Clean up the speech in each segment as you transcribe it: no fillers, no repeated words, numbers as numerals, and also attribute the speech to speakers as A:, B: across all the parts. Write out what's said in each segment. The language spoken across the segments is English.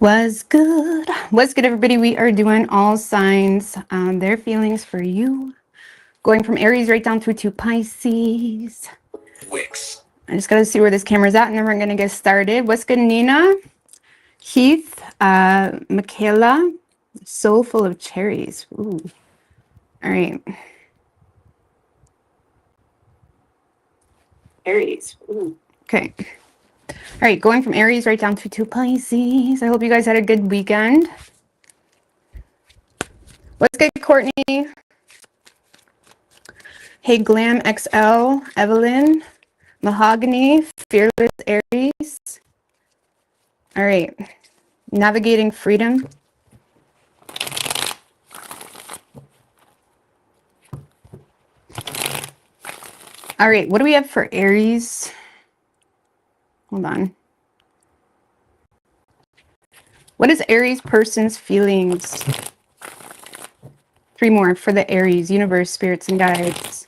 A: Was good. What's good, everybody? We are doing all signs, their feelings for you. Going from Aries right down through to Pisces. Wicks. I just got to see where this camera's at, and then we're going to get started. What's good, Nina? Heath, Michaela. Soul full of cherries. Ooh. All right. Aries. Ooh. Okay. All right, going from Aries right down to Pisces. I hope you guys had a good weekend. What's good, Courtney? Hey, Glam XL, Evelyn, Mahogany, Fearless Aries. All right, navigating freedom. All right, what do we have for Aries? Hold on. What is Aries person's feelings? 3 more for the Aries, universe, spirits, and guides.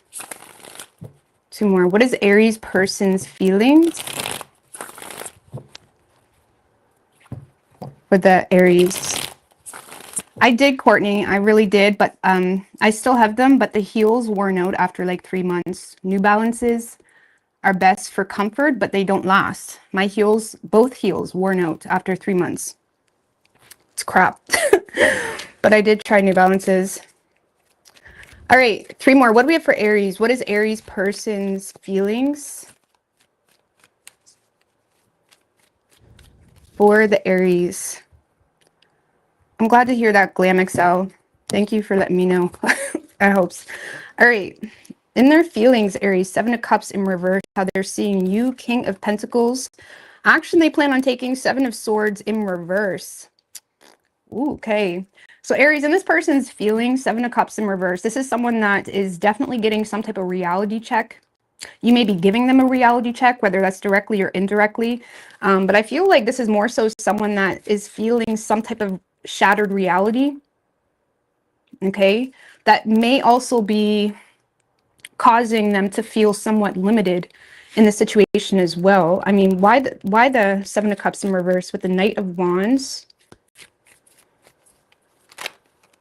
A: 2 more. What is Aries person's feelings? With the Aries. I did, Courtney. I really did, but I still have them, but the heels worn out after like 3 months. New Balances are best for comfort, but they don't last. My heels, both heels, worn out after 3 months. It's crap. But I did try New Balances. All right, 3 more. What do we have for Aries? What is Aries person's feelings? For the Aries. I'm glad to hear that, Glam XL. Thank you for letting me know. I hope. All right. In their feelings, Aries, 7 of Cups in reverse, how they're seeing you, King of Pentacles. Actually, they plan on taking 7 of Swords in reverse. Ooh, okay. So Aries, in this person's feelings, 7 of Cups in reverse, this is someone that is definitely getting some type of reality check. You may be giving them a reality check, whether that's directly or indirectly. But I feel like this is more so someone that is feeling some type of shattered reality. Okay. That may also be causing them to feel somewhat limited in the situation as well. I mean, why the 7 of Cups in reverse with the Knight of Wands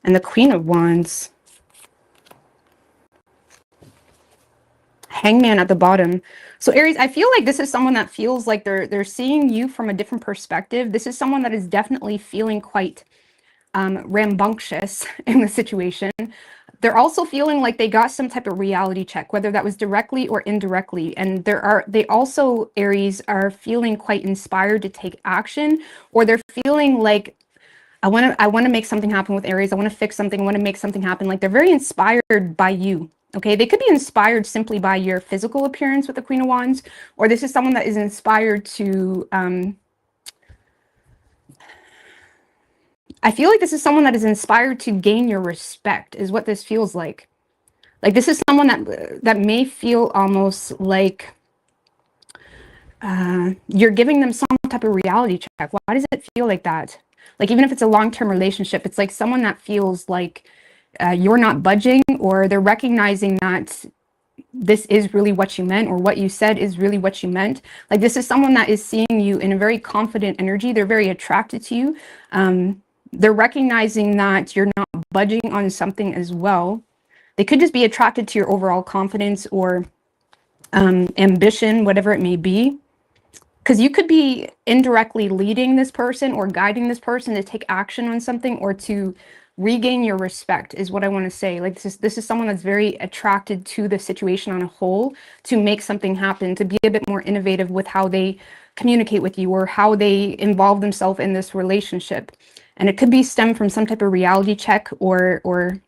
A: and the Queen of Wands? Hangman at the bottom. So Aries, I feel like this is someone that feels like they're seeing you from a different perspective. This is someone that is definitely feeling quite rambunctious in the situation. They're also feeling like they got some type of reality check, whether that was directly or indirectly. And they also, Aries, are feeling quite inspired to take action, or they're feeling like, I want to make something happen with Aries. I want to fix something. I want to make something happen. Like they're very inspired by you. Okay, they could be inspired simply by your physical appearance with the Queen of Wands, or this is someone that is inspired to, I feel like this is someone that is inspired to gain your respect, is what this feels like. Like this is someone that may feel almost like you're giving them some type of reality check. Why does it feel like that? Like even if it's a long-term relationship, it's like someone that feels like you're not budging, or they're recognizing that this is really what you meant, or what you said is really what you meant. Like this is someone that is seeing you in a very confident energy. They're very attracted to you. They're recognizing that you're not budging on something as well. They could just be attracted to your overall confidence or ambition, whatever it may be. Because you could be indirectly leading this person or guiding this person to take action on something, or to regain your respect, is what I want to say. Like this is someone that's very attracted to the situation on a whole, to make something happen, to be a bit more innovative with how they communicate with you, or how they involve themselves in this relationship. And it could be stem from some type of reality check or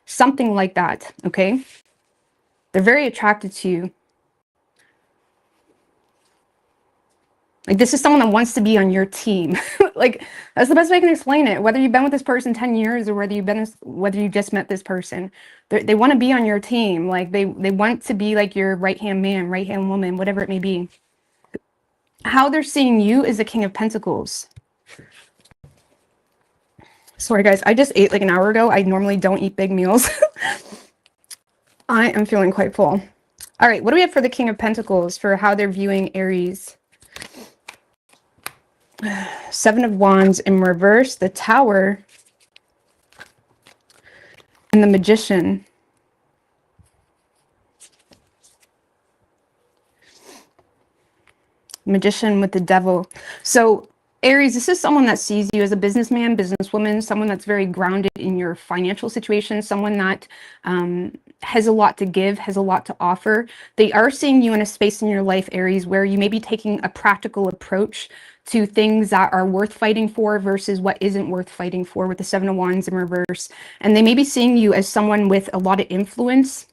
A: something like that. Okay. They're very attracted to you. Like this is someone that wants to be on your team. Like that's the best way I can explain it. Whether you've been with this person 10 years or whether you just met this person, they want to be on your team. Like they want to be like your right-hand man, right-hand woman, whatever it may be. How they're seeing you is the King of Pentacles. Sorry guys, I just ate like an hour ago. I normally don't eat big meals. I am feeling quite full. All right, what do we have for the King of Pentacles for how they're viewing Aries? Seven of Wands in reverse, the Tower, and the Magician. Magician with the Devil. So Aries, this is someone that sees you as a businessman, businesswoman, someone that's very grounded in your financial situation, someone that has a lot to give, has a lot to offer. They are seeing you in a space in your life, Aries, where you may be taking a practical approach to things that are worth fighting for versus what isn't worth fighting for, with the Seven of Wands in reverse. And they may be seeing you as someone with a lot of influence,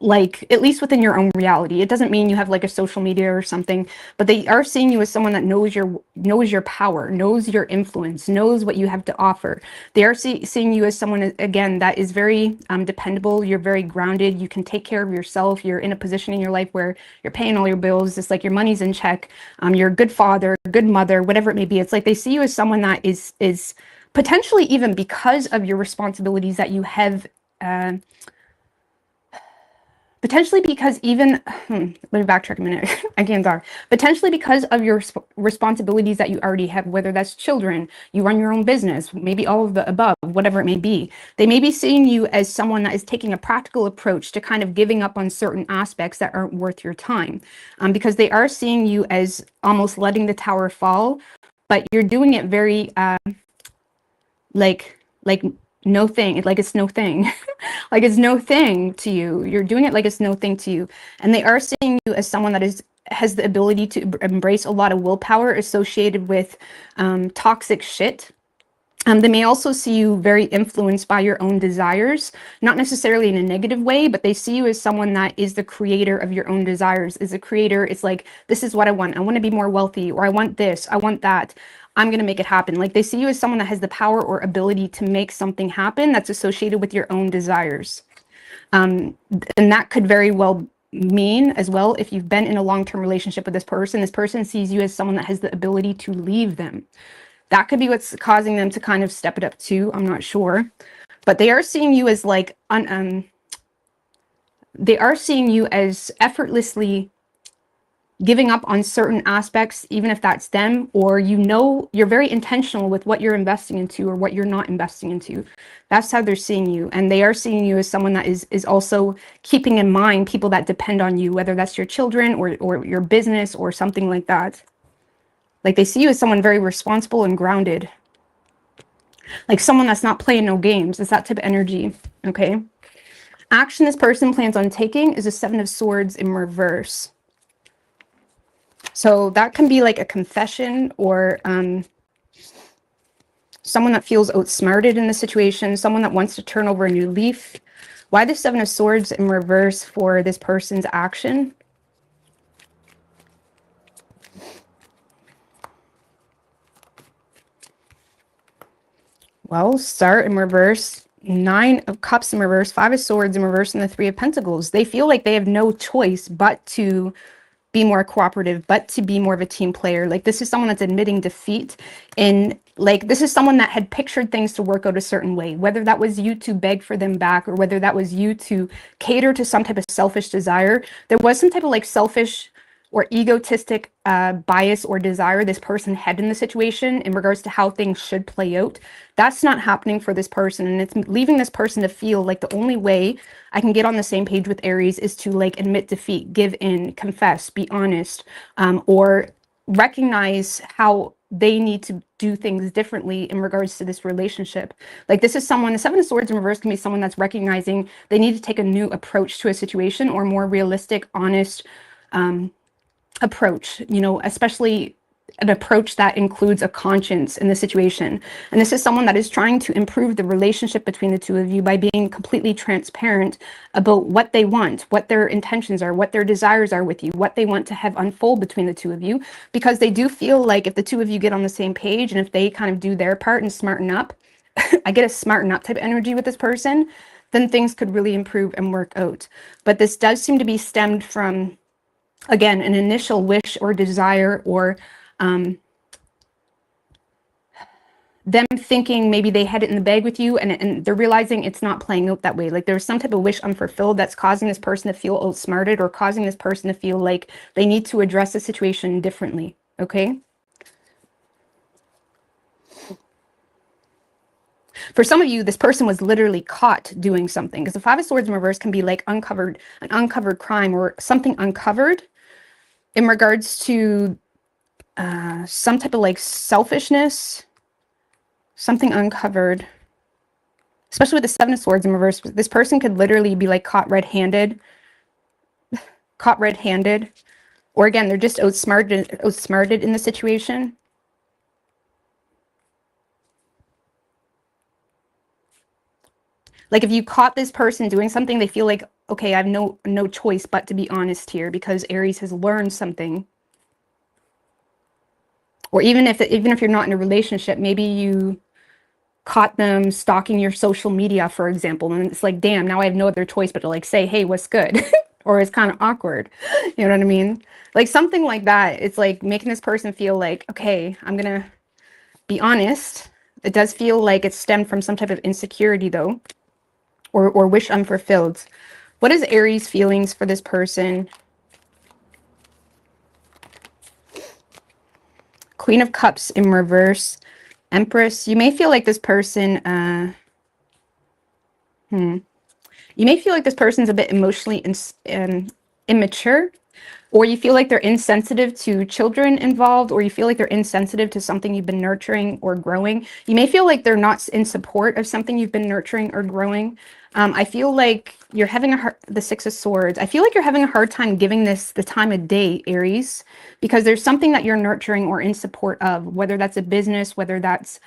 A: like at least within your own reality. It doesn't mean you have like a social media or something, but they are seeing you as someone that knows your power, knows your influence, knows what you have to offer. They are seeing you as someone, again, that is very dependable. You're very grounded. You can take care of yourself. You're in a position in your life where you're paying all your bills. It's like your money's in check. You're a good father, good mother, whatever it may be. It's like they see you as someone that is potentially, even because of your responsibilities that you have, potentially because even, let me backtrack a minute. I can't talk. Potentially because of your responsibilities that you already have, whether that's children, you run your own business, maybe all of the above, whatever it may be. They may be seeing you as someone that is taking a practical approach to kind of giving up on certain aspects that aren't worth your time, because they are seeing you as almost letting the tower fall, but you're doing it very like no thing, like it's no thing. Like it's no thing to you. You're doing it like it's no thing to you. And they are seeing you as someone that has the ability to embrace a lot of willpower associated with toxic shit. They may also see you very influenced by your own desires, not necessarily in a negative way, but they see you as someone that is the creator of your own desires, is a creator. It's like, this is what I want. I want to be more wealthy, or I want this, I want that. I'm going to make it happen. Like they see you as someone that has the power or ability to make something happen that's associated with your own desires. And that could very well mean as well, if you've been in a long-term relationship with this person sees you as someone that has the ability to leave them. That could be what's causing them to kind of step it up too. I'm not sure. But they are seeing you as like, they are seeing you as effortlessly giving up on certain aspects, even if that's them, or you're very intentional with what you're investing into or what you're not investing into. That's how they're seeing you. And they are seeing you as someone that is also keeping in mind people that depend on you, whether that's your children or your business or something like that. Like they see you as someone very responsible and grounded. Like someone that's not playing no games. It's that type of energy, okay? Action this person plans on taking is a Seven of Swords in reverse. So that can be like a confession, or someone that feels outsmarted in the situation, someone that wants to turn over a new leaf. Why the Seven of Swords in reverse for this person's action? Well, Star in reverse, Nine of Cups in reverse, Five of Swords in reverse, and the Three of Pentacles. They feel like they have no choice but to be more cooperative, but to be more of a team player. Like this is someone that's admitting defeat, and like this is someone that had pictured things to work out a certain way, whether that was you to beg for them back or whether that was you to cater to some type of selfish desire. There was some type of like selfish or egotistic bias or desire this person had in the situation in regards to how things should play out. That's not happening for this person, and it's leaving this person to feel like the only way I can get on the same page with Aries is to like admit defeat, give in, confess, be honest, or recognize how they need to do things differently in regards to this relationship. Like this is someone, the Seven of Swords in reverse can be someone that's recognizing they need to take a new approach to a situation, or more realistic, honest approach, you know, especially an approach that includes a conscience in the situation. And this is someone that is trying to improve the relationship between the two of you by being completely transparent about what they want, what their intentions are, what their desires are with you, what they want to have unfold between the two of you, because they do feel like if the two of you get on the same page and if they kind of do their part and smarten up, I get a smarten up type of energy with this person, then things could really improve and work out. But this does seem to be stemmed from, again, an initial wish or desire, or them thinking maybe they had it in the bag with you, and they're realizing it's not playing out that way. Like there's some type of wish unfulfilled that's causing this person to feel outsmarted, or causing this person to feel like they need to address the situation differently, okay? For some of you, this person was literally caught doing something, because the Five of Swords in reverse can be like an uncovered crime or something uncovered in regards to some type of like selfishness, something uncovered, especially with the Seven of Swords in reverse. This person could literally be like caught red-handed, or again, they're just outsmarted in the situation. Like if you caught this person doing something, they feel like, okay, I have no choice but to be honest here, because Aries has learned something. Or even if you're not in a relationship, maybe you caught them stalking your social media, for example, and it's like, damn, now I have no other choice but to like say, hey, what's good? Or it's kind of awkward. You know what I mean? Like something like that. It's like making this person feel like, okay, I'm gonna be honest. It does feel like it stemmed from some type of insecurity though, or wish unfulfilled. What is Aries' feelings for this person? Queen of Cups in reverse. Empress. You may feel like this person, you may feel like this person's a bit emotionally immature, or you feel like they're insensitive to children involved, or you feel like they're insensitive to something you've been nurturing or growing. You may feel like they're not in support of something you've been nurturing or growing. I feel like you're having the Six of Swords. I feel like you're having a hard time giving this the time of day, Aries, because there's something that you're nurturing or in support of, whether that's a business, whether that's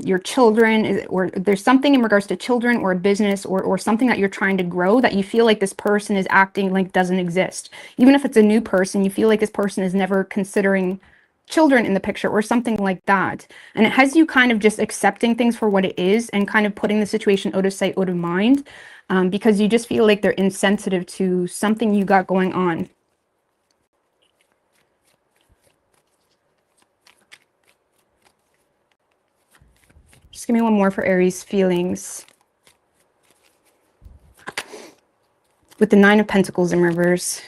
A: your children, or there's something in regards to children or a business or something that you're trying to grow that you feel like this person is acting like doesn't exist. Even if it's a new person, you feel like this person is never considering children in the picture or something like that. And it has you kind of just accepting things for what it is and kind of putting the situation out of sight, out of mind, because you just feel like they're insensitive to something you got going on. Just give me one more for Aries feelings. With the Nine of Pentacles in reverse.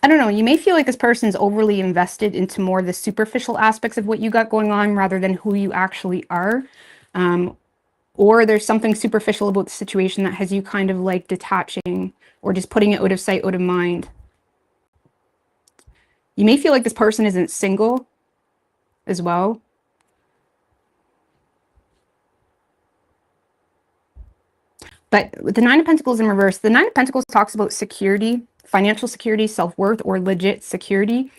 A: I don't know, you may feel like this person's overly invested into more of the superficial aspects of what you got going on rather than who you actually are. Or there's something superficial about the situation that has you kind of like detaching or just putting it out of sight, out of mind. You may feel like this person isn't single as well. But with the Nine of Pentacles in reverse, the Nine of Pentacles talks about security, financial security, self-worth, or legit security.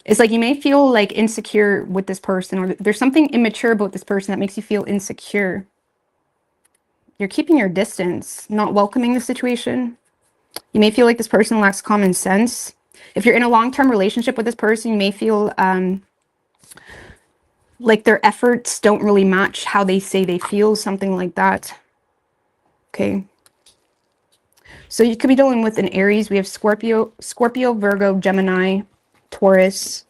A: It's like you may feel like insecure with this person, or there's something immature about this person that makes you feel insecure. You're keeping your distance, not welcoming the situation. You may feel like this person lacks common sense. If you're in a long-term relationship with this person, you may feel like their efforts don't really match how they say they feel, something like that. Okay. So you could be dealing with an Aries. We have Scorpio, Virgo, Gemini, Taurus.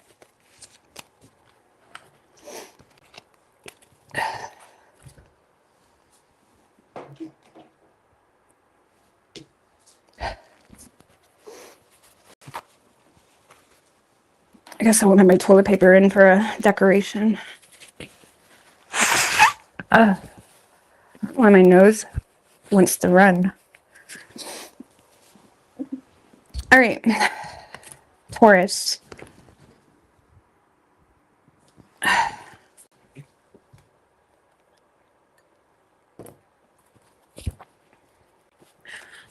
A: I guess I won't have my toilet paper in for a decoration. Why my nose wants to run. All right, Taurus.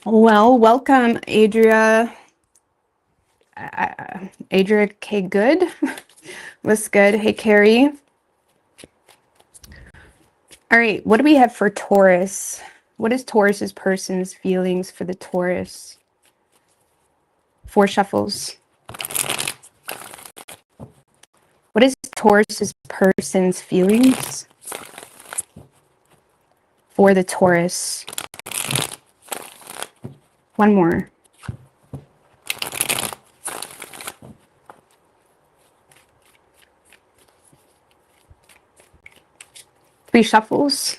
A: Well, welcome, Adria. Adria K. Good. What's good? Hey, Carrie. All right, what do we have for Taurus? What is Taurus's person's feelings for the Taurus? 4 shuffles. What is Taurus's person's feelings for the Taurus? One more. Three shuffles.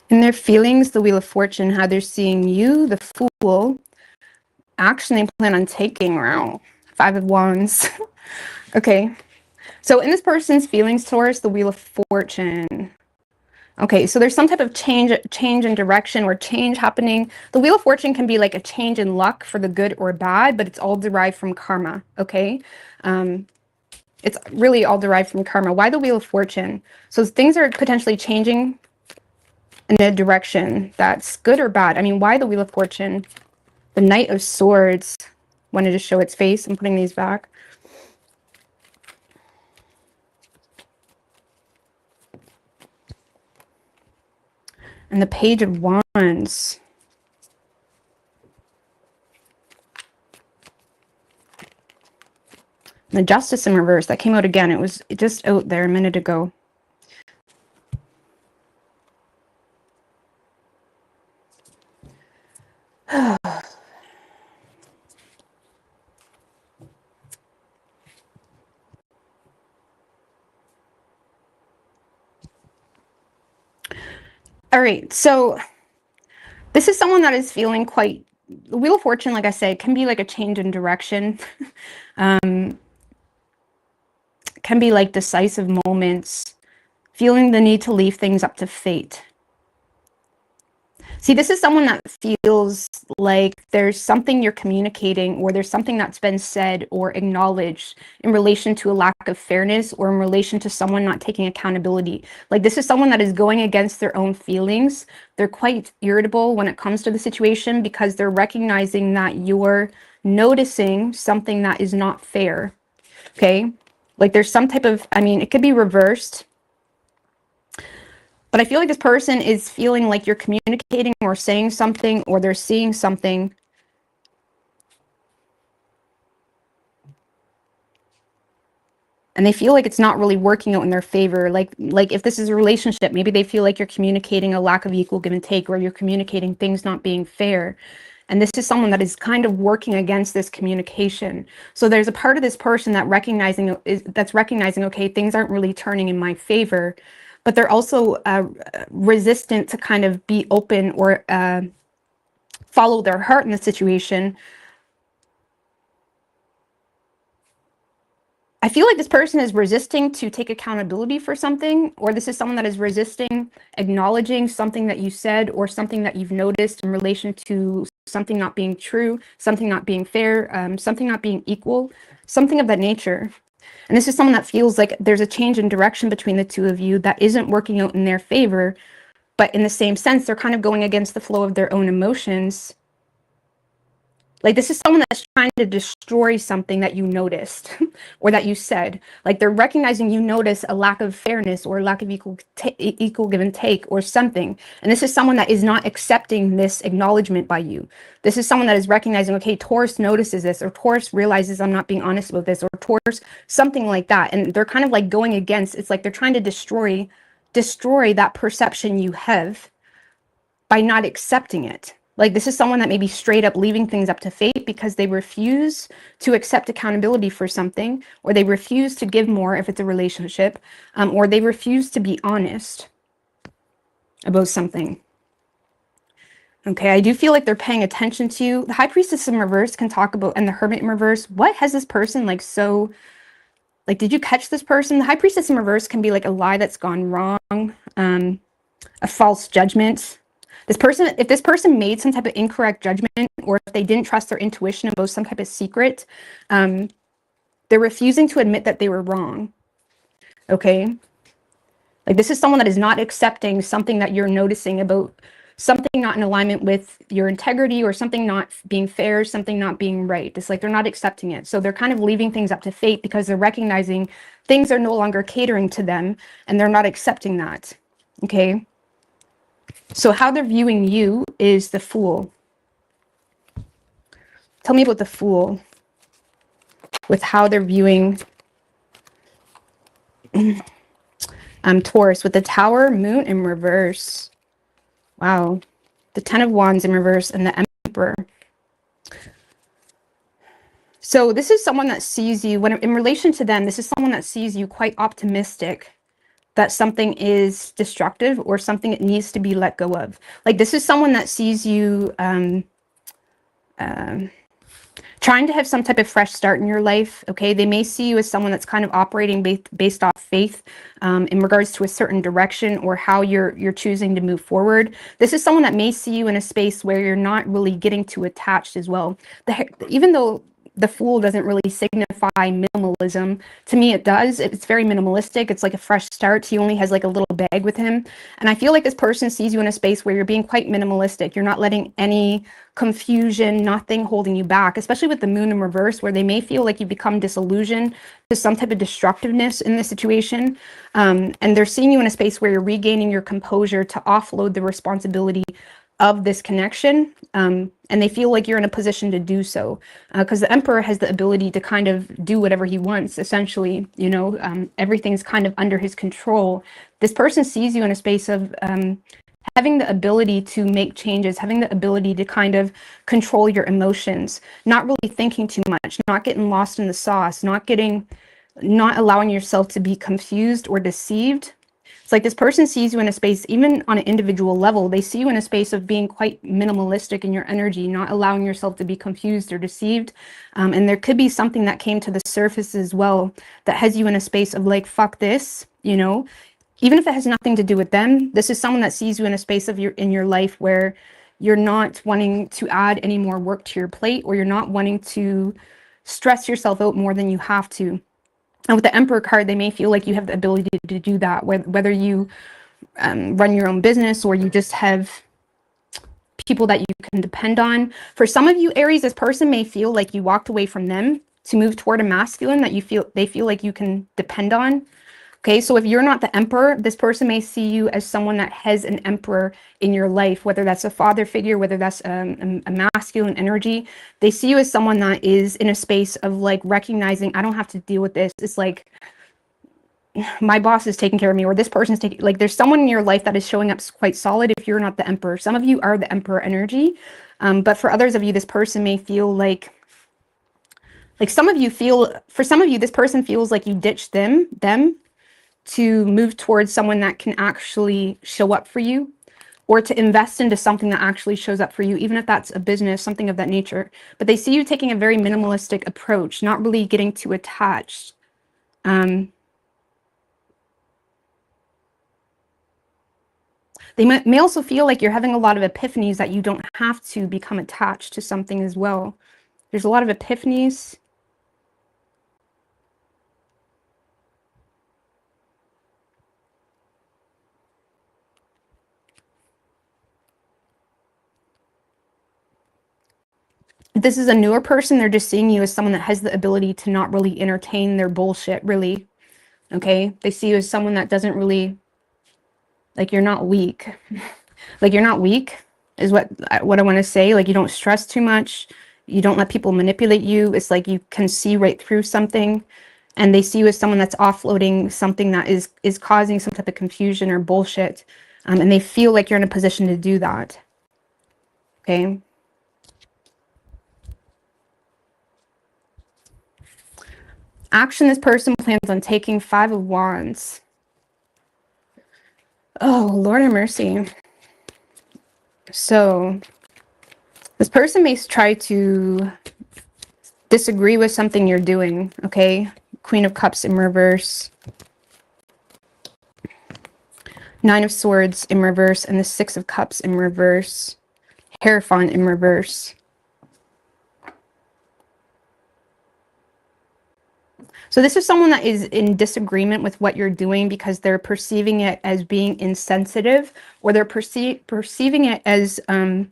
A: In their feelings, the Wheel of Fortune, how they're seeing you, the Fool. Action they plan on taking. Wow. Five of Wands. Okay. So in this person's feelings, Taurus, the Wheel of Fortune. Okay, so there's some type of change in direction or change happening. The Wheel of Fortune can be like a change in luck for the good or bad, but it's all derived from karma, okay? It's really all derived from karma. Why the Wheel of Fortune? So things are potentially changing in a direction that's good or bad. I mean, why the Wheel of Fortune? The Knight of Swords. Wanted to show its face. I'm putting these back. And the Page of Wands. And the Justice in reverse. That came out again. It was just out there a minute ago. All right, so this is someone that is feeling quite, the Wheel of Fortune, like I said, can be like a change in direction. Can be like decisive moments, feeling the need to leave things up to fate. See, this is someone that feels like there's something you're communicating, or there's something that's been said or acknowledged in relation to a lack of fairness, or in relation to someone not taking accountability. Like, this is someone that is going against their own feelings. They're quite irritable when it comes to the situation because they're recognizing that you're noticing something that is not fair. Okay? Like, there's some type of, I mean, it could be reversed. But I feel like this person is feeling like you're communicating or saying something, or they're seeing something. And they feel like it's not really working out in their favor. Like if this is a relationship, maybe they feel like you're communicating a lack of equal give and take, or you're communicating things not being fair. And this is someone that is kind of working against this communication. So there's a part of this person that's recognizing, okay, things aren't really turning in my favor. But they're also resistant to kind of be open or follow their heart in the situation. I feel like this person is resisting to take accountability for something, or this is someone that is resisting acknowledging something that you said or something that you've noticed in relation to something not being true, something not being fair, something not being equal, something of that nature. And this is someone that feels like there's a change in direction between the two of you that isn't working out in their favor, but in the same sense, they're kind of going against the flow of their own emotions. Like, this is someone that's trying to destroy something that you noticed or that you said. Like, they're recognizing you notice a lack of fairness or a lack of equal give and take or something. And this is someone that is not accepting this acknowledgement by you. This is someone that is recognizing, okay, Taurus notices this, or Taurus realizes I'm not being honest about this, or Taurus, something like that. And they're kind of like going against, it's like they're trying to destroy that perception you have by not accepting it. Like, this is someone that may be straight up leaving things up to fate because they refuse to accept accountability for something, or they refuse to give more if it's a relationship, or they refuse to be honest about something. Okay, I do feel like they're paying attention to you. The High Priestess in reverse can talk about, and the Hermit in reverse. What has this person like so, like, did you catch this person? The High Priestess in reverse can be like a lie that's gone wrong, a false judgment. This person, if this person made some type of incorrect judgment, or if they didn't trust their intuition about some type of secret, they're refusing to admit that they were wrong. Okay? Like, this is someone that is not accepting something that you're noticing about something not in alignment with your integrity, or something not being fair, something not being right. It's like they're not accepting it. So they're kind of leaving things up to fate because they're recognizing things are no longer catering to them, and they're not accepting that. Okay? So how they're viewing you is the Fool. Tell me about the Fool with how they're viewing Taurus with the Tower, Moon in reverse. Wow. The Ten of Wands in reverse and the Emperor. So this is someone that sees you, when in relation to them, this is someone that sees you quite optimistic, that something is destructive or something that needs to be let go of. Like this is someone that sees you trying to have some type of fresh start in your life. Okay, they may see you as someone that's kind of operating based off faith in regards to a certain direction or how you're choosing to move forward. This is someone that may see you in a space where you're not really getting too attached as well. Even though the Fool doesn't really signify minimalism, to me it does. It's very minimalistic. It's like a fresh start. He only has like a little bag with him, and I feel like this person sees you in a space where you're being quite minimalistic. You're not letting any confusion, nothing holding you back, especially with the Moon in reverse, where they may feel like you become disillusioned to some type of destructiveness in this situation, and they're seeing you in a space where you're regaining your composure to offload the responsibility of this connection, and they feel like you're in a position to do so, because the Emperor has the ability to kind of do whatever he wants, essentially. You know, everything's kind of under his control. This person sees you in a space of having the ability to make changes, having the ability to kind of control your emotions, not really thinking too much, not getting lost in the sauce, not allowing yourself to be confused or deceived. It's like this person sees you in a space, even on an individual level, they see you in a space of being quite minimalistic in your energy, not allowing yourself to be confused or deceived. And there could be something that came to the surface as well that has you in a space of like, fuck this, you know, even if it has nothing to do with them. This is someone that sees you in a space of in your life where you're not wanting to add any more work to your plate, or you're not wanting to stress yourself out more than you have to. And with the Emperor card, they may feel like you have the ability to do that, whether you run your own business or you just have people that you can depend on. For some of you, Aries, this person may feel like you walked away from them to move toward a masculine that they feel like you can depend on. Okay, so if you're not the Emperor, this person may see you as someone that has an Emperor in your life, whether that's a father figure, whether that's a masculine energy. They see you as someone that is in a space of like recognizing, I don't have to deal with this. It's like my boss is taking care of me, or this person's taking, like there's someone in your life that is showing up quite solid if you're not the Emperor. Some of you are the Emperor energy, but for others of you, this person may feel like some of you feel, for some of you, this person feels like you ditched them to move towards someone that can actually show up for you, or to invest into something that actually shows up for you, even if that's a business, something of that nature. But they see you taking a very minimalistic approach, not really getting too attached. They may also feel like you're having a lot of epiphanies that you don't have to become attached to something as well. There's a lot of epiphanies. If this is a newer person, they're just seeing you as someone that has the ability to not really entertain their bullshit, really. Okay? They see you as someone that doesn't really, like, you're not weak. Like, you're not weak is what I want to say. Like, you don't stress too much. You don't let people manipulate you. It's like you can see right through something. And they see you as someone that's offloading something that is causing some type of confusion or bullshit. And they feel like you're in a position to do that. Okay? Action this person plans on taking: 5 of Wands. Oh, Lord have mercy. So this person may try to disagree with something you're doing, okay? Queen of Cups in reverse. 9 of Swords in reverse, and the 6 of Cups in reverse. Hierophant in reverse. So this is someone that is in disagreement with what you're doing because they're perceiving it as being insensitive, or they're perceiving it as you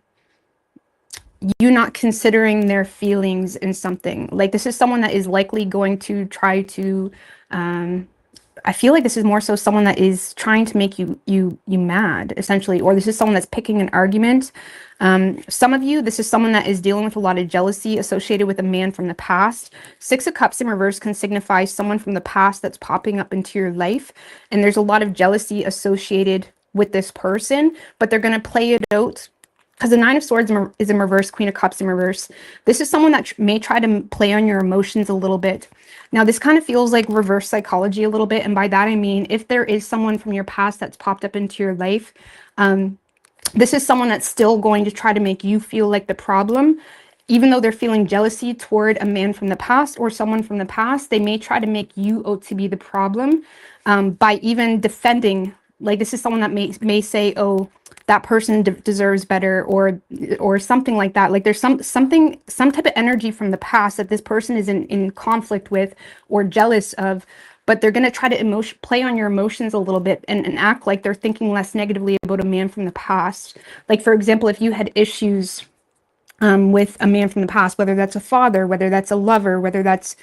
A: not considering their feelings in something. Like, this is someone that is likely going to try to, I feel like this is more so someone that is trying to make you mad, essentially, or this is someone that's picking an argument. Some of you, this is someone that is dealing with a lot of jealousy associated with a man from the past. 6 of Cups in reverse can signify someone from the past that's popping up into your life, and there's a lot of jealousy associated with this person, but they're going to play it out. Because the 9 of Swords is in reverse, Queen of Cups in reverse. This is someone that may try to play on your emotions a little bit. Now, this kind of feels like reverse psychology a little bit. And by that, I mean, if there is someone from your past that's popped up into your life, this is someone that's still going to try to make you feel like the problem. Even though they're feeling jealousy toward a man from the past or someone from the past, they may try to make you out to be the problem by even defending. Like, this is someone that may say, oh, that person deserves better, or something like that. Like, there's some type of energy from the past that this person is in conflict with or jealous of, but they're going to try to play on your emotions a little bit and act like they're thinking less negatively about a man from the past. Like, for example, if you had issues with a man from the past, whether that's a father, whether that's a lover, whether that's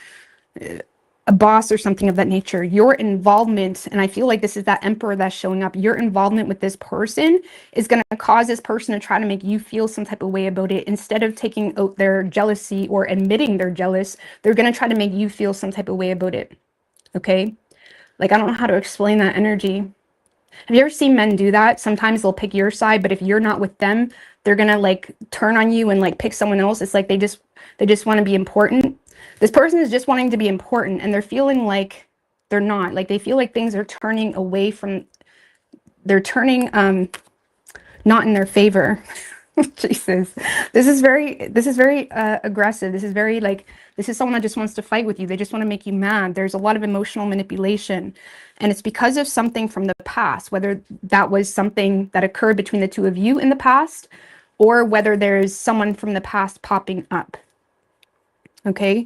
A: a boss or something of that nature, your involvement, and I feel like this is that emperor that's showing up, your involvement with this person is going to cause this person to try to make you feel some type of way about it. Instead of taking out their jealousy or admitting they're jealous, they're going to try to make you feel some type of way about it. Okay? Like, I don't know how to explain that energy. Have you ever seen men do that? Sometimes they'll pick your side, but if you're not with them, they're going to like turn on you and like pick someone else. It's like they just want to be important. This person is just wanting to be important, and they're feeling like they're not. Like, they feel like things are turning away from, they're turning not in their favor. Jesus, this is very aggressive. This is very like, this is someone that just wants to fight with you. They just want to make you mad. There's a lot of emotional manipulation, and it's because of something from the past, whether that was something that occurred between the two of you in the past, or whether there's someone from the past popping up. Okay.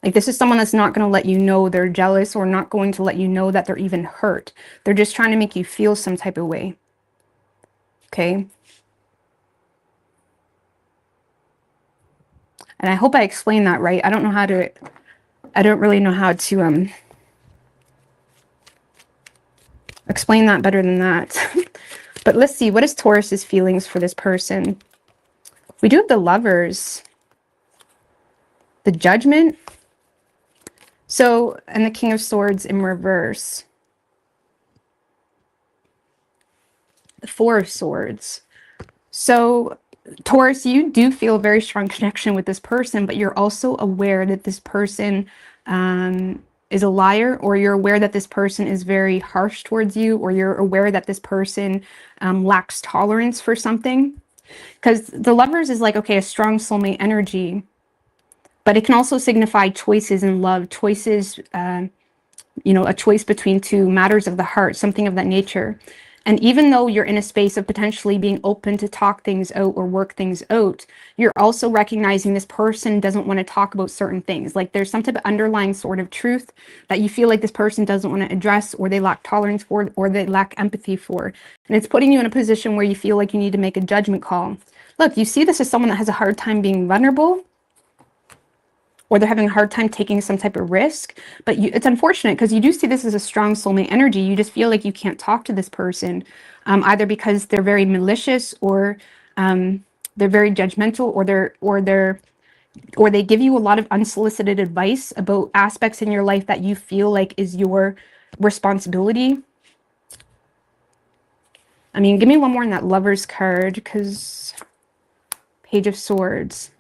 A: Like, this is someone that's not going to let you know they're jealous, or not going to let you know that they're even hurt. They're just trying to make you feel some type of way. Okay. And I hope I explained that right. I don't really know how to explain that better than that. But let's see, what is Taurus's feelings for this person? We do have the Lovers, the Judgment, so, and the King of Swords in reverse, the Four of Swords. So, Taurus, you do feel a very strong connection with this person, but you're also aware that this person is a liar, or you're aware that this person is very harsh towards you, or you're aware that this person lacks tolerance for something. Because the Lovers is like, okay, a strong soulmate energy, but it can also signify choices in love, choices, you know, a choice between two, matters of the heart, something of that nature. And even though you're in a space of potentially being open to talk things out or work things out, you're also recognizing this person doesn't want to talk about certain things. Like, there's some type of underlying sort of truth that you feel like this person doesn't want to address, or they lack tolerance for, or they lack empathy for. And it's putting you in a position where you feel like you need to make a judgment call. Look, you see this as someone that has a hard time being vulnerable, or they're having a hard time taking some type of risk. But it's unfortunate, because you do see this as a strong soulmate energy. You just feel like you can't talk to this person, either because they're very malicious, or they're very judgmental, or they give you a lot of unsolicited advice about aspects in your life that you feel like is your responsibility. I mean, give me one more in that Lovers card, because Page of Swords,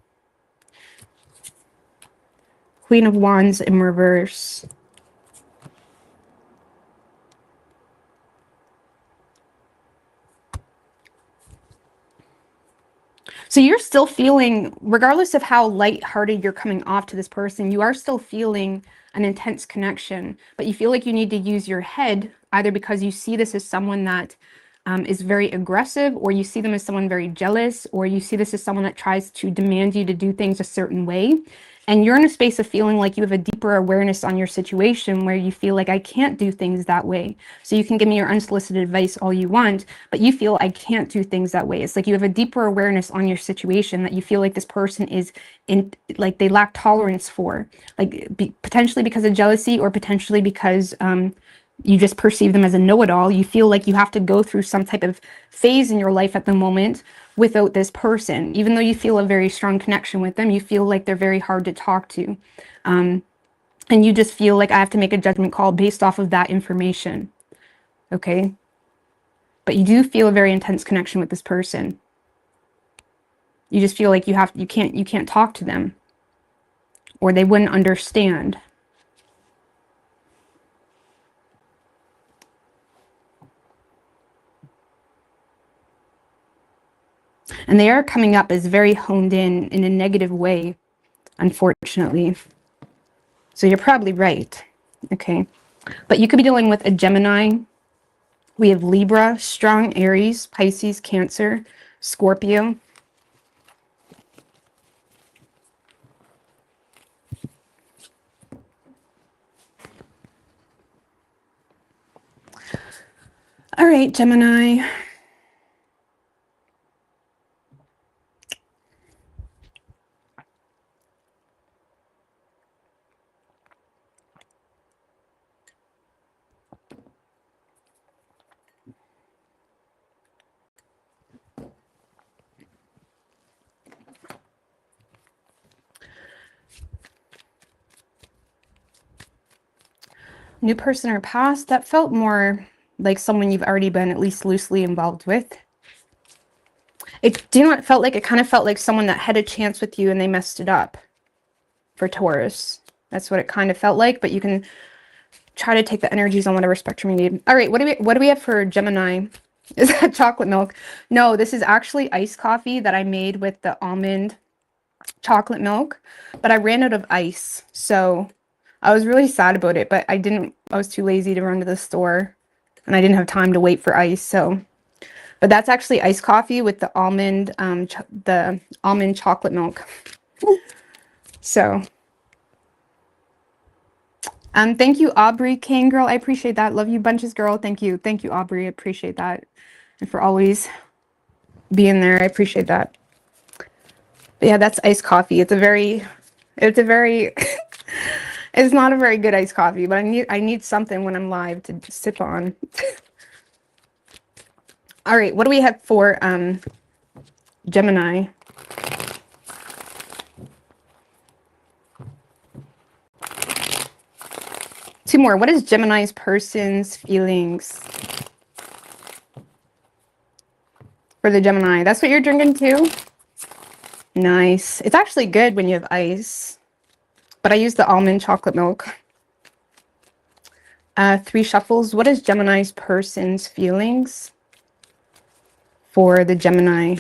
A: Queen of Wands in reverse, so you're still feeling, regardless of how lighthearted you're coming off to this person, you are still feeling an intense connection, but you feel like you need to use your head, either because you see this as someone that is very aggressive, or you see them as someone very jealous, or you see this as someone that tries to demand you to do things a certain way. And you're in a space of feeling like you have a deeper awareness on your situation, where you feel like, I can't do things that way. So you can give me your unsolicited advice all you want, but you feel, I can't do things that way. It's like you have a deeper awareness on your situation that you feel like this person is in, like, they lack tolerance for, like, potentially because of jealousy, or potentially because you just perceive them as a know-it-all. You feel like you have to go through some type of phase in your life at the moment without this person. Even though you feel a very strong connection with them, you feel like they're very hard to talk to. And you just feel like, I have to make a judgment call based off of that information. Okay? But you do feel a very intense connection with this person. You just feel like you can't talk to them, or they wouldn't understand. And they are coming up as very honed in a negative way, unfortunately. So you're probably right. Okay. But you could be dealing with a Gemini. We have Libra, strong Aries, Pisces, Cancer, Scorpio. All right, Gemini. New person or past, that felt more like someone you've already been at least loosely involved with. Do you know what it felt like? It kind of felt like someone that had a chance with you and they messed it up for Taurus. That's what it kind of felt like, but you can try to take the energies on whatever spectrum you need. All right, what do we have for Gemini? Is that chocolate milk? No, this is actually iced coffee that I made with the almond chocolate milk, but I ran out of ice. So I was really sad about it, but I was too lazy to run to the store and I didn't have time to wait for ice. So, but that's actually iced coffee with the almond chocolate milk. So, thank you, Aubrey King girl. I appreciate that. Love you bunches, girl. Thank you, Aubrey. I appreciate that, and for always being there. I appreciate that. But yeah, that's iced coffee. It's a very it's not a very good iced coffee, but I need something when I'm live to sip on. All right, what do we have for Gemini? Two more. What is Gemini's person's feelings for the Gemini? That's what you're drinking too? Nice. It's actually good when you have ice, but I use the almond chocolate milk. 3 shuffles. What is Gemini's person's feelings for the Gemini?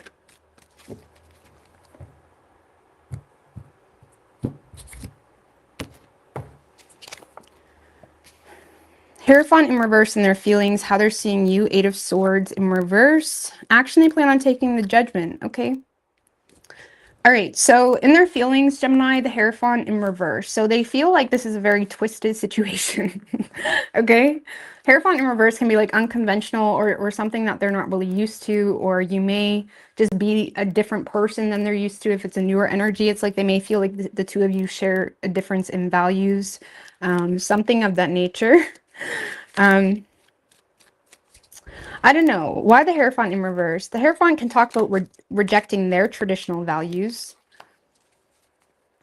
A: Hierophant in reverse and their feelings, how they're seeing you. 8 of Swords in reverse. Action they plan on taking, the Judgment. Okay. All right. So in their feelings, Gemini, the Hierophant in reverse. So they feel like this is a very twisted situation. Okay. Hierophant in reverse can be like unconventional or something that they're not really used to, or you may just be a different person than they're used to. If it's a newer energy, it's like they may feel like the two of you share a difference in values, something of that nature. I don't know. Why the Hierophant in reverse? The Hierophant can talk about rejecting their traditional values.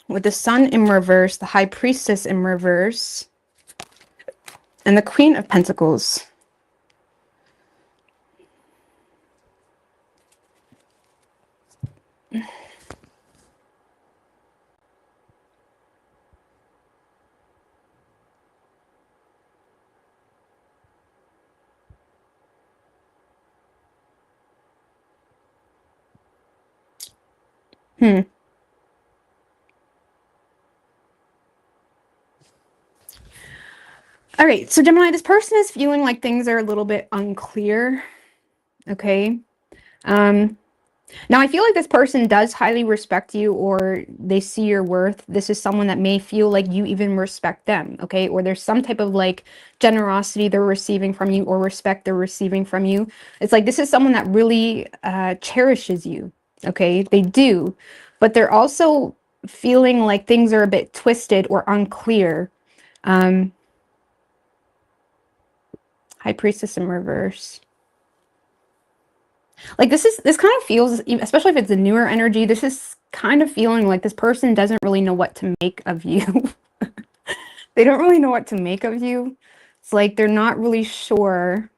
A: With the Sun in reverse, the High Priestess in reverse, and the Queen of Pentacles. All right, so Gemini, this person is feeling like things are a little bit unclear. Okay. Now I feel like this person does highly respect you, or they see your worth. This is someone that may feel like you even respect them. Okay. Or there's some type of like generosity they're receiving from you, or respect they're receiving from you. It's like, this is someone that really cherishes you. Okay. They do, but they're also feeling like things are a bit twisted or unclear. High Priestess in reverse. Like this kind of feels, especially if it's a newer energy, this is kind of feeling like this person doesn't really know what to make of you. They don't really know what to make of you. It's like they're not really sure.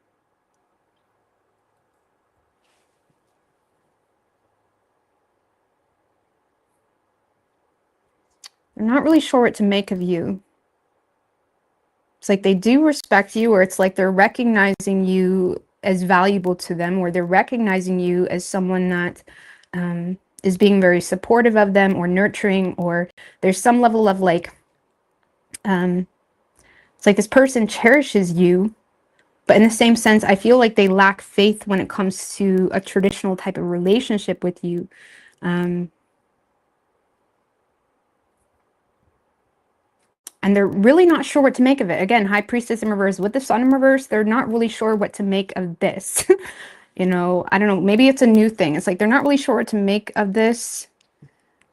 A: They're not really sure what to make of you. It's like they do respect you, or it's like they're recognizing you as valuable to them, or they're recognizing you as someone that is being very supportive of them or nurturing, or there's some level of like, it's like this person cherishes you, but in the same sense, I feel like they lack faith when it comes to a traditional type of relationship with you. And they're really not sure what to make of it. Again, High Priestess in reverse with the Sun in reverse, they're not really sure what to make of this. You know, I don't know, maybe it's a new thing. It's like they're not really sure what to make of this.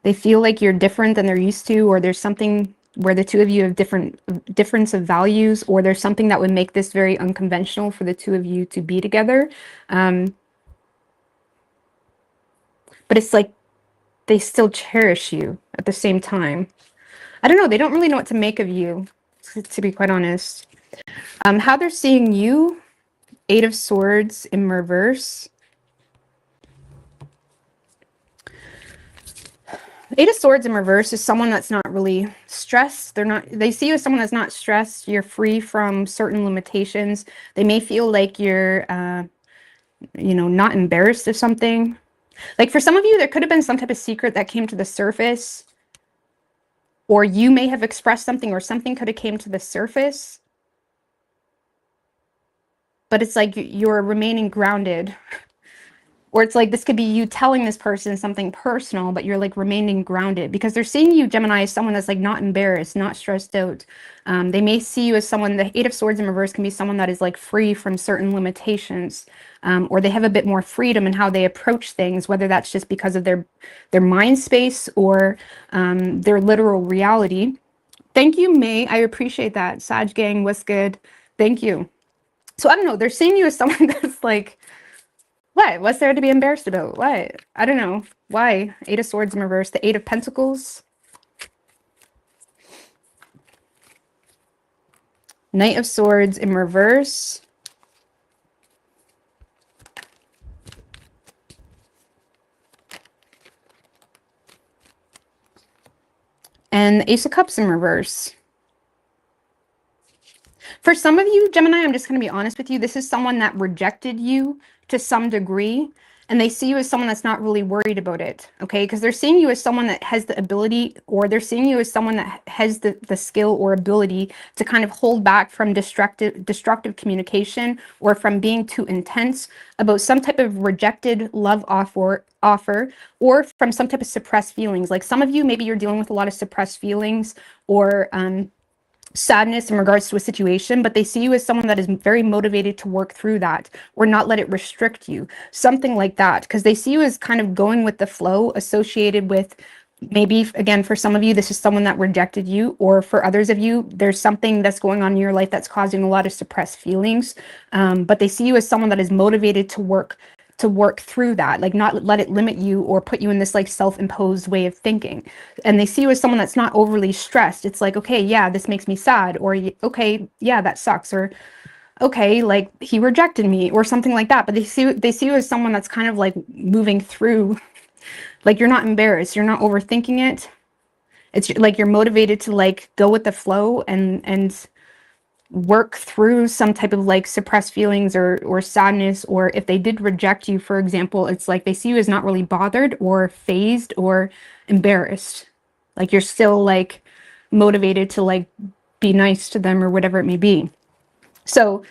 A: They feel like you're different than they're used to, or there's something where the two of you have difference of values, or there's something that would make this very unconventional for the two of you to be together. But it's like they still cherish you at the same time. I don't know. They don't really know what to make of you, to be quite honest. How they're seeing you, Eight of Swords in reverse. Eight of Swords in reverse is someone that's not really stressed. They see you as someone that's not stressed. You're free from certain limitations. They may feel like you're, you know, not embarrassed of something. Like for some of you, there could have been some type of secret that came to the surface, or you may have expressed something, or something could have came to the surface. But it's like you're remaining grounded. Or it's like this could be you telling this person something personal, but you're like remaining grounded, because they're seeing you, Gemini, as someone that's like not embarrassed, not stressed out. They may see you as someone, the Eight of Swords in reverse can be someone that is like free from certain limitations, or they have a bit more freedom in how they approach things, whether that's just because of their mind space or their literal reality. Thank you, May. I appreciate that. Sag gang, what's good? Thank you. So I don't know. They're seeing you as someone that's like, what? What's there to be embarrassed about? What? I don't know. Why? Eight of Swords in reverse. The Eight of Pentacles. Knight of Swords in reverse. And the Ace of Cups in reverse. For some of you, Gemini, I'm just going to be honest with you. This is someone that rejected you to some degree, and they see you as someone that's not really worried about it, okay? Because they're seeing you as someone that has the ability, or they're seeing you as someone that has the skill or ability to kind of hold back from destructive communication, or from being too intense about some type of rejected love offer, or from some type of suppressed feelings. Like some of you, maybe you're dealing with a lot of suppressed feelings, or sadness in regards to a situation, but they see you as someone that is very motivated to work through that, or not let it restrict you, something like that, because they see you as kind of going with the flow, associated with, maybe again, for some of you, this is someone that rejected you, or for others of you, there's something that's going on in your life that's causing a lot of suppressed feelings, but they see you as someone that is motivated to work through that, like not let it limit you or put you in this like self-imposed way of thinking. And they see you as someone that's not overly stressed. It's like, okay, yeah, this makes me sad, or okay, yeah, that sucks, or okay, like he rejected me, or something like that. But they see you as someone that's kind of like moving through, like you're not embarrassed, you're not overthinking it. It's like you're motivated to like go with the flow and work through some type of like suppressed feelings or sadness. Or if they did reject you, for example, it's like they see you as not really bothered or phased or embarrassed. Like you're still like motivated to like be nice to them, or whatever it may be. So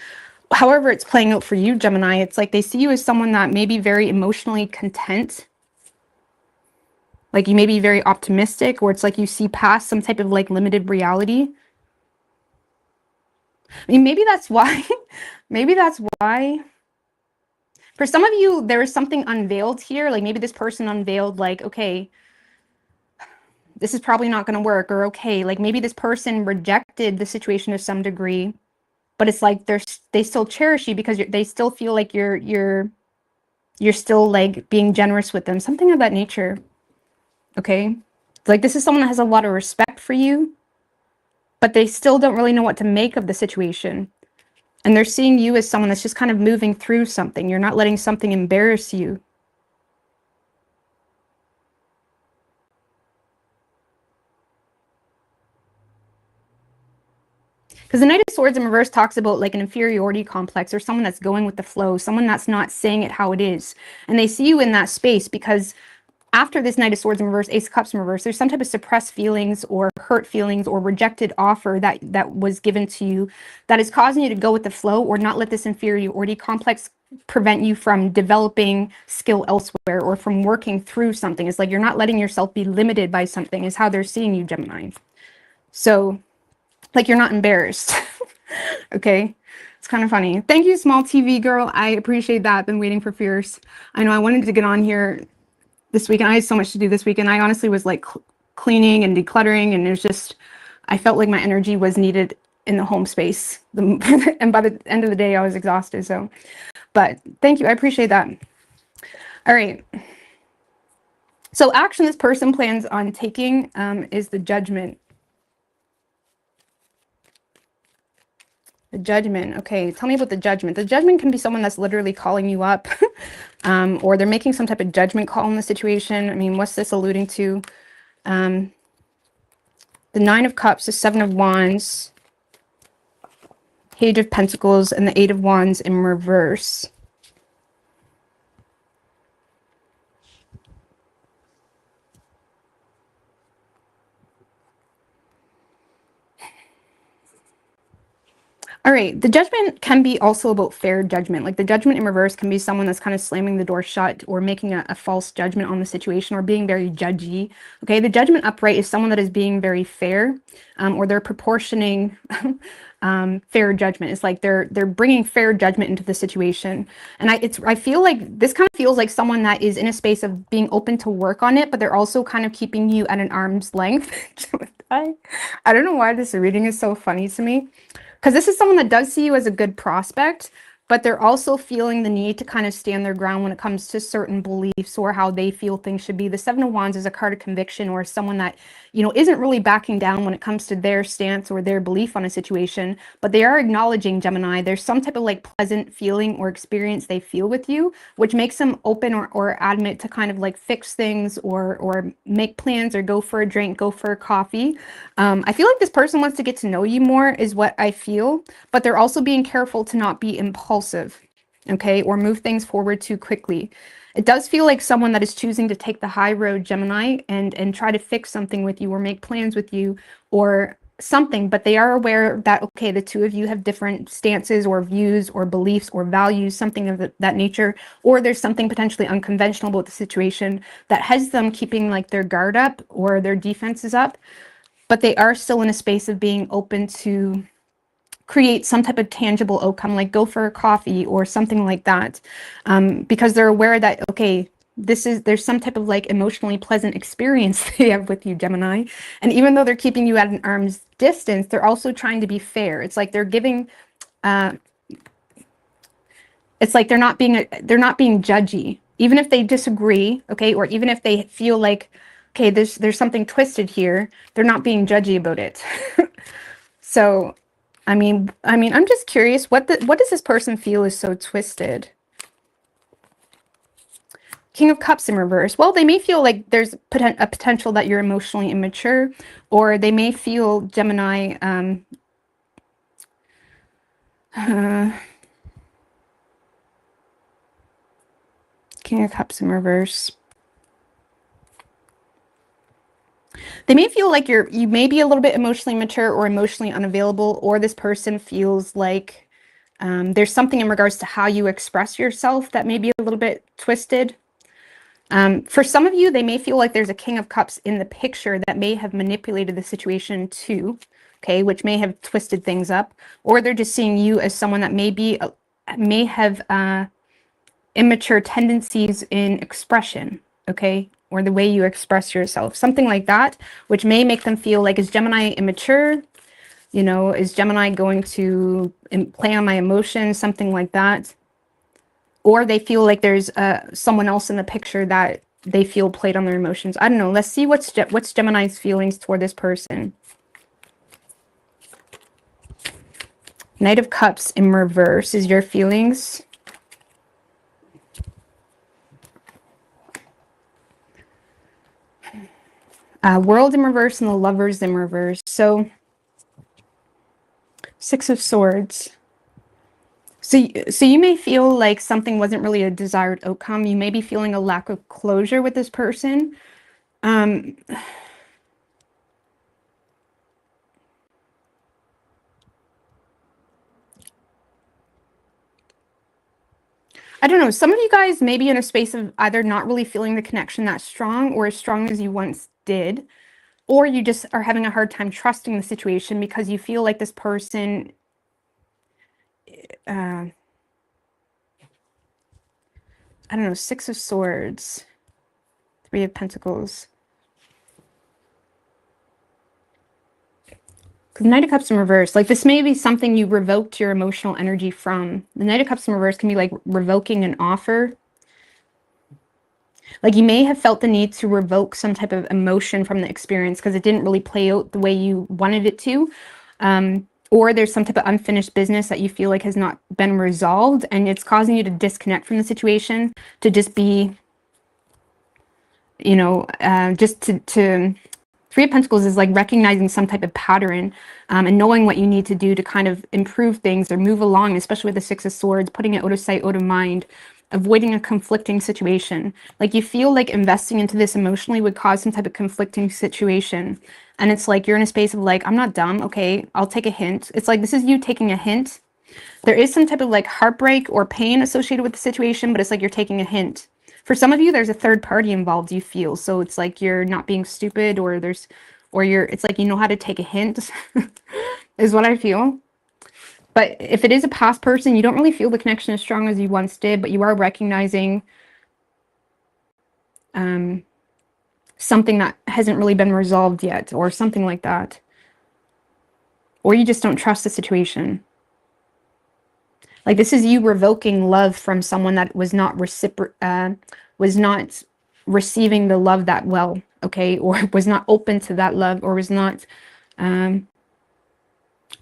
A: however it's playing out for you, Gemini, it's like they see you as someone that may be very emotionally content. Like you may be very optimistic, or it's like you see past some type of like limited reality. I mean, maybe that's why, maybe that's why. For some of you, there is something unveiled here. Like maybe this person unveiled like, okay, this is probably not going to work, or okay, like maybe this person rejected the situation to some degree, but it's like they still cherish you because they still feel like you're still like being generous with them, something of that nature. Okay, like this is someone that has a lot of respect for you, but they still don't really know what to make of the situation. And they're seeing you as someone that's just kind of moving through something. You're not letting something embarrass you. Because the Knight of Swords in reverse talks about like an inferiority complex or someone that's going with the flow, someone that's not saying it how it is. And they see you in that space because after this Knight of Swords in reverse, Ace of Cups in reverse, there's some type of suppressed feelings or hurt feelings or rejected offer that was given to you that is causing you to go with the flow or not let this inferiority complex prevent you from developing skill elsewhere or from working through something. It's like you're not letting yourself be limited by something is how they're seeing you, Gemini. So, like, you're not embarrassed. Okay? It's kind of funny. Thank you, Small TV Girl. I appreciate that. Been waiting for Fierce. I know I wanted to get on here this weekend. I had so much to do this weekend. I honestly was like cleaning and decluttering, and it was just, I felt like my energy was needed in the home space. And by the end of the day, I was exhausted. So, but thank you. I appreciate that. All right. So action this person plans on taking is the Judgment. The Judgment. Okay, tell me about the Judgment. The Judgment can be someone that's literally calling you up or they're making some type of judgment call in the situation. I mean, what's this alluding to? The Nine of Cups, the Seven of Wands, Page of Pentacles, and the Eight of Wands in reverse. All right, the Judgment can be also about fair judgment. Like the Judgment in reverse can be someone that's kind of slamming the door shut or making a false judgment on the situation or being very judgy. Okay, the Judgment upright is someone that is being very fair or they're proportioning fair judgment. It's like they're bringing fair judgment into the situation. And I feel like this kind of feels like someone that is in a space of being open to work on it, but they're also kind of keeping you at an arm's length. I don't know why this reading is so funny to me. Because this is someone that does see you as a good prospect, but they're also feeling the need to kind of stand their ground when it comes to certain beliefs or how they feel things should be. The Seven of Wands is a card of conviction or someone that, you know, isn't really backing down when it comes to their stance or their belief on a situation, but they are acknowledging, Gemini, there's some type of like pleasant feeling or experience they feel with you, which makes them open or admit to kind of like fix things or make plans or go for a drink, go for a coffee. I feel like this person wants to get to know you more is what I feel, but they're also being careful to not be impulsive, okay, or move things forward too quickly. It does feel like someone that is choosing to take the high road, Gemini, and try to fix something with you or make plans with you or something, but they are aware that, okay, the two of you have different stances or views or beliefs or values, something of that nature, or there's something potentially unconventional about the situation that has them keeping like their guard up or their defenses up, but they are still in a space of being open to create some type of tangible outcome, like go for a coffee or something like that, because they're aware that, okay, there's some type of like emotionally pleasant experience they have with you, Gemini. And even though they're keeping you at an arm's distance, they're also trying to be fair. It's like they're giving, it's like they're not being judgy, even if they disagree, okay, or even if they feel like, okay, there's something twisted here, they're not being judgy about it. So I mean, I'm just curious, what does this person feel is so twisted? King of Cups in reverse. Well, they may feel like there's a potential that you're emotionally immature, or they may feel, Gemini, King of Cups in reverse. They may feel like you may be a little bit emotionally mature or emotionally unavailable, or this person feels like there's something in regards to how you express yourself that may be a little bit twisted. For some of you, they may feel like there's a King of Cups in the picture that may have manipulated the situation too, okay, which may have twisted things up, or they're just seeing you as someone that may have immature tendencies in expression, okay, or the way you express yourself, something like that, which may make them feel like, is Gemini immature? You know, is Gemini going to play on my emotions, something like that? Or they feel like there's someone else in the picture that they feel played on their emotions. I don't know. Let's see what's Gemini's feelings toward this person. Knight of Cups in reverse is your feelings. World in reverse and the Lovers in reverse. So Six of Swords. So you may feel like something wasn't really a desired outcome. You may be feeling a lack of closure with this person. I don't know. Some of you guys may be in a space of either not really feeling the connection that strong or as strong as you once did, or you just are having a hard time trusting the situation because you feel like this person I don't know, Six of Swords, Three of Pentacles. Because Knight of Cups in reverse, like this may be something you revoked your emotional energy from. The Knight of Cups in reverse can be like revoking an offer. Like you may have felt the need to revoke some type of emotion from the experience because it didn't really play out the way you wanted it to. Or there's some type of unfinished business that you feel like has not been resolved and it's causing you to disconnect from the situation, to just be, you know, just to Three of Pentacles is like recognizing some type of pattern and knowing what you need to do to kind of improve things or move along, especially with the Six of Swords, putting it out of sight, out of mind, avoiding a conflicting situation. Like you feel like investing into this emotionally would cause some type of conflicting situation. And it's like you're in a space of like, I'm not dumb. Okay, I'll take a hint. It's like this is you taking a hint. There is some type of like heartbreak or pain associated with the situation, but it's like you're taking a hint. For some of you, there's a third party involved, you feel. So it's like you're not being stupid or it's like you know how to take a hint is what I feel. But if it is a past person, you don't really feel the connection as strong as you once did, but you are recognizing something that hasn't really been resolved yet or something like that. Or you just don't trust the situation. Like this is you revoking love from someone that was not receiving the love that well, okay, or was not open to that love, or was not,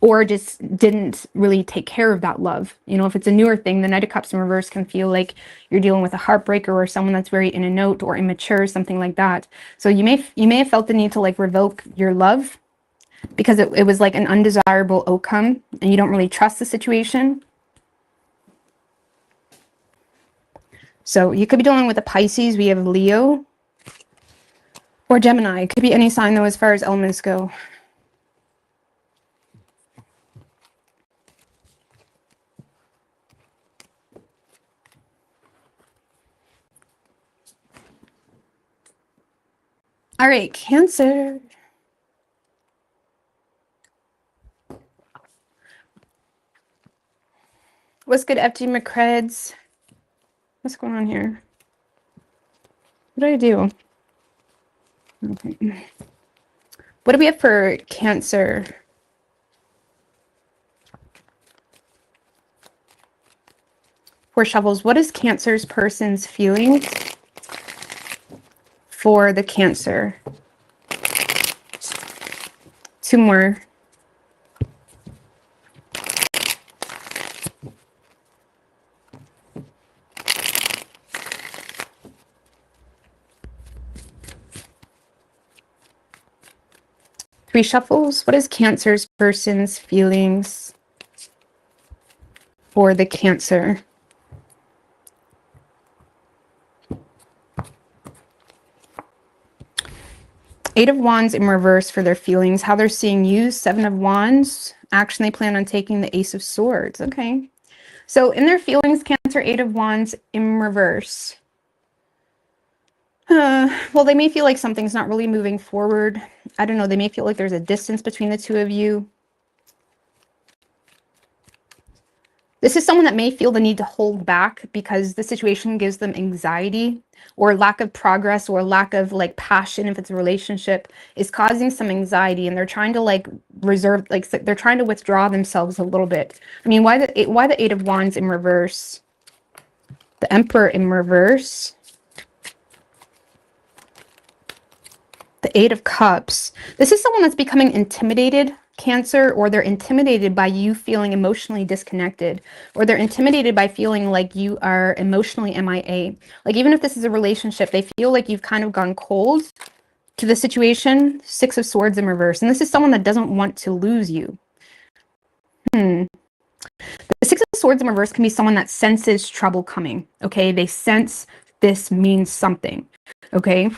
A: or just didn't really take care of that love. You know, if it's a newer thing, the Knight of Cups in reverse can feel like you're dealing with a heartbreaker or someone that's very in a note or immature, something like that. So you may have felt the need to like revoke your love because it was like an undesirable outcome and you don't really trust the situation. So you could be dealing with a Pisces. We have Leo or Gemini. It could be any sign though as far as elements go. All right, Cancer. What's good, FG McCreds? What's going on here? What did I do? Okay. What do we have for Cancer? Four shovels. What is Cancer's person's feelings for the Cancer? Two more. Three shuffles. What is Cancer's person's feelings for the Cancer? Eight of Wands in reverse for their feelings, how they're seeing you. Seven of Wands, action they plan on taking. The Ace of Swords. Okay. So in their feelings, Cancer, Eight of Wands in reverse. Well, they may feel like something's not really moving forward. I don't know. They may feel like there's a distance between the two of you. This is someone that may feel the need to hold back because the situation gives them anxiety, or lack of progress, or lack of like passion. If it's a relationship, is causing some anxiety, and they're trying to like reserve, like they're trying to withdraw themselves a little bit. I mean, why the Eight of Wands in reverse? The Emperor in reverse. The Eight of Cups. This is someone that's becoming intimidated, Cancer, or they're intimidated by you feeling emotionally disconnected, or they're intimidated by feeling like you are emotionally MIA. Like even if this is a relationship, they feel like you've kind of gone cold to the situation. Six of Swords in reverse. And this is someone that doesn't want to lose you. Swords in reverse can be someone that senses trouble coming, okay? They sense this means something, okay?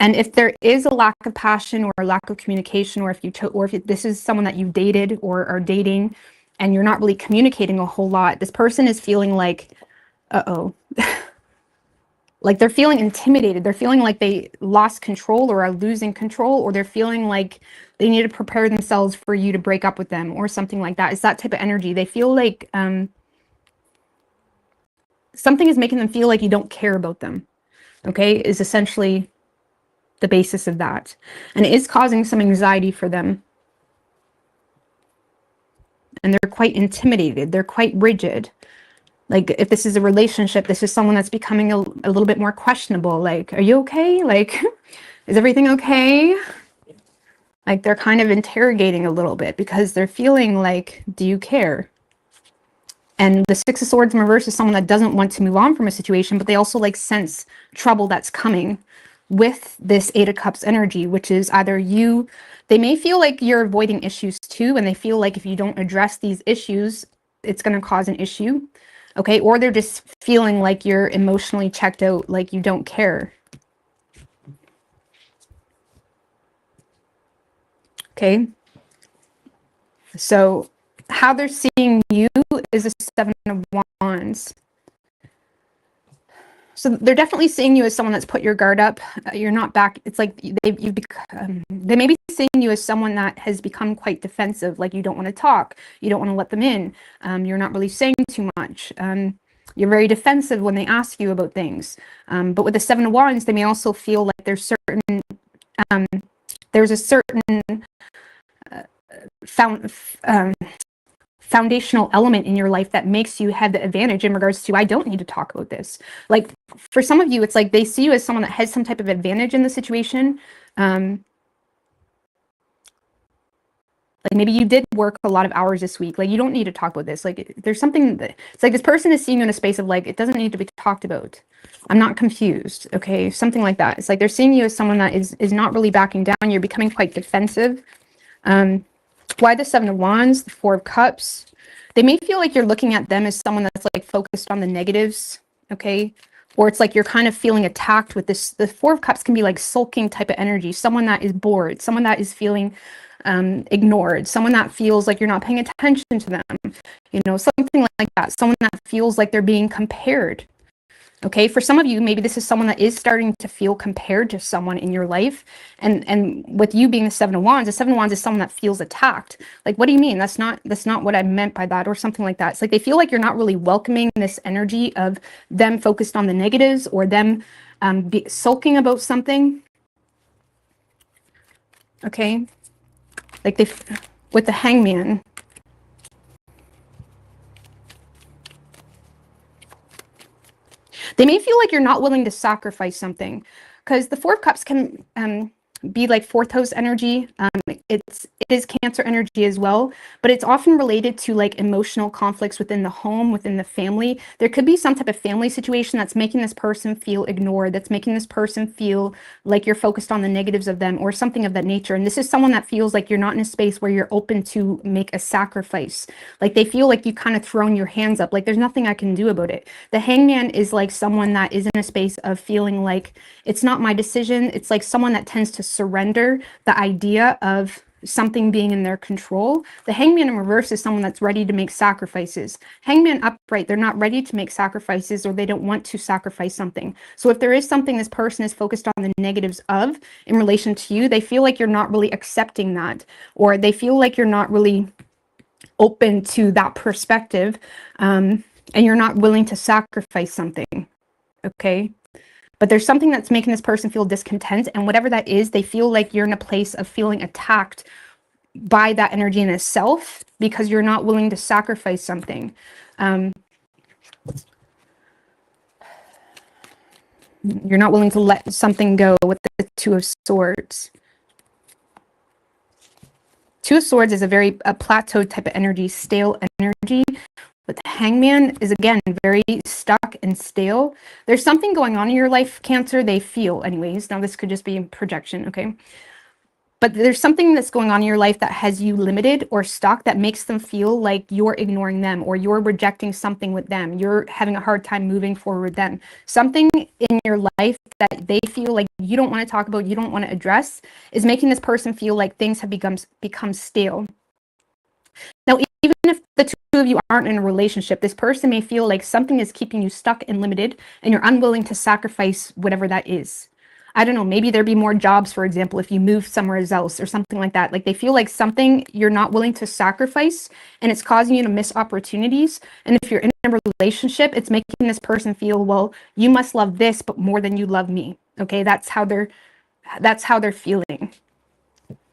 A: And if there is a lack of passion or a lack of communication, or if this is someone that you dated or are dating and you're not really communicating a whole lot, this person is feeling like, uh-oh. Like they're feeling intimidated. They're feeling like they lost control or are losing control, or they're feeling like they need to prepare themselves for you to break up with them or something like that. It's that type of energy. They feel like something is making them feel like you don't care about them, okay, is essentially the basis of that. And it is causing some anxiety for them. And they're quite intimidated. They're quite rigid. Like if this is a relationship, this is someone that's becoming a little bit more questionable. Like, are you okay? Like, is everything okay? Like they're kind of interrogating a little bit because they're feeling like, do you care? And the Six of Swords in reverse is someone that doesn't want to move on from a situation, but they also like sense trouble that's coming with this Eight of Cups energy, which is either they may feel like you're avoiding issues too, and they feel like if you don't address these issues, it's going to cause an issue. Okay, or they're just feeling like you're emotionally checked out, like you don't care. Okay, so how they're seeing you is a Seven of Wands. So they're definitely seeing you as someone that's put your guard up. You're not back. It's like they may be seeing you as someone that has become quite defensive, like you don't want to talk, you don't want to let them in. You're not really saying too much. You're very defensive when they ask you about things. But with the Seven of Wands, they may also feel like there's a certain foundational element in your life that makes you have the advantage in regards to, I don't need to talk about this. Like for some of you, it's like they see you as someone that has some type of advantage in the situation. Like maybe you did work a lot of hours this week. Like you don't need to talk about this. Like there's something that it's like this person is seeing you in a space of like, it doesn't need to be talked about. I'm not confused. Okay. Something like that. It's like they're seeing you as someone that is not really backing down. You're becoming quite defensive. Why the Seven of Wands, the Four of Cups? They may feel like you're looking at them as someone that's like focused on the negatives. Okay. Or it's like you're kind of feeling attacked with this. The Four of Cups can be like sulking type of energy. Someone that is bored, someone that is feeling ignored, someone that feels like you're not paying attention to them, you know, something like that. Someone that feels like they're being compared. Okay, for some of you, maybe this is someone that is starting to feel compared to someone in your life. And with you being the Seven of Wands is someone that feels attacked. Like, what do you mean? That's not what I meant by that, or something like that. It's like they feel like you're not really welcoming this energy of them focused on the negatives, or them sulking about something. Okay, like with the Hangman. They may feel like you're not willing to sacrifice something, because the Four of Cups can be like fourth house energy. It is Cancer energy as well, but it's often related to like emotional conflicts within the home, within the family. There could be some type of family situation that's making this person feel ignored, that's making this person feel like you're focused on the negatives of them, or something of that nature. And this is someone that feels like you're not in a space where you're open to make a sacrifice. Like they feel like you kind of thrown your hands up, like there's nothing I can do about it. The Hangman is like someone that is in a space of feeling like it's not my decision. It's like someone that tends to surrender the idea of something being in their control. The Hangman in reverse is someone that's ready to make sacrifices. Hangman upright, they're not ready to make sacrifices, or they don't want to sacrifice something. So if there is something this person is focused on the negatives of in relation to you, they feel like you're not really accepting that, or they feel like you're not really open to that perspective, and you're not willing to sacrifice something. Okay. But there's something that's making this person feel discontent, and whatever that is, they feel like you're in a place of feeling attacked by that energy in itself, because you're not willing to sacrifice something. You're not willing to let something go with the Two of Swords. Two of Swords is a very plateaued type of energy, stale energy. But the Hangman is, again, very stuck and stale. There's something going on in your life, Cancer, they feel anyways. Now, this could just be a projection, okay? But there's something that's going on in your life that has you limited or stuck, that makes them feel like you're ignoring them, or you're rejecting something with them. You're having a hard time moving forward with them. Something in your life that they feel like you don't want to talk about, you don't want to address, is making this person feel like things have become stale. Now, even if the two of you aren't in a relationship, this person may feel like something is keeping you stuck and limited, and you're unwilling to sacrifice whatever that is. I don't know, maybe there'd be more jobs, for example, if you move somewhere else or something like that. Like, they feel like something you're not willing to sacrifice, and it's causing you to miss opportunities. And if you're in a relationship, it's making this person feel, well, you must love this, but more than you love me. Okay, that's how they're feeling.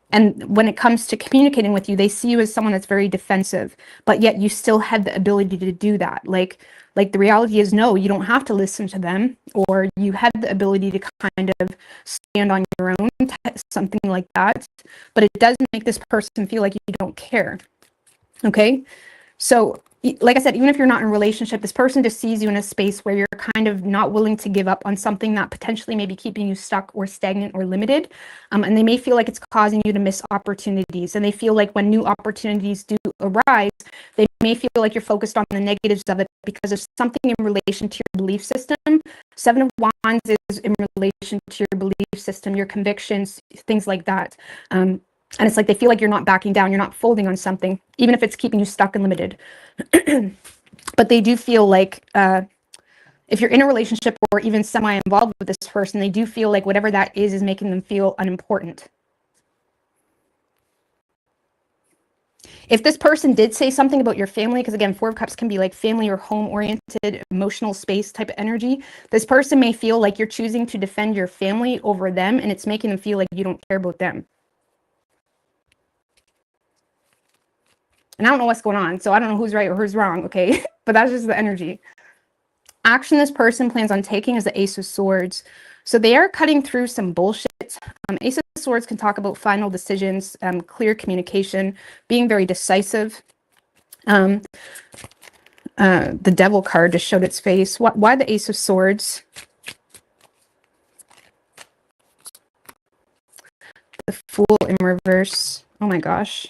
A: And when it comes to communicating with you, they see you as someone that's very defensive, but yet you still have the ability to do that. Like the reality is, no, you don't have to listen to them, or you have the ability to kind of stand on your own, something like that. But it does make this person feel like you don't care. Okay. So, like I said, even if you're not in a relationship, this person just sees you in a space where you're kind of not willing to give up on something that potentially may be keeping you stuck or stagnant or limited. And they may feel like it's causing you to miss opportunities. And they feel like when new opportunities do arise, they may feel like you're focused on the negatives of it because there's something in relation to your belief system. Seven of Wands is in relation to your belief system, your convictions, things like that. And it's like they feel like you're not backing down, you're not folding on something, even if it's keeping you stuck and limited. But they do feel like if you're in a relationship or even semi-involved with this person, they do feel like whatever that is making them feel unimportant. If this person did say something about your family, because again, Four of Cups can be like family or home-oriented, emotional space type of energy, this person may feel like you're choosing to defend your family over them, and it's making them feel like you don't care about them. And I don't know what's going on, so I don't know who's right or who's wrong, okay? But that's just the energy. Action this person plans on taking is the Ace of Swords. So they are cutting through some bullshit. Ace of Swords can talk about final decisions, clear communication, being very decisive. The Devil card just showed its face. Why the Ace of Swords? The Fool in reverse. Oh my gosh.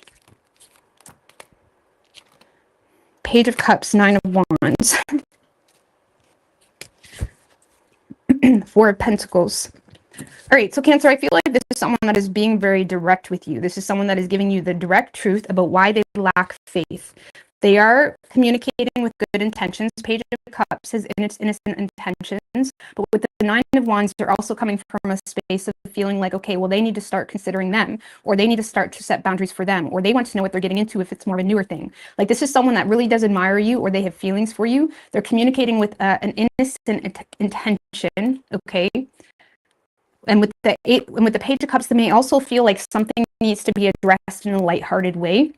A: Page of Cups, Nine of Wands. Four of Pentacles. All right, so Cancer, I feel like this is someone that is being very direct with you. This is someone that is giving you the direct truth about why they lack faith. They are communicating with good intentions. Page of Cups is in its innocent intentions, but with the Nine of Wands, they're also coming from a space of feeling like, okay, well, they need to start considering them, or they need to start to set boundaries for them, or they want to know what they're getting into if it's more of a newer thing. Like, this is someone that really does admire you, or they have feelings for you. They're communicating with an innocent intention, okay? And with the Page of Cups, they may also feel like something needs to be addressed in a lighthearted way,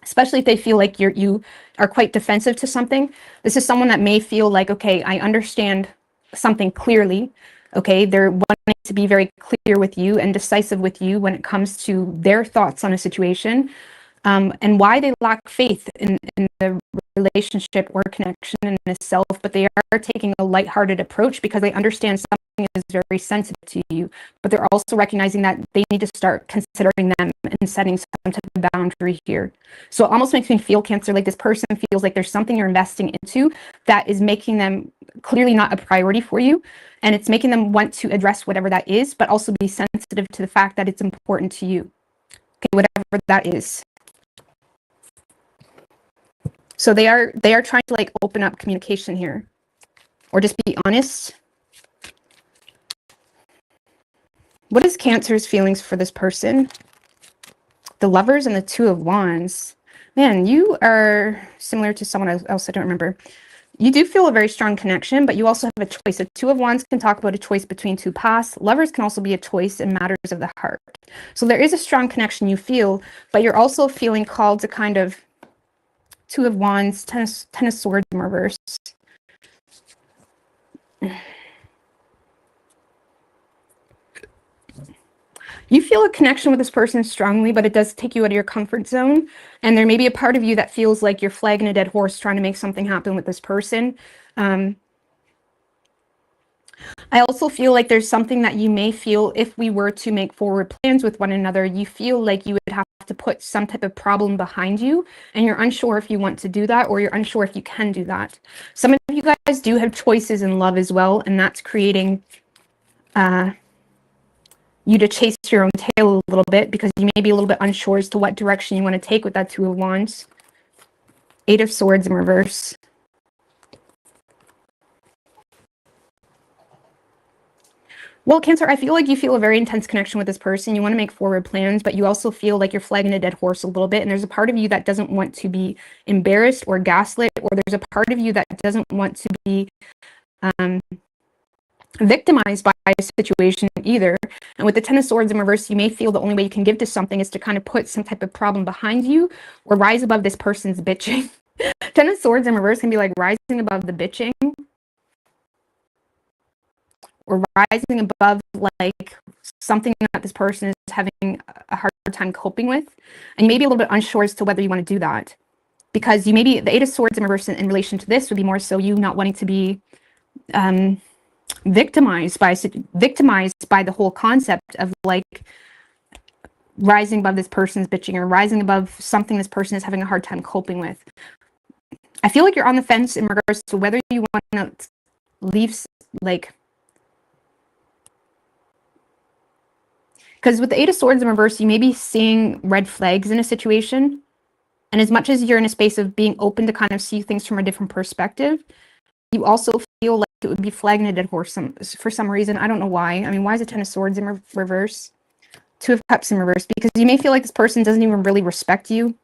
A: especially if they feel like you are quite defensive to something. This is someone that may feel like, okay, I understand something clearly. Okay, they're wanting to be very clear with you and decisive with you when it comes to their thoughts on a situation, and why they lack faith in the relationship or connection in itself, but they are taking a lighthearted approach because they understand something is very sensitive to you, but they're also recognizing that they need to start considering them and setting some type of boundary here. So it almost makes me feel, Cancer, like this person feels like there's something you're investing into that is making them clearly not a priority for you, and it's making them want to address whatever that is, but also be sensitive to the fact that it's important to you. Okay, whatever that is. So they are trying to like open up communication here, or just be honest. What is Cancer's feelings for this person? The Lovers and the Two of Wands. Man, you are similar to someone else I don't remember. You do feel a very strong connection, but you also have a choice. A Two of Wands can talk about a choice between two paths. Lovers can also be a choice in matters of the heart. So there is a strong connection you feel, but you're also feeling called to kind of Two of Wands, Ten of Swords in reverse. You feel a connection with this person strongly, but it does take you out of your comfort zone. And there may be a part of you that feels like you're flagging a dead horse trying to make something happen with this person. I also feel like there's something that you may feel if we were to make forward plans with one another, you feel like you would have to put some type of problem behind you, and you're unsure if you want to do that, or you're unsure if you can do that. Some of you guys do have choices in love as well, and that's creating you to chase your own tail a little bit, because you may be a little bit unsure as to what direction you want to take with that Two of Wands. Eight of Swords in reverse. Well, Cancer, I feel like you feel a very intense connection with this person. You want to make forward plans, but you also feel like you're flagging a dead horse a little bit. And there's a part of you that doesn't want to be embarrassed or gaslit, or there's a part of you that doesn't want to be victimized by a situation either. And with the Ten of Swords in reverse, you may feel the only way you can give to something is to kind of put some type of problem behind you or rise above this person's bitching. Ten of Swords in reverse can be like rising above the bitching, or rising above like something that this person is having a hard time coping with. And you may be a little bit unsure as to whether you want to do that, because you may be, the Eight of Swords in reverse in relation to this would be more so you not wanting to be victimized by the whole concept of like rising above this person's bitching, or rising above something this person is having a hard time coping with. I feel like you're on the fence in regards to whether you want to leave, like, because with the Eight of Swords in reverse, you may be seeing red flags in a situation. And as much as you're in a space of being open to kind of see things from a different perspective, you also feel like it would be flagging a dead horse for some reason. I don't know why. I mean, why is the Ten of Swords in reverse? Two of Cups in reverse, because you may feel like this person doesn't even really respect you.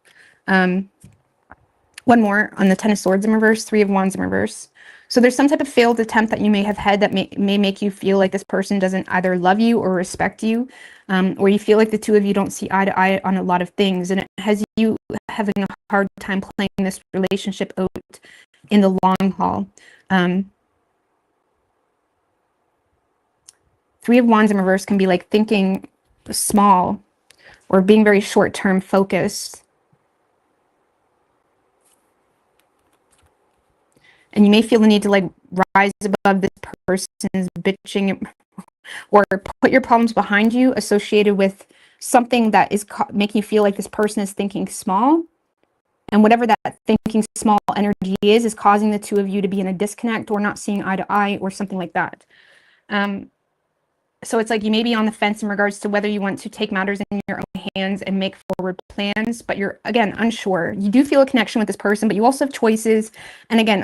A: One more on the Ten of Swords in reverse, Three of Wands in reverse. So there's some type of failed attempt that you may have had that may make you feel like this person doesn't either love you or respect you, or you feel like the two of you don't see eye to eye on a lot of things, and it has you having a hard time playing this relationship out in the long haul. Three of Wands in reverse can be like thinking small or being very short-term focused. And you may feel the need to like rise above this person's bitching, or put your problems behind you associated with something that is making you feel like this person is thinking small. And whatever that thinking small energy is causing the two of you to be in a disconnect or not seeing eye to eye or something like that. So it's like you may be on the fence in regards to whether you want to take matters in your own hands and make forward plans, but you're, again, unsure. You do feel a connection with this person, but you also have choices. And again,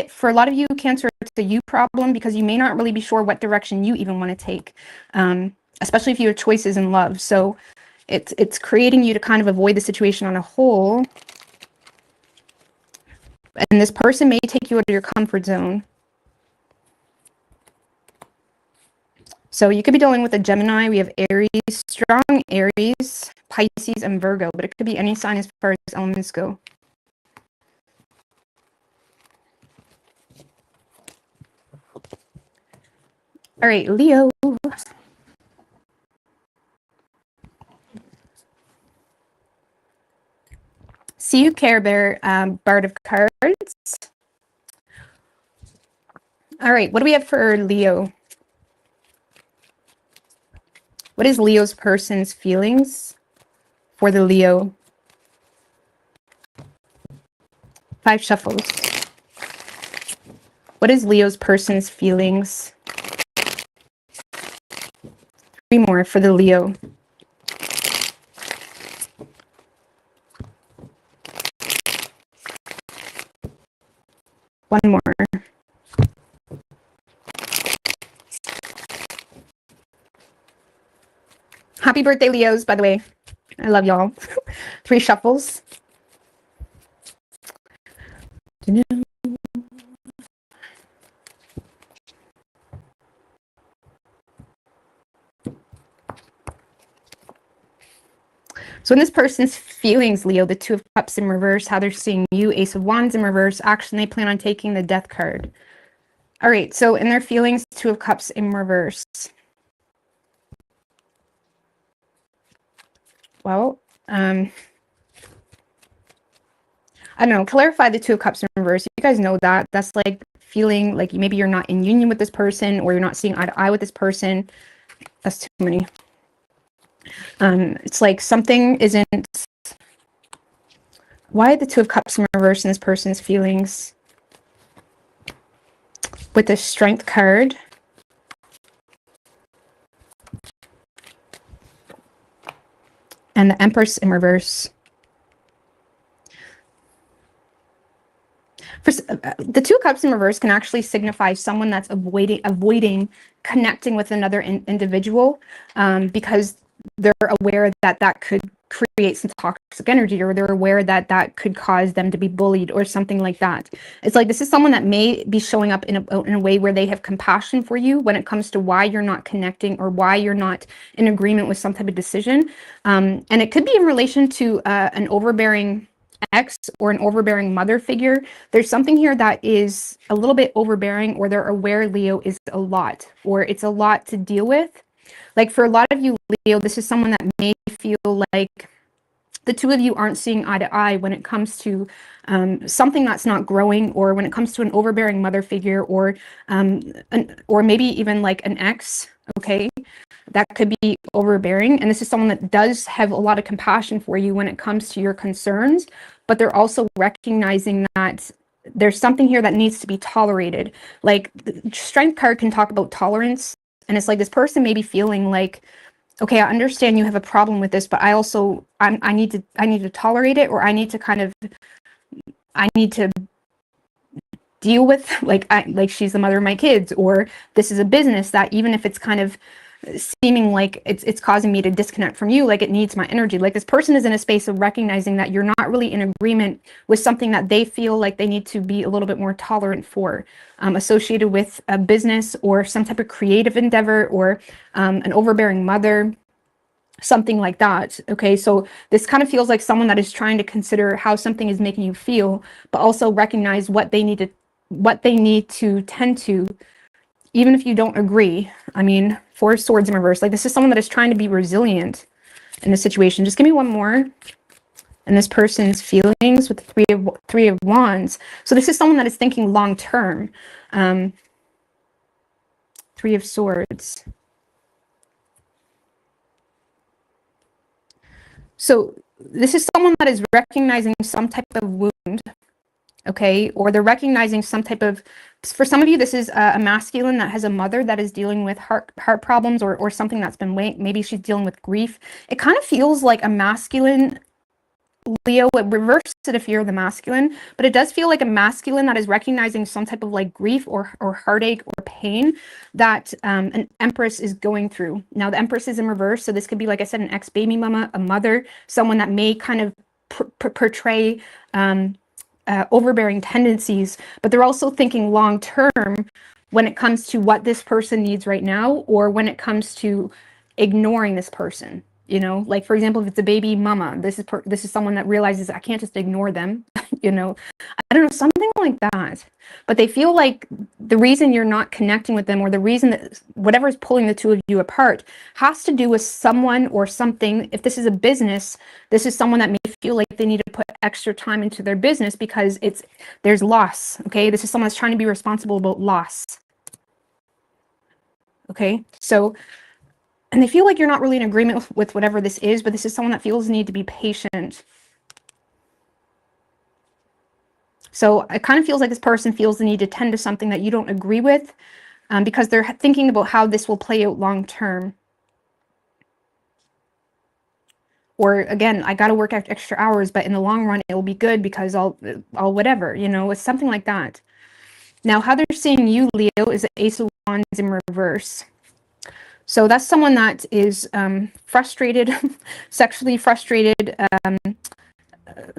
A: for a lot of you, Cancer, it's a you problem, because you may not really be sure what direction you even want to take, especially if you have choices in love. So it's creating you to kind of avoid the situation on a whole. And this person may take you out of your comfort zone. So you could be dealing with a Gemini. We have Aries, strong Aries, Pisces, and Virgo, but it could be any sign as far as elements go. All right, Leo. See you, Care Bear, Bard of Cards. All right, what do we have for Leo? What is Leo's person's feelings for the Leo? Five shuffles. What is Leo's person's feelings? Three more for the Leo. One more. Happy birthday, Leos, by the way. I love y'all. Three shuffles. So in this person's feelings, Leo, the Two of Cups in reverse, how they're seeing you, Ace of Wands in reverse, action, they plan on taking the Death card. All right, so in their feelings, Two of Cups in reverse. Well, I don't know, clarify the Two of Cups in reverse. You guys know that. That's like feeling like maybe you're not in union with this person, or you're not seeing eye to eye with this person. That's too many. It's like something isn't... Why the Two of Cups in reverse in this person's feelings? With the Strength card. And the Empress in reverse. The Two of Cups in reverse can actually signify someone that's avoiding connecting with another individual, because they're aware that that could create some toxic energy, or they're aware that that could cause them to be bullied or something like that. It's like this is someone that may be showing up in a way where they have compassion for you when it comes to why you're not connecting, or why you're not in agreement with some type of decision. And it could be in relation to an overbearing ex or an overbearing mother figure. There's something here that is a little bit overbearing, or they're aware Leo is a lot, or it's a lot to deal with. Like for a lot of you, Leo, this is someone that may feel like the two of you aren't seeing eye to eye when it comes to something that's not growing, or when it comes to an overbearing mother figure, or maybe even like an ex, okay? That could be overbearing. And this is someone that does have a lot of compassion for you when it comes to your concerns, but they're also recognizing that there's something here that needs to be tolerated. Like the Strength card can talk about tolerance. And it's like this person may be feeling like, okay, I understand you have a problem with this, but I also, I need to tolerate it, or I need to deal with, like she's the mother of my kids, or this is a business that even if it's kind of seeming like it's causing me to disconnect from you, like it needs my energy. Like this person is in a space of recognizing that you're not really in agreement with something that they feel like they need to be a little bit more tolerant for, associated with a business or some type of creative endeavor, or an overbearing mother, something like that. Okay, so this kind of feels like someone that is trying to consider how something is making you feel, but also recognize what they need to tend to, even if you don't agree. I mean, Four of Swords in reverse. Like this is someone that is trying to be resilient in this situation. Just give me one more. And this person's feelings with the Three of Wands. So this is someone that is thinking long term. Three of Swords. So this is someone that is recognizing some type of wound, okay? Or they're recognizing some type of, for some of you, this is a masculine that has a mother that is dealing with heart problems, or something that's been weighing. Maybe she's dealing with grief. It kind of feels like a masculine, Leo, it reverses it if you're the masculine, but it does feel like a masculine that is recognizing some type of like grief or heartache or pain that an Empress is going through. Now the Empress is in reverse, so this could be, like I said, an ex-baby mama, a mother, someone that may kind of portray overbearing tendencies, but they're also thinking long term when it comes to what this person needs right now, or when it comes to ignoring this person. You know, like for example, if it's a baby mama, this is someone that realizes I can't just ignore them. You know, I don't know, something like that. But they feel like the reason you're not connecting with them, or the reason that whatever is pulling the two of you apart, has to do with someone or something. If this is a business, this is someone that may feel like they need to put extra time into their business because there's loss. Okay, this is someone that's trying to be responsible about loss. Okay, so. And they feel like you're not really in agreement with whatever this is, but this is someone that feels the need to be patient. So it kind of feels like this person feels the need to tend to something that you don't agree with, because they're thinking about how this will play out long term. Or again, I got to work extra hours, but in the long run, it will be good because I'll whatever, you know, it's something like that. Now, how they're seeing you, Leo, is the Ace of Wands in reverse. So that's someone that is frustrated, sexually frustrated,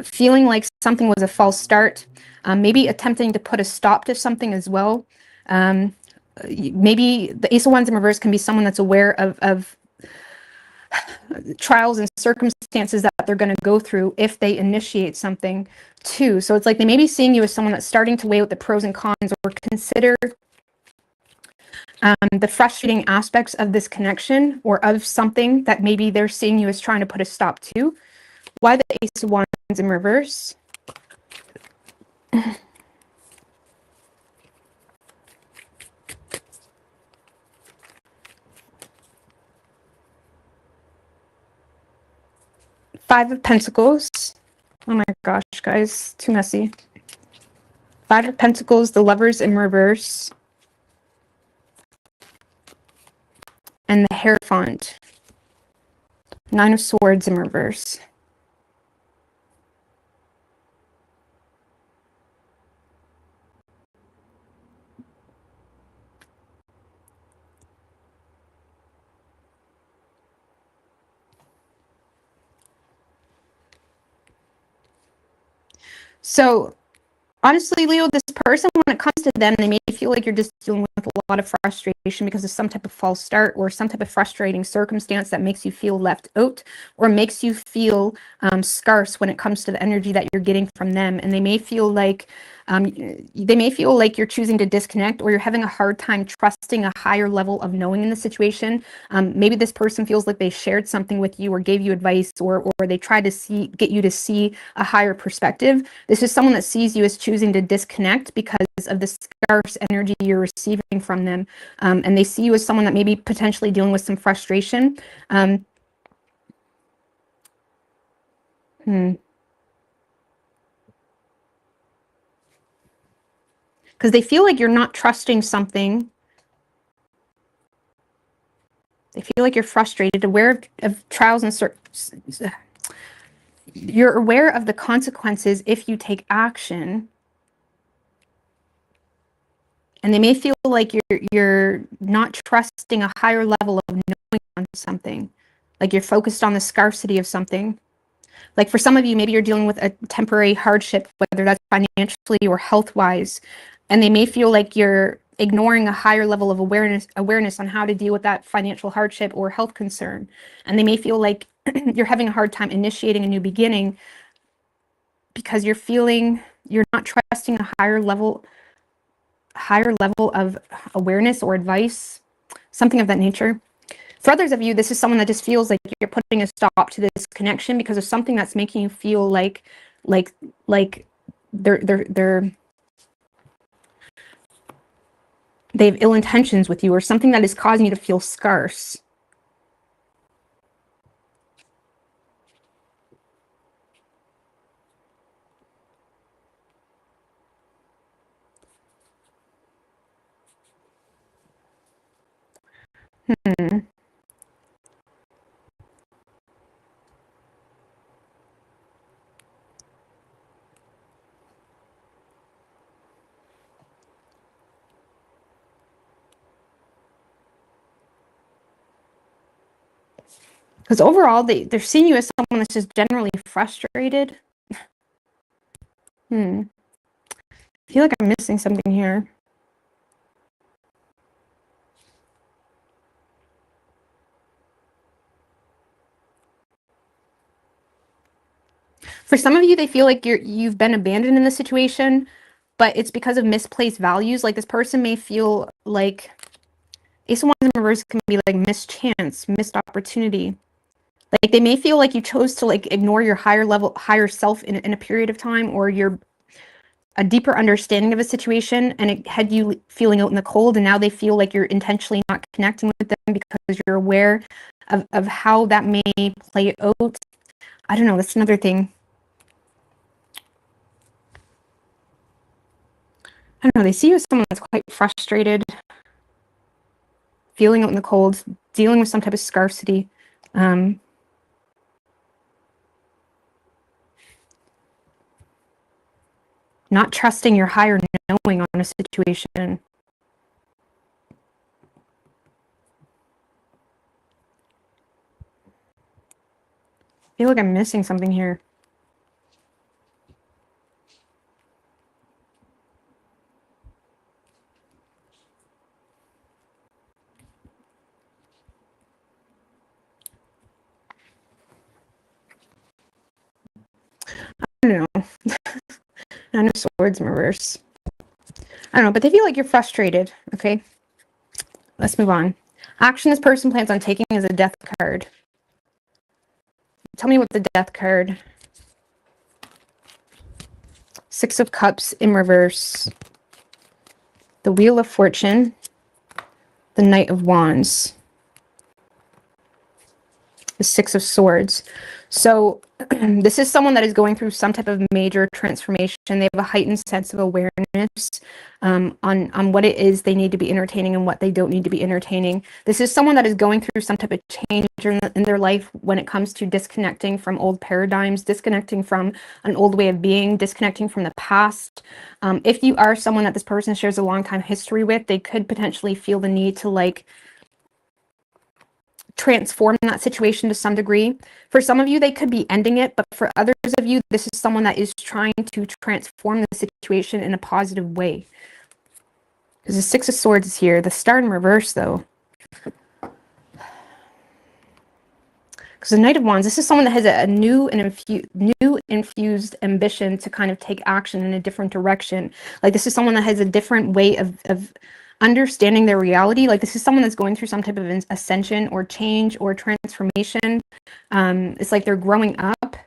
A: feeling like something was a false start, maybe attempting to put a stop to something as well. Maybe the Ace of Wands in reverse can be someone that's aware of trials and circumstances that they're going to go through if they initiate something too. So it's like they may be seeing you as someone that's starting to weigh out the pros and cons, or consider the frustrating aspects of this connection, or of something that maybe they're seeing you as trying to put a stop to. Why the Ace of Wands in reverse? Five of Pentacles. Oh my gosh, guys, too messy. Five of Pentacles, the Lovers in reverse. And the Hierophant. Nine of Swords in reverse. So honestly, Leo, this person, when it comes to them, they may feel like you're just dealing with a lot of frustration because of some type of false start or some type of frustrating circumstance that makes you feel left out or makes you feel scarce when it comes to the energy that you're getting from them. And they may feel like you're choosing to disconnect, or you're having a hard time trusting a higher level of knowing in the situation. Maybe this person feels like they shared something with you or gave you advice, or they tried to get you to see a higher perspective. This is someone that sees you as choosing to disconnect because of the scarce energy you're receiving from them. And they see you as someone that may be potentially dealing with some frustration. Because they feel like you're not trusting something. They feel like you're frustrated, aware of trials and you're aware of the consequences if you take action. And they may feel like you're not trusting a higher level of knowing on something. Like you're focused on the scarcity of something. Like for some of you, maybe you're dealing with a temporary hardship, whether that's financially or health-wise, and they may feel like you're ignoring a higher level of awareness on how to deal with that financial hardship or health concern. And they may feel like you're having a hard time initiating a new beginning because you're feeling you're not trusting a higher level of awareness or advice, something of that nature. For others of you, this is someone that just feels like you're putting a stop to this connection because of something that's making you feel like they have ill intentions with you, or something that is causing you to feel scarce. Because overall, they're seeing you as someone that's just generally frustrated. I feel like I'm missing something here. For some of you, they feel like you've been abandoned in this situation, but it's because of misplaced values. Like this person may feel like Ace of Wands in reverse can be like missed chance, missed opportunity. Like they may feel like you chose to like ignore your higher self in a period of time, or a deeper understanding of a situation, and it had you feeling out in the cold, and now they feel like you're intentionally not connecting with them because you're aware of how that may play out. I don't know, that's another thing. I don't know, they see you as someone that's quite frustrated, feeling out in the cold, dealing with some type of scarcity. Not trusting your higher knowing on a situation. I feel like I'm missing something here. I don't know. Nine of Swords in reverse. I don't know, but they feel like you're frustrated. Okay, let's move on. Action this person plans on taking is a Death card. Tell me what the Death card. Six of Cups in reverse. The Wheel of Fortune. The Knight of Wands. The Six of Swords. So this is someone that is going through some type of major transformation. They have a heightened sense of awareness on what it is they need to be entertaining and what they don't need to be entertaining. This is someone that is going through some type of change in their life when it comes to disconnecting from old paradigms, disconnecting from an old way of being, disconnecting from the past. If you are someone that this person shares a long time history with, they could potentially feel the need to like transform that situation to some degree. For some of you, they could be ending it, but for others of you, this is someone that is trying to transform the situation in a positive way. Because the Six of Swords is here. The Star in reverse, though. Because the Knight of Wands, this is someone that has a new infused ambition to kind of take action in a different direction. Like this is someone that has a different way of understanding their reality. Like this is someone that's going through some type of ascension or change or transformation. It's like they're growing up.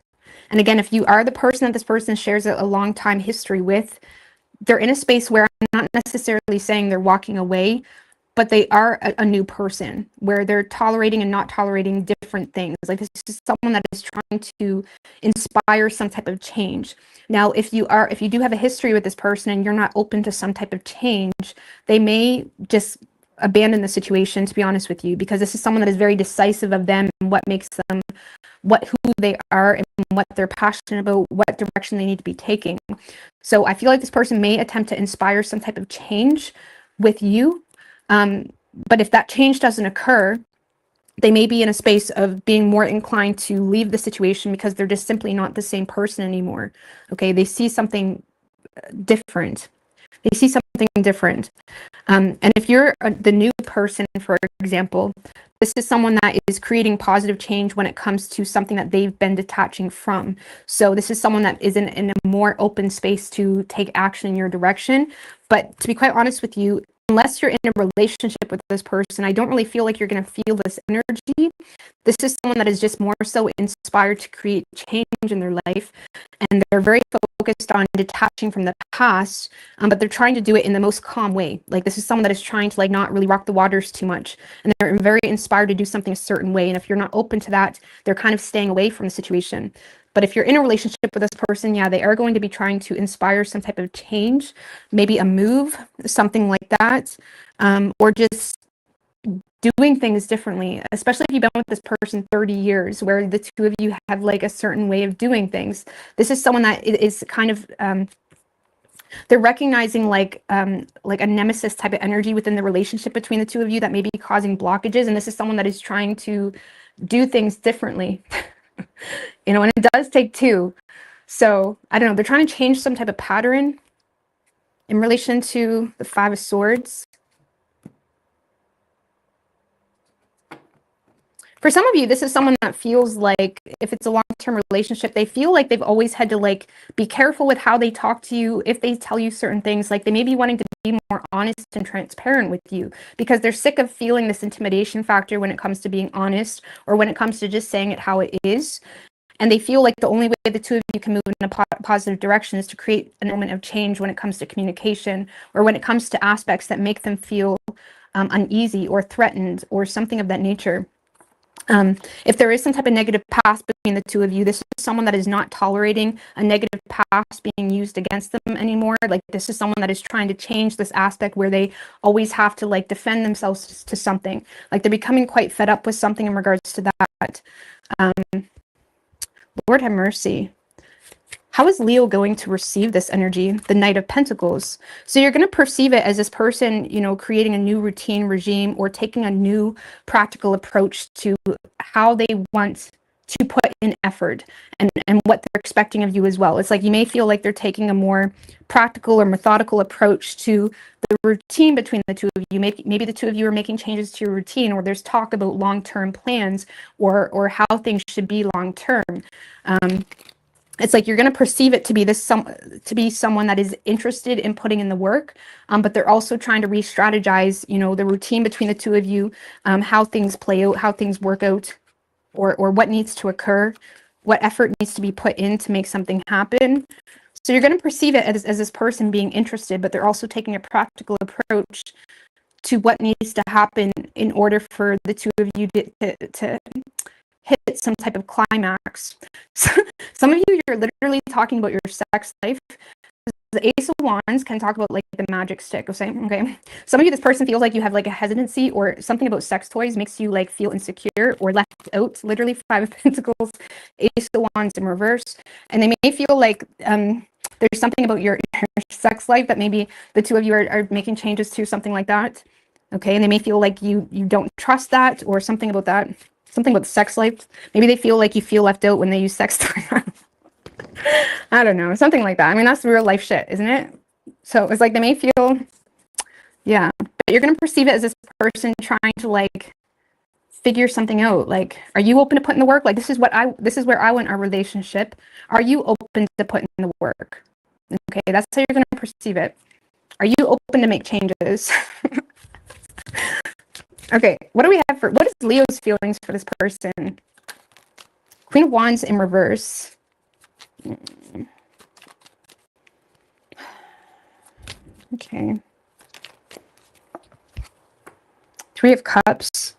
A: And again, if you are the person that this person shares a long time history with, they're in a space where I'm not necessarily saying they're walking away, but they are a new person where they're tolerating and not tolerating different things. Like this is someone that is trying to inspire some type of change. Now, if you do have a history with this person and you're not open to some type of change, they may just abandon the situation, to be honest with you, because this is someone that is very decisive of them and what makes them who they are and what they're passionate about, what direction they need to be taking. So I feel like this person may attempt to inspire some type of change with you. But if that change doesn't occur, they may be in a space of being more inclined to leave the situation because they're just simply not the same person anymore. Okay, they see something different. They see something different. And if you're the new person, for example, this is someone that is creating positive change when it comes to something that they've been detaching from. So this is someone that is in a more open space to take action in your direction. But to be quite honest with you, unless you're in a relationship with this person, I don't really feel like you're going to feel this energy. This is someone that is just more so inspired to create change in their life. And they're very focused on detaching from the past, but they're trying to do it in the most calm way. Like this is someone that is trying to like not really rock the waters too much. And they're very inspired to do something a certain way. And if you're not open to that, they're kind of staying away from the situation. But if you're in a relationship with this person, yeah, they are going to be trying to inspire some type of change, maybe a move, something like that, or just doing things differently, especially if you've been with this person 30 years, where the two of you have like a certain way of doing things. This is someone that is kind of, they're recognizing like a nemesis type of energy within the relationship between the two of you that may be causing blockages. And this is someone that is trying to do things differently. You know, and it does take two. So I don't know, they're trying to change some type of pattern in relation to the Five of Swords. For some of you, this is someone that feels like if it's a long-term relationship, they feel like they've always had to like be careful with how they talk to you. If they tell you certain things, like they may be wanting to be more honest and transparent with you because they're sick of feeling this intimidation factor when it comes to being honest or when it comes to just saying it how it is. And they feel like the only way the two of you can move in a positive direction is to create an element of change when it comes to communication or when it comes to aspects that make them feel uneasy or threatened or something of that nature. If there is some type of negative past between the two of you, this is someone that is not tolerating a negative past being used against them anymore. Like this is someone that is trying to change this aspect where they always have to like defend themselves to something. Like they're becoming quite fed up with something in regards to that. Lord have mercy. How is Leo going to receive this energy? The Knight of Pentacles. So you're going to perceive it as this person, you know, creating a new routine regime or taking a new practical approach to how they want to put in effort and what they're expecting of you as well. It's like you may feel like they're taking a more practical or methodical approach to the routine between the two of you. Maybe the two of you are making changes to your routine, or there's talk about long-term plans or how things should be long-term. It's like you're going to perceive it to be someone that is interested in putting in the work, but they're also trying to re-strategize, you know, the routine between the two of you, how things play out, how things work out, or what needs to occur, what effort needs to be put in to make something happen. So you're going to perceive it as this person being interested, but they're also taking a practical approach to what needs to happen in order for the two of you to hit some type of climax. Some of you, you're literally talking about your sex life. The Ace of Wands can talk about like the magic stick, okay? Some of you, this person feels like you have like a hesitancy or something about sex toys makes you like feel insecure or left out. Literally 5 of Pentacles, Ace of Wands in reverse. And they may feel like there's something about your sex life that maybe the two of you are making changes to, something like that. Okay, and they may feel like you don't trust that or something about that. Something about the sex life. Maybe they feel like you feel left out when they use sex toys. I don't know, something like that. I mean, that's real life shit, isn't it? So it's like they may feel, yeah, but you're going to perceive it as this person trying to like figure something out. Like, are you open to putting the work? Like, this is where I want our relationship. Are you open to putting the work? Okay, that's how you're going to perceive it. Are you open to make changes? Okay, what is Leo's feelings for this person? Queen of Wands in reverse. Okay. 3 of Cups.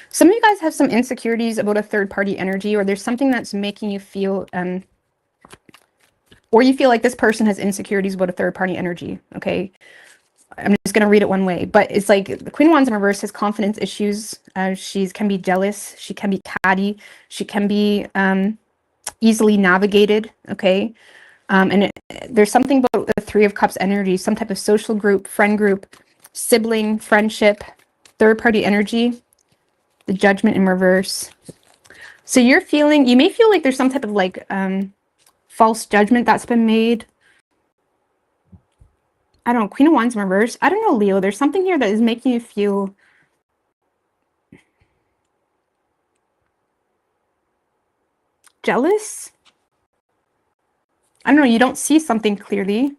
A: Some of you guys have some insecurities about a third-party energy, or there's something that's making you feel, or you feel like this person has insecurities about a third-party energy, okay? I'm just going to read it one way, but it's like the Queen of Wands in reverse has confidence issues. She can be jealous. She can be catty. She can be easily navigated, okay? There's something about the 3 of Cups energy, some type of social group, friend group, sibling, friendship, third-party energy, the Judgment in reverse. So you may feel like there's some type of like false judgment that's been made. I don't know, Queen of Wands in reverse. I don't know, Leo, there's something here that is making you feel jealous. I don't know, you don't see something clearly.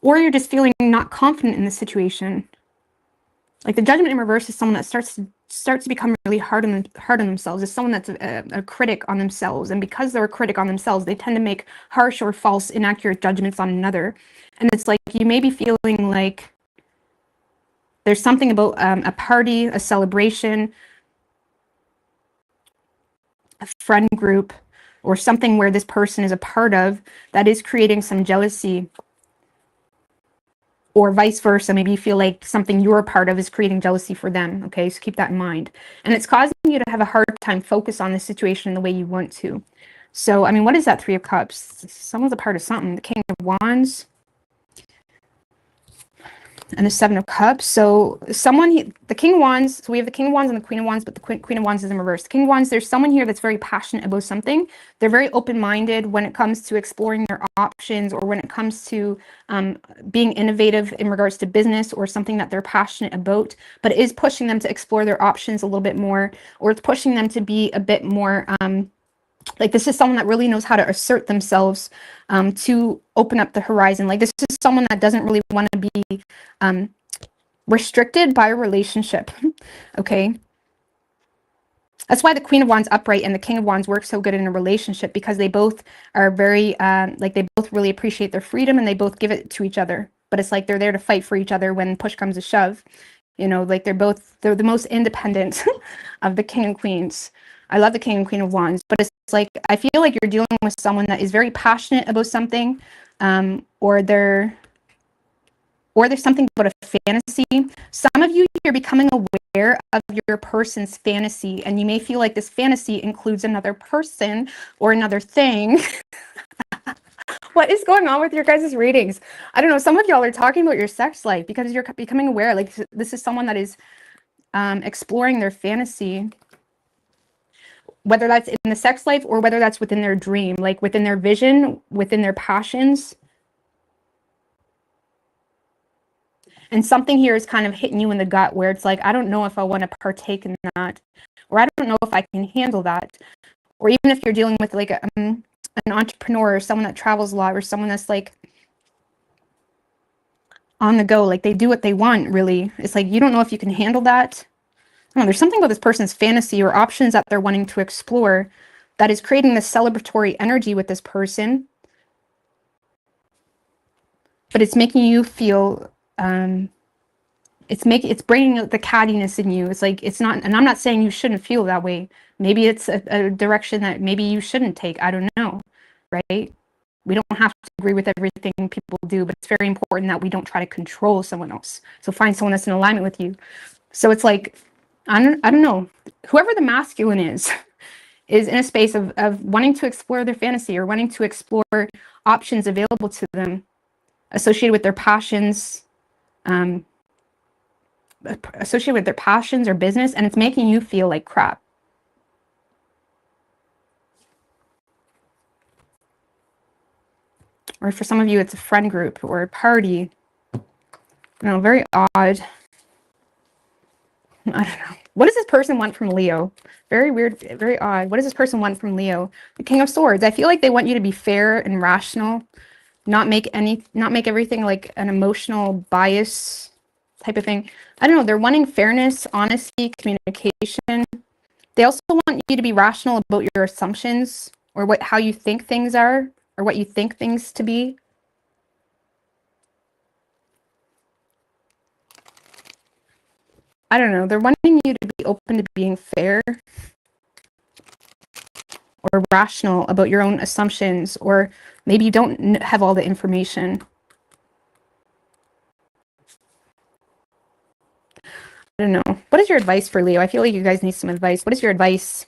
A: Or you're just feeling not confident in the situation. Like the Judgment in reverse is someone that starts to become really hard on themselves. It's someone that's a critic on themselves. And because they're a critic on themselves, they tend to make harsh or false, inaccurate judgments on another. And it's like you may be feeling like there's something about a party, a celebration, a friend group, or something where this person is a part of that is creating some jealousy. Or vice versa, maybe you feel like something you're a part of is creating jealousy for them, okay? So keep that in mind. And it's causing you to have a hard time focus on the situation the way you want to. So, I mean, what is that 3 of Cups? Someone's a part of something. The King of Wands. And the 7 of Cups. So the King of Wands, so we have the King of Wands and the Queen of Wands, but the Queen of Wands is in reverse. The King of Wands, there's someone here that's very passionate about something. They're very open-minded when it comes to exploring their options, or when it comes to being innovative in regards to business or something that they're passionate about, but it is pushing them to explore their options a little bit more, or it's pushing them to be a bit more like this is someone that really knows how to assert themselves to open up the horizon. Like this is someone that doesn't really want to be restricted by a relationship. Okay. That's why the Queen of Wands upright and the King of Wands work so good in a relationship, because they both are very, like they both really appreciate their freedom and they both give it to each other. But it's like they're there to fight for each other when push comes to shove. You know, like they're the most independent of the King and Queens. I love the King and Queen of Wands, but it's like, I feel like you're dealing with someone that is very passionate about something, or there's something about a fantasy. Some of you, you're becoming aware of your person's fantasy, and you may feel like this fantasy includes another person or another thing. What is going on with your guys' readings? I don't know. Some of y'all are talking about your sex life because you're becoming aware. Like this is someone that is exploring their fantasy, whether that's in the sex life or whether that's within their dream, like within their vision, within their passions. And something here is kind of hitting you in the gut where it's like, I don't know if I want to partake in that, or I don't know if I can handle that. Or even if you're dealing with like an entrepreneur or someone that travels a lot, or someone that's like on the go, like they do what they want, really. It's like, you don't know if you can handle that. I don't know, there's something about this person's fantasy or options that they're wanting to explore that is creating this celebratory energy with this person. But it's making you feel it's bringing out the cattiness in you. It's like, it's not, and I'm not saying you shouldn't feel that way. Maybe it's a direction that maybe you shouldn't take. I don't know, right? We don't have to agree with everything people do, but it's very important that we don't try to control someone else. So find someone that's in alignment with you. So it's like, I don't know, whoever the masculine is in a space of wanting to explore their fantasy or wanting to explore options available to them associated with their passions, or business, and it's making you feel like crap. Or for some of you, it's a friend group or a party. Very odd. I don't know. What does this person want from Leo? Very weird, very odd. What does this person want from Leo? The King of Swords. I feel like they want you to be fair and rational, not make everything like an emotional bias type of thing. I don't know. They're wanting fairness, honesty, communication. They also want you to be rational about your assumptions or how you think things are or what you think things to be. I don't know. They're wanting you to be open to being fair or rational about your own assumptions, or maybe you don't have all the information. I don't know. What is your advice for Leo? I feel like you guys need some advice. What is your advice?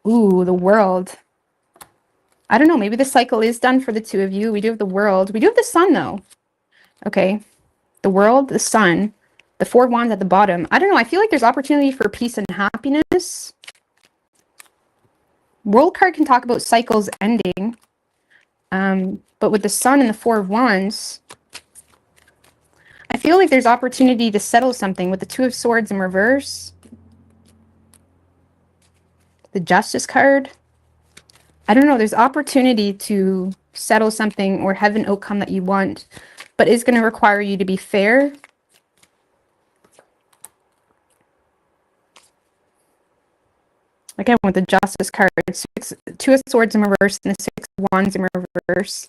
A: Ooh, the World. I don't know. Maybe the cycle is done for the two of you. We do have the World. We do have the Sun, though. Okay. The World, the Sun, the Four of Wands at the bottom. I don't know. I feel like there's opportunity for peace and happiness. World card can talk about cycles ending. But with the Sun and the Four of Wands, I feel like there's opportunity to settle something with the Two of Swords in reverse. The Justice card. I don't know. There's opportunity to settle something or have an outcome that you want, but it's going to require you to be fair. Again, with the Justice card, Two of Swords in reverse and the Six of Wands in reverse.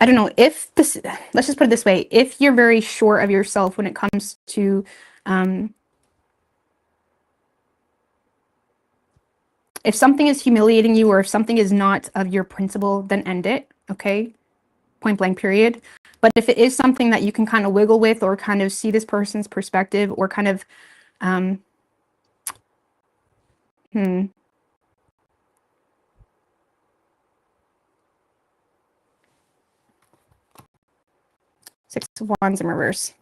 A: I don't know if this, let's just put it this way. If you're very sure of yourself when it comes to, if something is humiliating you or if something is not of your principle, then end it. Okay. Point blank period. But if it is something that you can kind of wiggle with or kind of see this person's perspective or kind of, Six of Wands in reverse.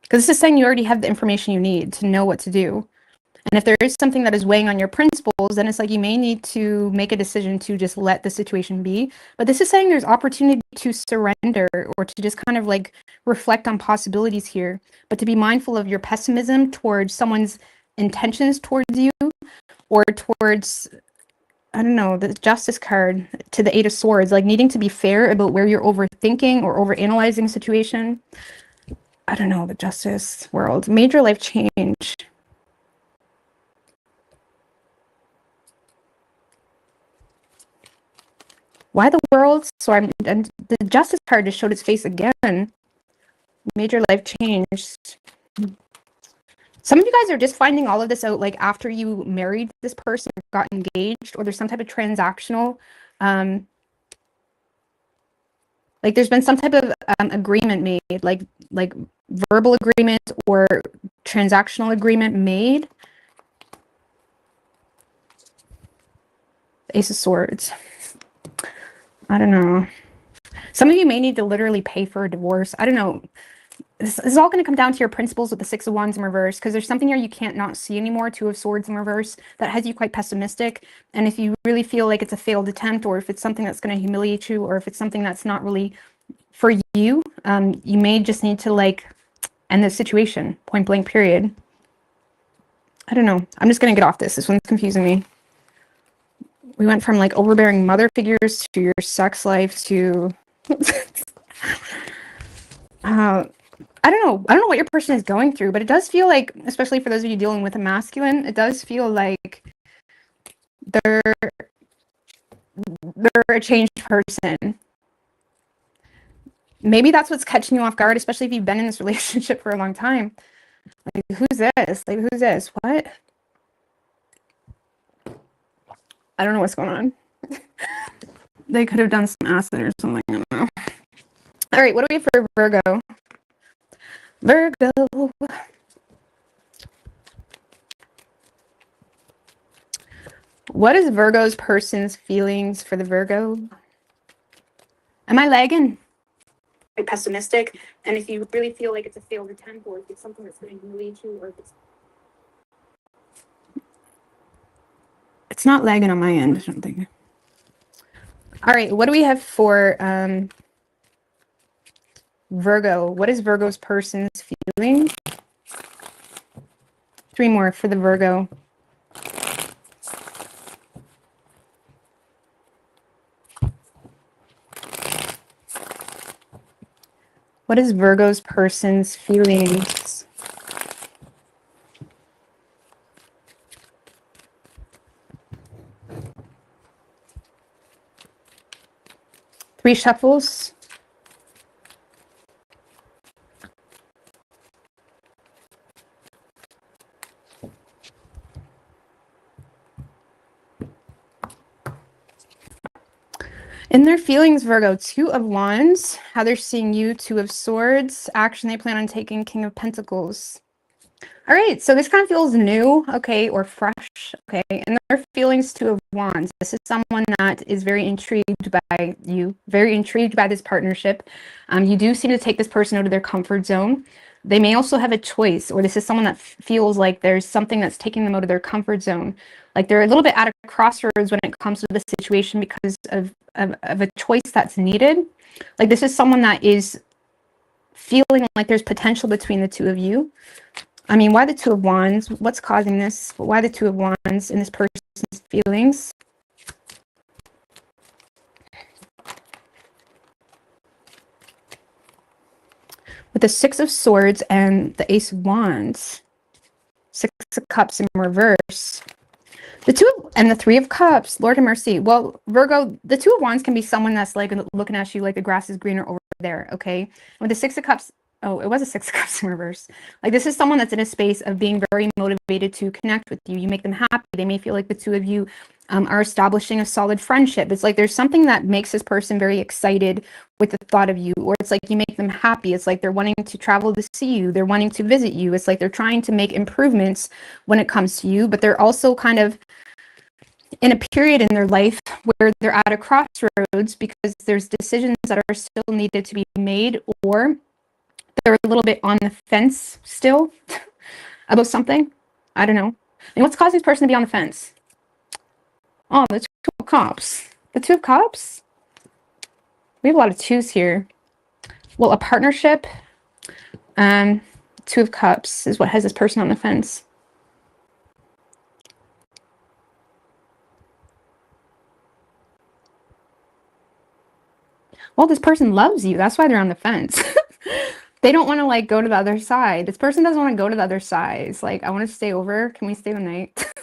A: Because this is saying you already have the information you need to know what to do. And if there is something that is weighing on your principles, then it's like you may need to make a decision to just let the situation be. But this is saying there's opportunity to surrender or to just kind of like reflect on possibilities here, but to be mindful of your pessimism towards someone's intentions towards you or towards, I don't know, the Justice card to the Eight of Swords, like needing to be fair about where you're overthinking or overanalyzing a situation. I don't know, the Justice World. Major life change. Why the World? So and the Justice card just showed its face again. Major life change. Some of you guys are just finding all of this out like after you married this person, got engaged, or there's some type of transactional, like there's been some type of agreement made, like verbal agreement or transactional agreement made. Ace of Swords. I don't know. Some of you may need to literally pay for a divorce. I don't know. This is all going to come down to your principles with the Six of Wands in reverse, because there's something here you can't not see anymore, Two of Swords in reverse, that has you quite pessimistic. And if you really feel like it's a failed attempt, or if it's something that's going to humiliate you, or if it's something that's not really for you, you may just need to like end the situation, point blank period. I don't know. I'm just going to get off this. This one's confusing me. We went from like overbearing mother figures to your sex life to... I don't know. I don't know what your person is going through, but it does feel like, especially for those of you dealing with a masculine, it does feel like they're a changed person. maybe that's what's catching you off guard, especially if you've been in this relationship for a long time. Like, who's this? Like, who's this? What? I don't know what's going on. They could have done some acid or something. I don't know. All right, what do we have for Virgo? Virgo. What is Virgo's person's feelings for the Virgo? Am I lagging? Pessimistic, and if you really feel like it's a failed attempt, or if it's something that's going to humiliate you, or if it's not lagging on my end, I don't think. All right, what do we have for Virgo? What is Virgo's person's feeling? 3 more for the Virgo. What is Virgo's person's feelings? Three shuffles. In their feelings, Virgo, 2 of Wands, how they're seeing you, 2 of Swords, action they plan on taking, King of Pentacles. All right, so this kind of feels new, okay, or fresh, okay. In their feelings, 2 of Wands. This is someone that is very intrigued by you, very intrigued by this partnership. You do seem to take this person out of their comfort zone. They may also have a choice, or this is someone that feels like there's something that's taking them out of their comfort zone. Like they're a little bit at a crossroads when it comes to the situation because of a choice that's needed. Like this is someone that is feeling like there's potential between the 2 of you. I mean, why the 2 of Wands? What's causing this? Why the 2 of Wands in this person's feelings? With the 6 of Swords and the Ace of Wands. 6 of Cups in reverse. The 2 of, and the 3 of Cups. Lord have mercy. Well, Virgo, the 2 of Wands can be someone that's like looking at you like the grass is greener over there, okay? With the 6 of Cups, oh, it was a 6 of Cups in reverse. Like this is someone that's in a space of being very motivated to connect with you. You make them happy. They may feel like the 2 of you are establishing a solid friendship. It's like there's something that makes this person very excited with the thought of you, or it's like you make them happy. It's like they're wanting to travel to see you. They're wanting to visit you. It's like they're trying to make improvements when it comes to you, but they're also kind of in a period in their life where they're at a crossroads because there's decisions that are still needed to be made, or they're a little bit on the fence still about something. I don't know. And what's causing this person to be on the fence? Oh, the 2 of Cups. The 2 of Cups? We have a lot of 2s here. Well, a partnership. 2 of Cups is what has this person on the fence. Well, this person loves you. That's why they're on the fence. They don't want to like go to the other side. This person doesn't want to go to the other side. It's like, I want to stay over. Can we stay the night?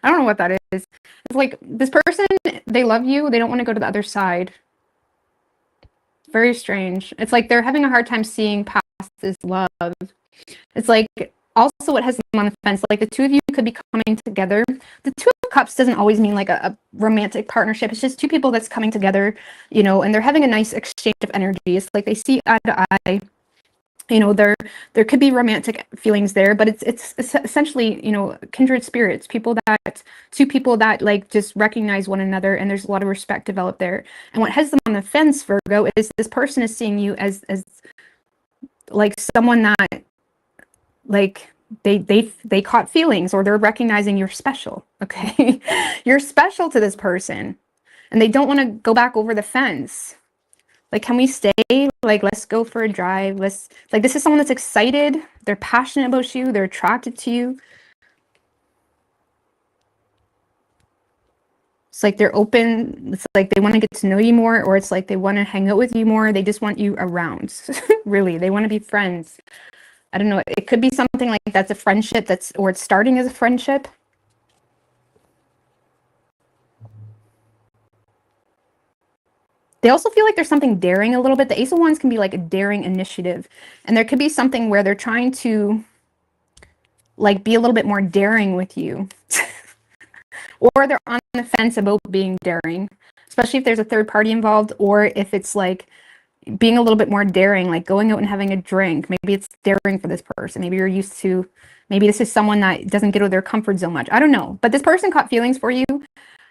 A: I don't know what that is. It's like this person, they love you. They don't want to go to the other side. Very strange. It's like they're having a hard time seeing past this love. It's like also what has them on the fence. Like the 2 of you could be coming together. The 2 of Cups doesn't always mean like a romantic partnership. It's just 2 people that's coming together, you know, and they're having a nice exchange of energy. It's like they see eye to eye. You know, there could be romantic feelings there, but it's essentially, you know, kindred spirits, people that 2 people that like just recognize one another, and there's a lot of respect developed there. And what has them on the fence, Virgo, is this person is seeing you as like someone that like they caught feelings, or they're recognizing you're special. Okay. You're special to this person, and they don't want to go back over the fence. Like, can we stay? Like, let's go for a drive. Let's, like, this is someone that's excited. They're passionate about you. They're attracted to you. It's like they're open. It's like they want to get to know you more, or it's like they want to hang out with you more. They just want you around. Really, they want to be friends. I don't know. It could be something like that's a friendship or it's starting as a friendship. They also feel like there's something daring a little bit. The Ace of Wands can be like a daring initiative. And there could be something where they're trying to like be a little bit more daring with you. Or they're on the fence about being daring, especially if there's a third party involved, or if it's like being a little bit more daring, like going out and having a drink. Maybe it's daring for this person. Maybe you're used to, maybe this is someone that doesn't get out of their comfort zone much. I don't know. But this person caught feelings for you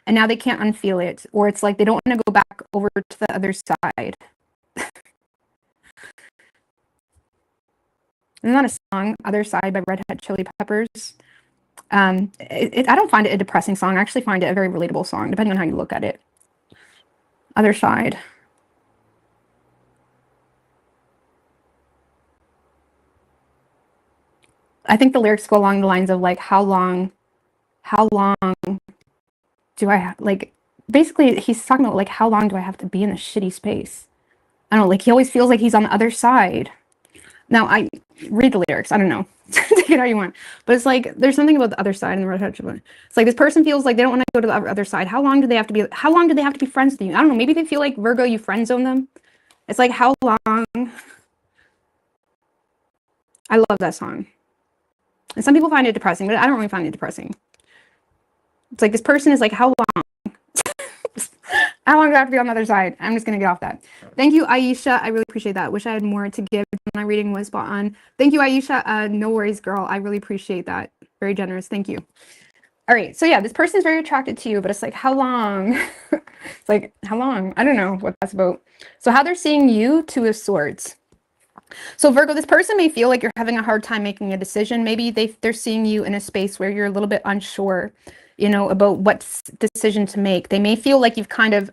A: and now they can't unfeel it. Or it's like they don't want to go back over to the other side. Isn't that a song, Other Side by Red Hot Chili Peppers? I don't find it a depressing song. I actually find it a very relatable song, depending on how you look at it. Other Side. I think the lyrics go along the lines of like, how long do I have, like, basically he's talking about like, how long do I have to be in a shitty space? I don't know, like he always feels like he's on the other side. Now I read the lyrics, I don't know, take it how you want, but it's like, there's something about the other side in the Red Hot Chili Peppers. It's like this person feels like they don't want to go to the other side. How long do they have to be friends with you? I don't know, maybe they feel like Virgo, you friend zone them. It's like, how long? I love that song. And some people find it depressing, but I don't really find it depressing. It's like this person is like, how long? How long do I have to be on the other side? I'm just going to get off that. Thank you, Aisha. I really appreciate that. Wish I had more to give. My reading was spot on. Thank you, Aisha. No worries, girl. I really appreciate that. Very generous. Thank you. All right. So yeah, this person is very attracted to you, but it's like, how long? It's like, how long? I don't know what that's about. So how they're seeing you, Two of Swords. So Virgo, this person may feel like you're having a hard time making a decision. Maybe they're seeing you in a space where you're a little bit unsure, you know, about what decision to make. They may feel like you've kind of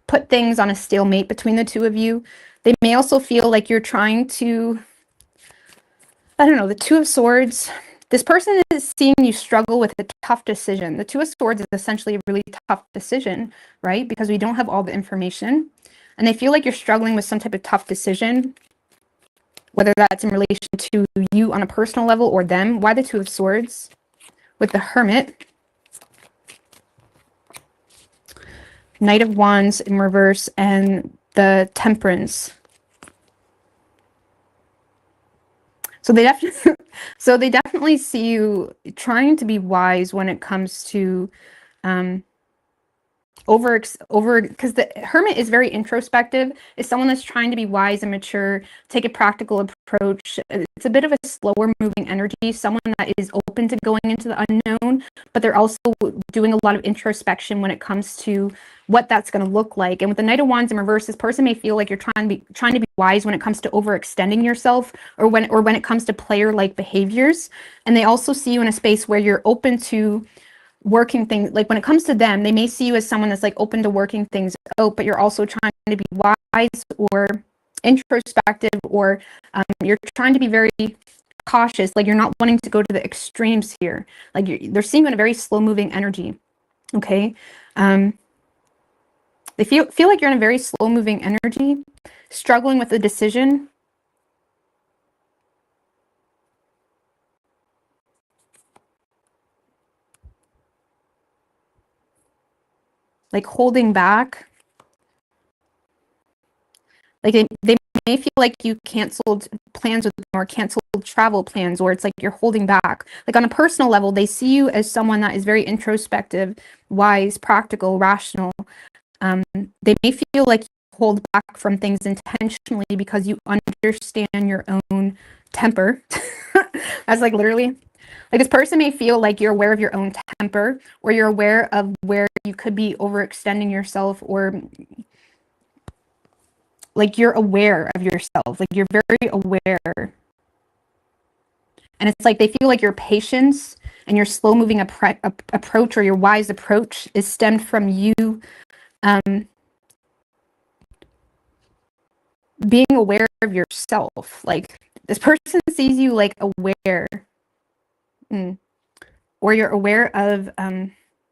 A: put things on a stalemate between the two of you. They may also feel like you're trying to, I don't know, the Two of Swords. This person is seeing you struggle with a tough decision. The Two of Swords is essentially a really tough decision, right? Because we don't have all the information. And they feel like you're struggling with some type of tough decision, whether that's in relation to you on a personal level or them. Why the Two of Swords? With the Hermit. Knight of Wands in reverse and the Temperance. So they definitely see you trying to be wise when it comes to because the Hermit is very introspective. Is someone that's trying to be wise and mature, take a practical approach. It's a bit of a slower moving energy, someone that is open to going into the unknown, but they're also doing a lot of introspection when it comes to what that's going to look like. And with the Knight of Wands in reverse, this person may feel like you're trying to be wise when it comes to overextending yourself, or when it comes to player like behaviors. And they also see you in a space where you're open to working things, like when it comes to them, they may see you as someone that's like open to working things out, but you're also trying to be wise or introspective, or you're trying to be very cautious. Like you're not wanting to go to the extremes here. Like they're seeing you in a very slow moving energy. Okay. They feel like you're in a very slow moving energy, struggling with a decision. Like holding back. Like they may feel like you canceled plans with them, or canceled travel plans, or it's like you're holding back. Like on a personal level, they see you as someone that is very introspective, wise, practical, rational. They may feel like you hold back from things intentionally because you understand your own temper. That's like literally. Like this person may feel like you're aware of your own temper, or you're aware of where you could be overextending yourself, or like you're aware of yourself. Like you're very aware. And it's like they feel like your patience and your slow moving approach, or your wise approach, is stemmed from you being aware of yourself. Like this person sees you like aware. Or you're aware of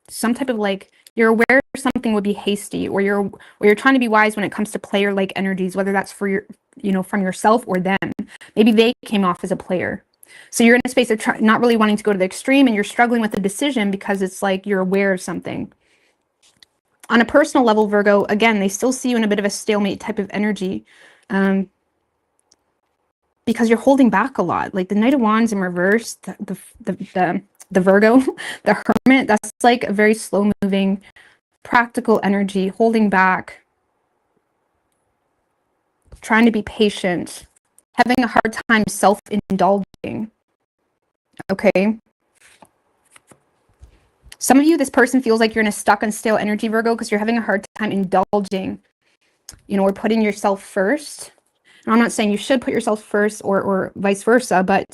A: some type of like, you're aware something would be hasty, or you're trying to be wise when it comes to player like energies, whether that's for your, you know, from yourself or them. Maybe they came off as a player. So you're in a space of not really wanting to go to the extreme, and you're struggling with the decision because it's like you're aware of something. On a personal level, Virgo, again, they still see you in a bit of a stalemate type of energy, because you're holding back a lot. Like the Knight of Wands in reverse, the Virgo, the Hermit, that's like a very slow moving, practical energy, holding back, trying to be patient, having a hard time self-indulging. Okay. Some of you, this person feels like you're in a stuck and stale energy, Virgo, because you're having a hard time indulging, you know, or putting yourself first. And I'm not saying you should put yourself first or vice versa, but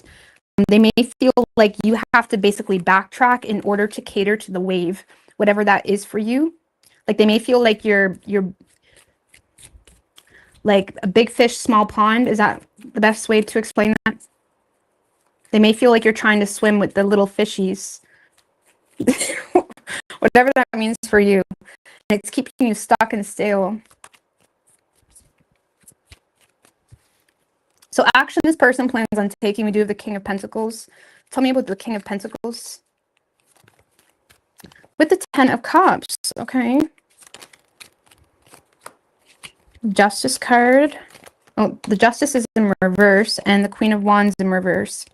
A: they may feel like you have to basically backtrack in order to cater to the wave, whatever that is for you. Like they may feel like you're like a big fish, small pond. Is that the best way to explain that? They may feel like you're trying to swim with the little fishies. Whatever that means for you. It's keeping you stuck and stale. So action this person plans on taking, we do have the King of Pentacles. Tell me about the King of Pentacles. With the 10 of Cups, okay. Justice card. Oh, the Justice is in reverse and the Queen of Wands in reverse.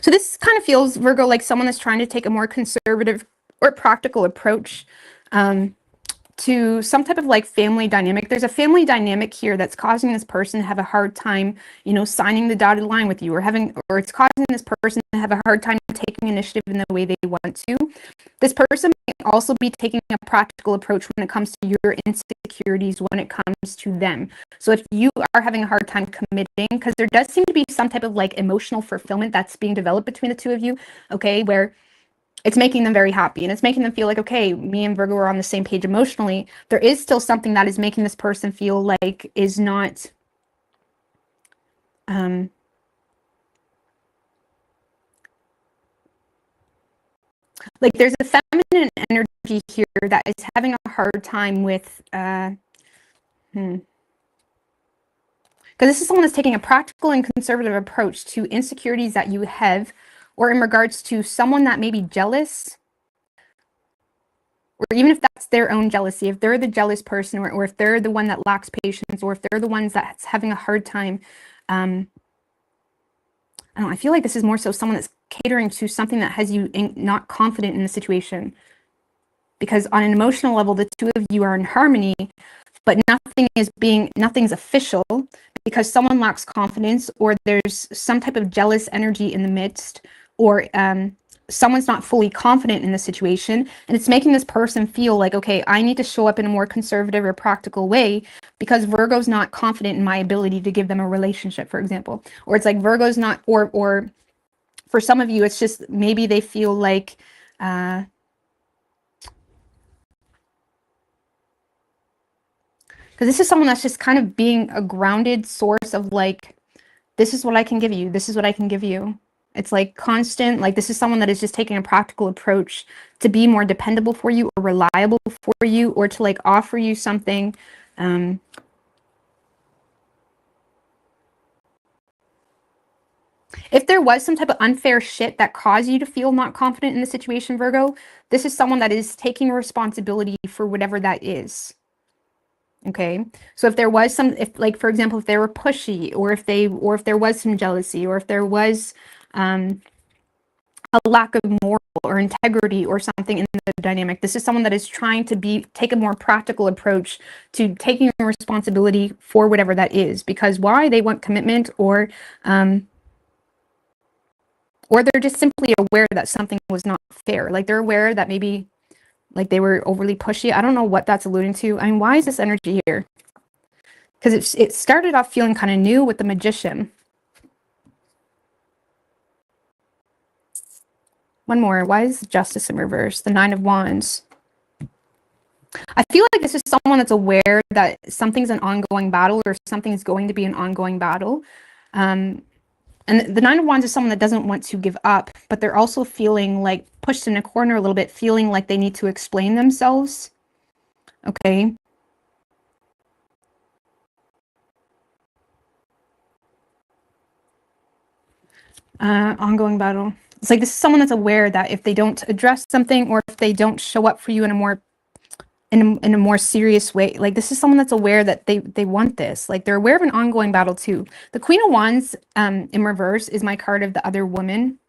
A: So this kind of feels, Virgo, like someone that's trying to take a more conservative or practical approach to some type of like family dynamic. There's a family dynamic here that's causing this person to have a hard time, you know, signing the dotted line with you, or it's causing this person to have a hard time taking initiative in the way they want to. This person may also be taking a practical approach when it comes to your insecurities, when it comes to them. So if you are having a hard time committing, because there does seem to be some type of like emotional fulfillment that's being developed between the two of you, okay, where it's making them very happy and it's making them feel like, okay, me and Virgo are on the same page emotionally. There is still something that is making this person feel like is not like there's a feminine energy here that is having a hard time with because this is someone that's taking a practical and conservative approach to insecurities that you have, or in regards to someone that may be jealous, or even if that's their own jealousy, if they're the jealous person, or if they're the one that lacks patience, or if they're the ones that's having a hard time. I don't know, I feel like this is more so someone that's catering to something that has you not confident in the situation. Because on an emotional level, the two of you are in harmony, but nothing's official because someone lacks confidence, or there's some type of jealous energy in the midst, or someone's not fully confident in the situation, and it's making this person feel like, okay, I need to show up in a more conservative or practical way because Virgo's not confident in my ability to give them a relationship, for example. Or it's like Virgo's not, or for some of you, it's just maybe they feel like because this is someone that's just kind of being a grounded source of like, this is what I can give you. This is what I can give you. It's like constant, like this is someone that is just taking a practical approach to be more dependable for you or reliable for you, or to like offer you something. If there was some type of unfair shit that caused you to feel not confident in the situation, Virgo, this is someone that is taking responsibility for whatever that is. Okay, so if there was if like, for example, if they were pushy, or if there was some jealousy, or if there was a lack of moral or integrity or something in the dynamic, this is someone that is trying to take a more practical approach to taking responsibility for whatever that is. Because why? They want commitment, or they're just simply aware that something was not fair. Like they're aware that maybe like they were overly pushy. I don't know what that's alluding to. I mean, why is this energy here? Because it started off feeling kind of new with the Magician. One more. Why is Justice in reverse? The 9 of Wands. I feel like this is someone that's aware that something's an ongoing battle, or something is going to be an ongoing battle. And the 9 of Wands is someone that doesn't want to give up, but they're also feeling like pushed in a corner a little bit, feeling like they need to explain themselves. Okay. Ongoing battle. It's like this is someone that's aware that if they don't address something, or if they don't show up for you in a more serious way, like this is someone that's aware that they want this. Like they're aware of an ongoing battle too. The Queen of Wands in reverse is my card of the other woman.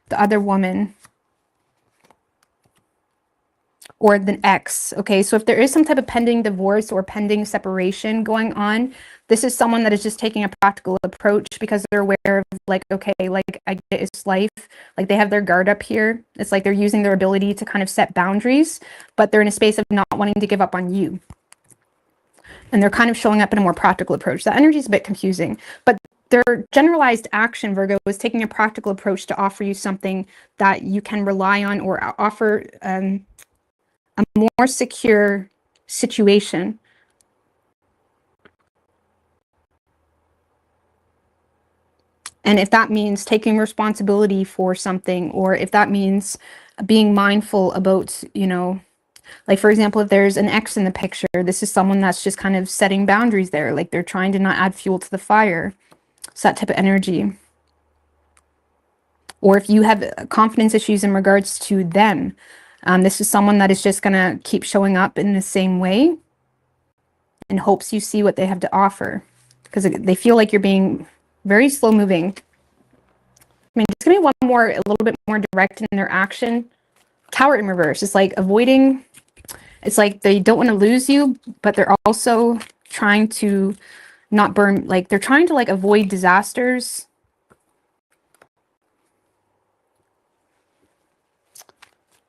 A: The other woman. Or the ex. Okay, so if there is some type of pending divorce or pending separation going on, this is someone that is just taking a practical approach because they're aware of like, okay, like I get it's life. Like they have their guard up here. It's like they're using their ability to kind of set boundaries, but they're in a space of not wanting to give up on you. And they're kind of showing up in a more practical approach. That energy is a bit confusing, but their generalized action, Virgo, is taking a practical approach to offer you something that you can rely on, or offer a more secure situation. And if that means taking responsibility for something, or if that means being mindful about, you know, like, for example, if there's an ex in the picture, this is someone that's just kind of setting boundaries there. Like they're trying to not add fuel to the fire. It's that type of energy. Or if you have confidence issues in regards to them, this is someone that is just going to keep showing up in the same way in hopes you see what they have to offer, because they feel like you're being very slow moving. I mean, just give me one more, a little bit more direct in their action. Coward in reverse. It's like avoiding, it's like they don't want to lose you, but they're also trying to not burn, like they're trying to like avoid disasters.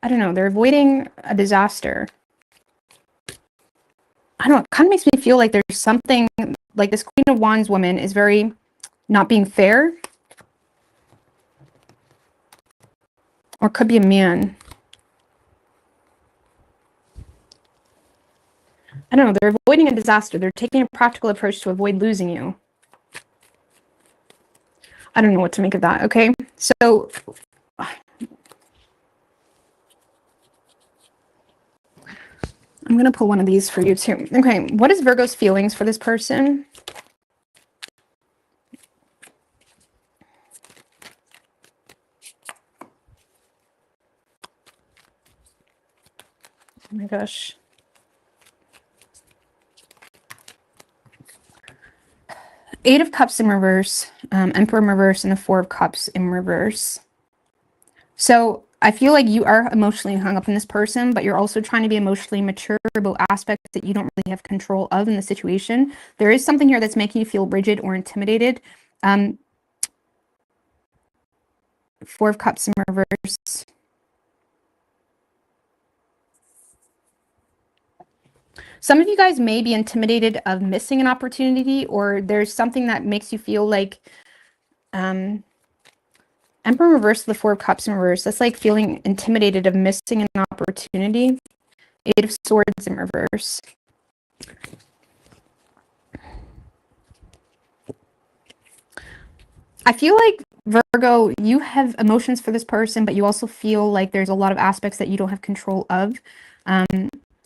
A: I don't know, they're avoiding a disaster. I don't know, it kind of makes me feel like there's something, like this Queen of Wands woman is very not being fair. Or could be a man. I don't know, they're avoiding a disaster. They're taking a practical approach to avoid losing you. I don't know what to make of that, okay? So I'm going to pull one of these for you too. Okay, what is Virgo's feelings for this person? Oh my gosh. Eight of Cups in reverse, Emperor in reverse, and the Four of Cups in reverse. So I feel like you are emotionally hung up in this person, but you're also trying to be emotionally mature about aspects that you don't really have control of in the situation. There is something here that's making you feel rigid or intimidated. Four of Cups in reverse. Some of you guys may be intimidated of missing an opportunity, or there's something that makes you feel like Emperor in reverse, the Four of Cups in reverse. That's like feeling intimidated of missing an opportunity. Eight of Swords in reverse. I feel like, Virgo, you have emotions for this person, but you also feel like there's a lot of aspects that you don't have control of.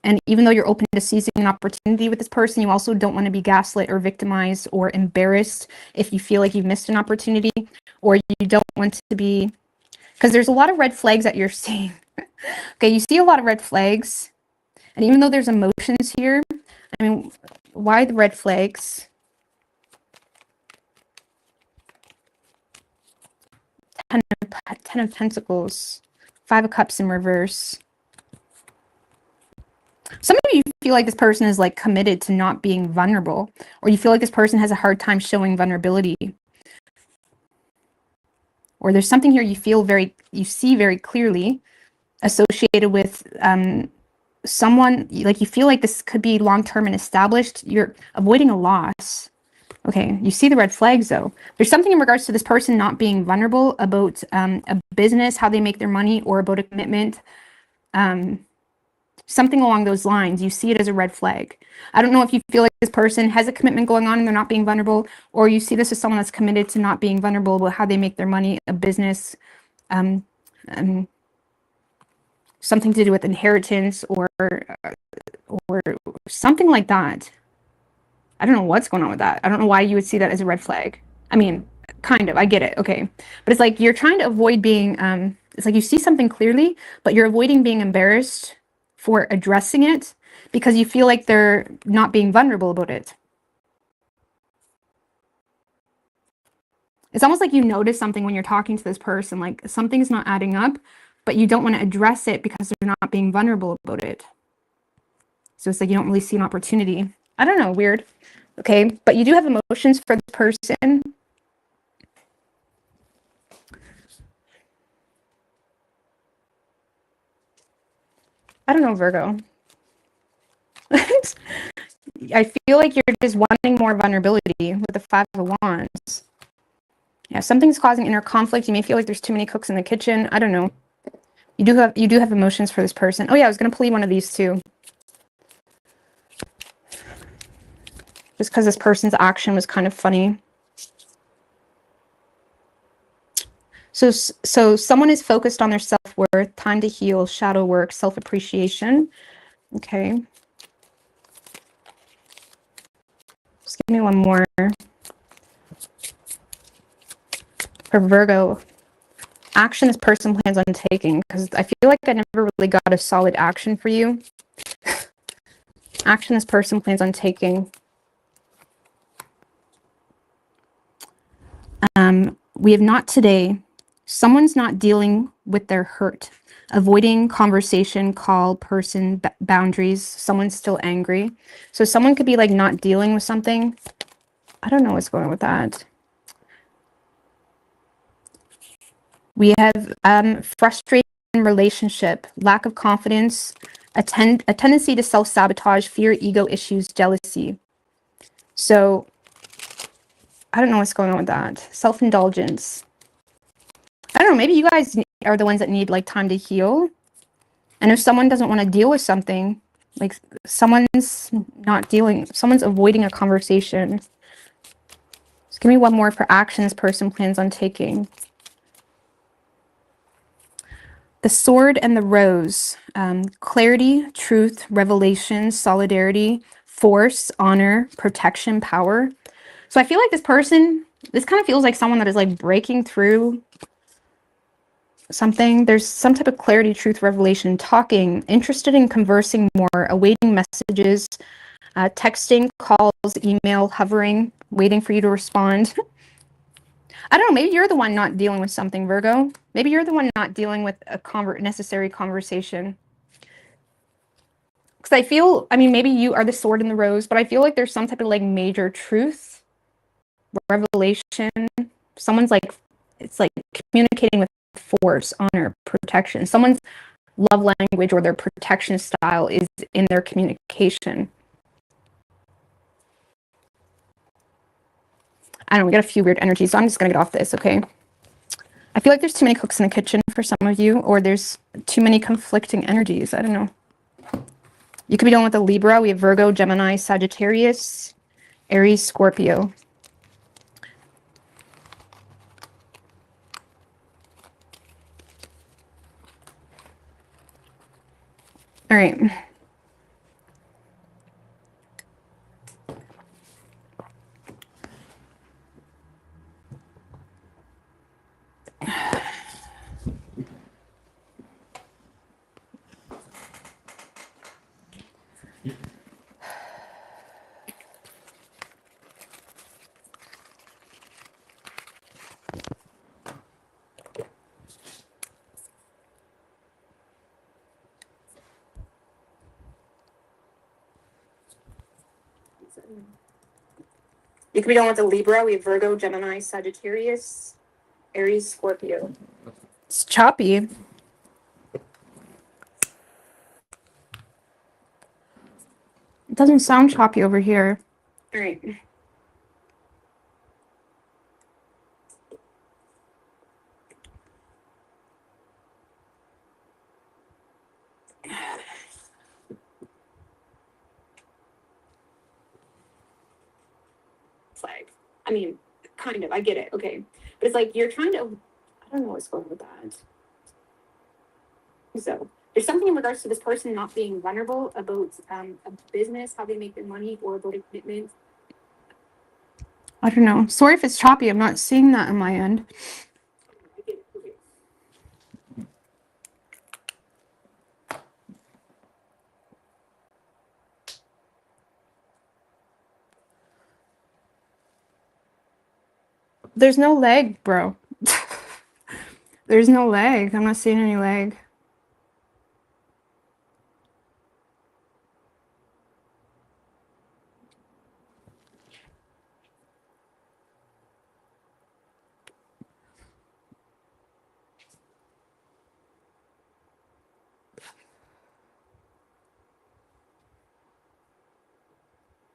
A: And even though you're open to seizing an opportunity with this person, you also don't want to be gaslit or victimized or embarrassed if you feel like you've missed an opportunity, or you don't want to be, because there's a lot of red flags that you're seeing. Okay, you see a lot of red flags. And even though there's emotions here, I mean, why the red flags? Ten of Pentacles, Five of Cups in reverse. Some of you feel like this person is like committed to not being vulnerable, or you feel like this person has a hard time showing vulnerability. Or there's something here you see very clearly associated with someone, like you feel like this could be long-term and established. You're avoiding a loss. Okay, you see the red flags though. There's something in regards to this person not being vulnerable about a business, how they make their money, or about a commitment. Something along those lines. You see it as a red flag. I don't know if you feel like this person has a commitment going on and they're not being vulnerable, or you see this as someone that's committed to not being vulnerable about how they make their money, a business, something to do with inheritance, or something like that. I don't know what's going on with that. I don't know why you would see that as a red flag. I mean, Kind of, I get it. Okay. But it's like you're trying to avoid being, it's like you see something clearly, but you're avoiding being embarrassed for addressing it because you feel like they're not being vulnerable about it. It's almost like you notice something when you're talking to this person, like something's not adding up, but you don't want to address it because they're not being vulnerable about it. So it's like you don't really see an opportunity. I don't know, weird. Okay, but you do have emotions for this person. I don't know, Virgo. I feel like you're just wanting more vulnerability with the Five of Wands. Yeah, something's causing inner conflict. You may feel like there's too many cooks in the kitchen. I don't know. You do have emotions for this person. Oh yeah, I was gonna pull you one of these too. Just because this person's action was kind of funny. So someone is focused on their self-worth, time to heal, shadow work, self-appreciation. Okay. Just give me one more. For Virgo, action this person plans on taking, because I feel like I never really got a solid action for you. Action this person plans on taking. We have not today. Someone's not dealing with their hurt. Avoiding conversation, call, person, boundaries. Someone's still angry. So someone could be like not dealing with something. I don't know what's going on with that. We have frustrated relationship, lack of confidence, a tendency to self-sabotage, fear, ego issues, jealousy. So I don't know what's going on with that. Self-indulgence. I don't know, maybe you guys are the ones that need like time to heal. And if someone doesn't want to deal with something, like someone's avoiding a conversation. Just give me one more for action this person plans on taking. The Sword and the Rose. Clarity, truth, revelation, solidarity, force, honor, protection, power. So I feel like this kind of feels like someone that is like breaking through something. There's some type of clarity, truth, revelation, talking, interested in conversing more, awaiting messages, texting, calls, email, hovering, waiting for you to respond. I don't know, maybe you're the one not dealing with something, Virgo. Maybe you're the one not dealing with a necessary conversation. Because I mean, maybe you are the Sword and the Rose, but I feel like there's some type of like major truth, revelation. Someone's like, it's like communicating with force, honor, protection. Someone's love language or their protection style is in their communication. I don't know, we got a few weird energies, so I'm just gonna get off this, okay? I feel like there's too many cooks in the kitchen for some of you, or there's too many conflicting energies. I don't know. You could be dealing with a Libra. We have Virgo, Gemini, Sagittarius, Aries, Scorpio. All right. You could be dealing with a Libra. We have Virgo, Gemini, Sagittarius, Aries, Scorpio. It's choppy. It doesn't sound choppy over here. All right. Flag. I mean, kind of. I get it. Okay. But it's like you're trying to, I don't know what's going on with that. So there's something in regards to this person not being vulnerable about a business, how they make their money, or about a commitment. I don't know. Sorry if it's choppy. I'm not seeing that on my end. There's no leg, bro. There's no leg. I'm not seeing any leg.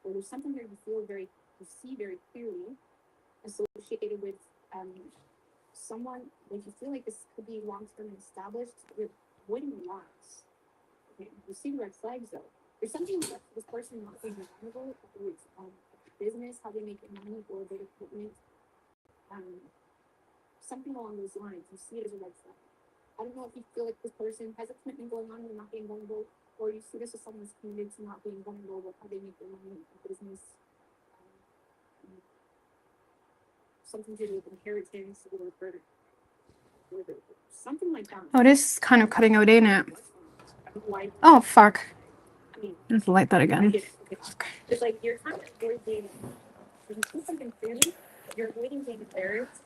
A: Or there's something here you see very clearly associated with someone, like you feel like this could be long-term and established, you're avoiding loss. Okay, you see red flags though. There's something that this person not being vulnerable, whether it's business, how they make their money, or their equipment, something along those lines. You see it as a red flag. I don't know if you feel like this person has a commitment going on and not being vulnerable, or you see this as someone who's committed to not being vulnerable with how they make their money, business, something to do with inheritance or something like that. Oh, it is kind of cutting out, ain't it? Oh, fuck. Just light that again. It's like you're kind of avoiding, when you see something clearly, you're avoiding being embarrassed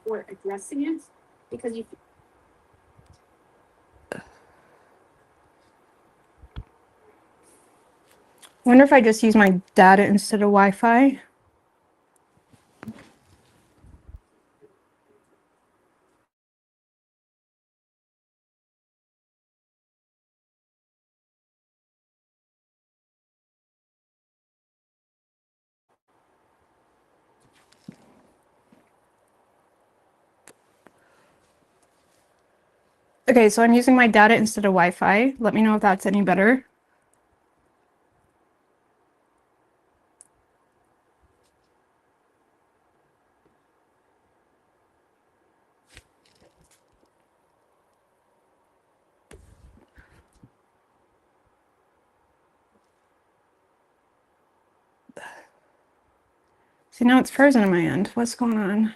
A: or addressing it because you. I wonder if I just use my data instead of Wi-Fi. Okay, so I'm using my data instead of Wi-Fi. Let me know if that's any better. See, now it's frozen on my end. What's going on?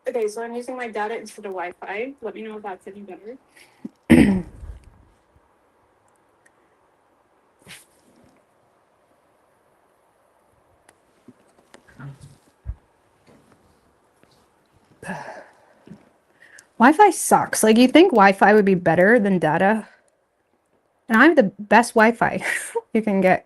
A: Okay, so I'm using my data instead of Wi-Fi. Let me know if that's any better. Wi-Fi sucks. Like, you think Wi-Fi would be better than data? And I have the best Wi-Fi you can get.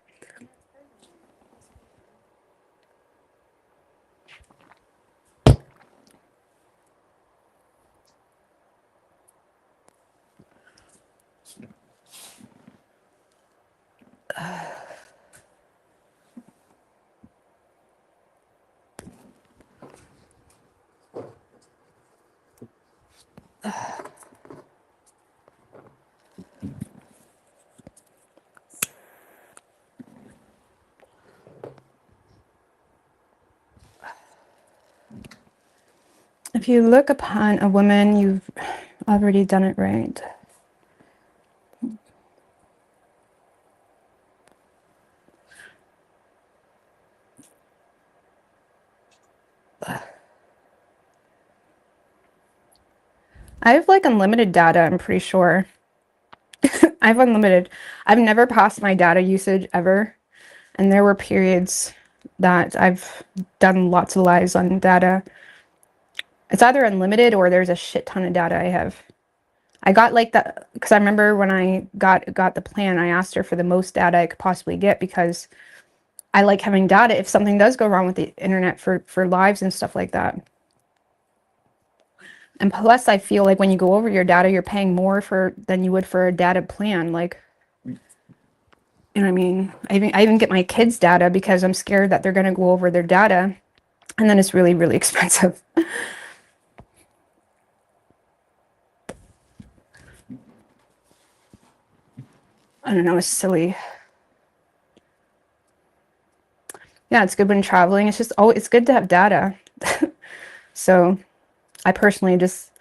A: If you look upon a woman, you've already done it right. I have like unlimited data, I'm pretty sure. I have unlimited. I've never passed my data usage ever. And there were periods that I've done lots of lives on data. It's either unlimited or there's a shit ton of data I have. I got like that because I remember when I got the plan, I asked her for the most data I could possibly get because I like having data if something does go wrong with the internet for lives and stuff like that. And plus, I feel like when you go over your data, you're paying more than you would for a data plan. Like, you know what I mean? I even get my kids' data because I'm scared that they're going to go over their data, and then it's really, really expensive. I don't know, it's silly. Yeah, it's good when traveling. It's just, oh, it's good to have data. So I personally just,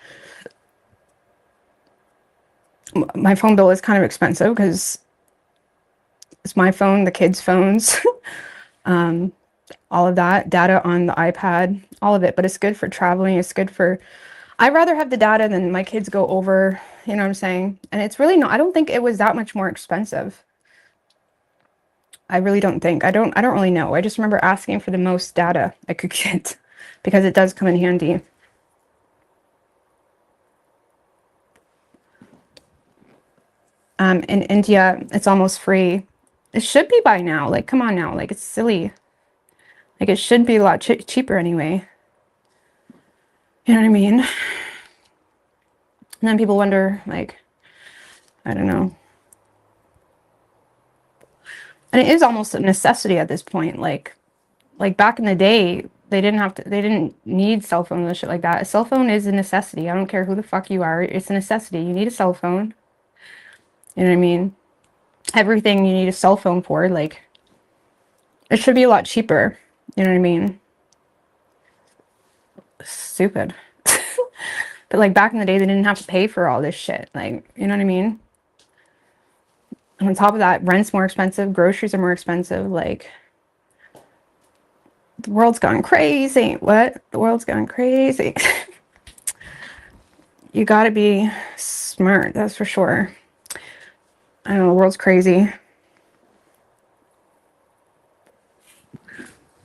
A: my phone bill is kind of expensive because It's my phone, the kids' phones, all of that data on the iPad, all of it. But it's good for traveling. It's good for, I'd rather have the data than my kids go over, you know what I'm saying? And it's really not, I don't think it was that much more expensive. I really don't think. I don't really know. I just remember asking for the most data I could get because it does come in handy. In India, it's almost free. It should be by now. Like, come on now. Like, it's silly. Like, it should be a lot cheaper anyway. You know what I mean? And then people wonder, like, I don't know. And it is almost a necessity at this point. Like back in the day, they didn't need cell phones and shit like that. A cell phone is a necessity. I don't care who the fuck you are. It's a necessity. You need a cell phone. You know what I mean? Everything you need a cell phone for, like, it should be a lot cheaper. You know what I mean? Stupid. But like back in the day, they didn't have to pay for all this shit. Like, you know what I mean? And on top of that, rent's more expensive, groceries are more expensive. Like, the world's gone crazy. What? The world's gone crazy. You gotta be smart, that's for sure. I don't know, the world's crazy.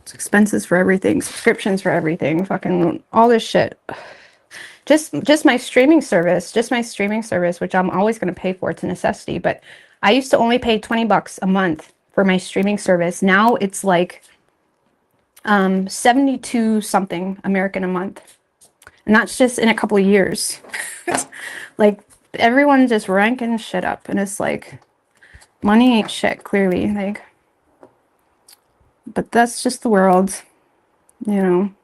A: It's expenses for everything, subscriptions for everything, fucking all this shit. Just my streaming service, which I'm always going to pay for. It's a necessity, but I used to only pay 20 bucks a month for my streaming service. Now it's like 72 something American a month. And that's just in a couple of years. Like, everyone's just ranking shit up, and it's like, money ain't shit, clearly. Like, but that's just the world, you know.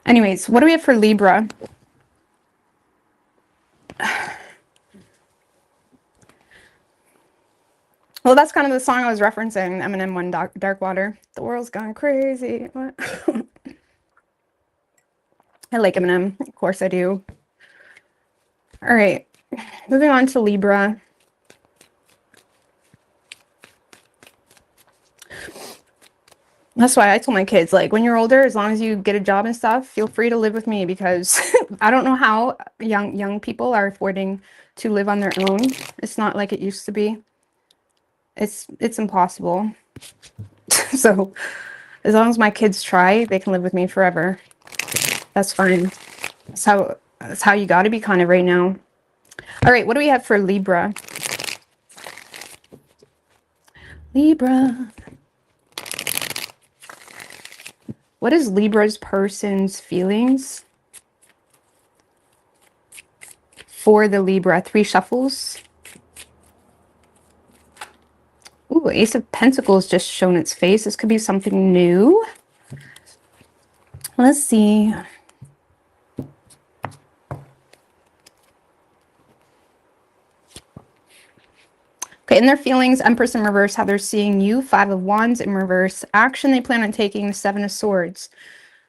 A: Anyways, what do we have for Libra? Well, that's kind of the song I was referencing, Eminem one, Dark Water. The world's gone crazy. What? I like Eminem. Of course I do. All right. Moving on to Libra. That's why I told my kids, like, when you're older, as long as you get a job and stuff, feel free to live with me, because I don't know how young people are affording to live on their own. It's not like it used to be. It's impossible. So as long as my kids try, they can live with me forever. That's fine. That's how you got to be kind of right now. All right, what do we have for Libra? Libra. What is Libra's person's feelings for the Libra? 3 shuffles. Ooh, Ace of Pentacles just shown its face. This could be something new. Let's see. Okay, in their feelings, Empress in reverse, how they're seeing you, 5 of Wands in reverse. Action they plan on taking, 7 of Swords.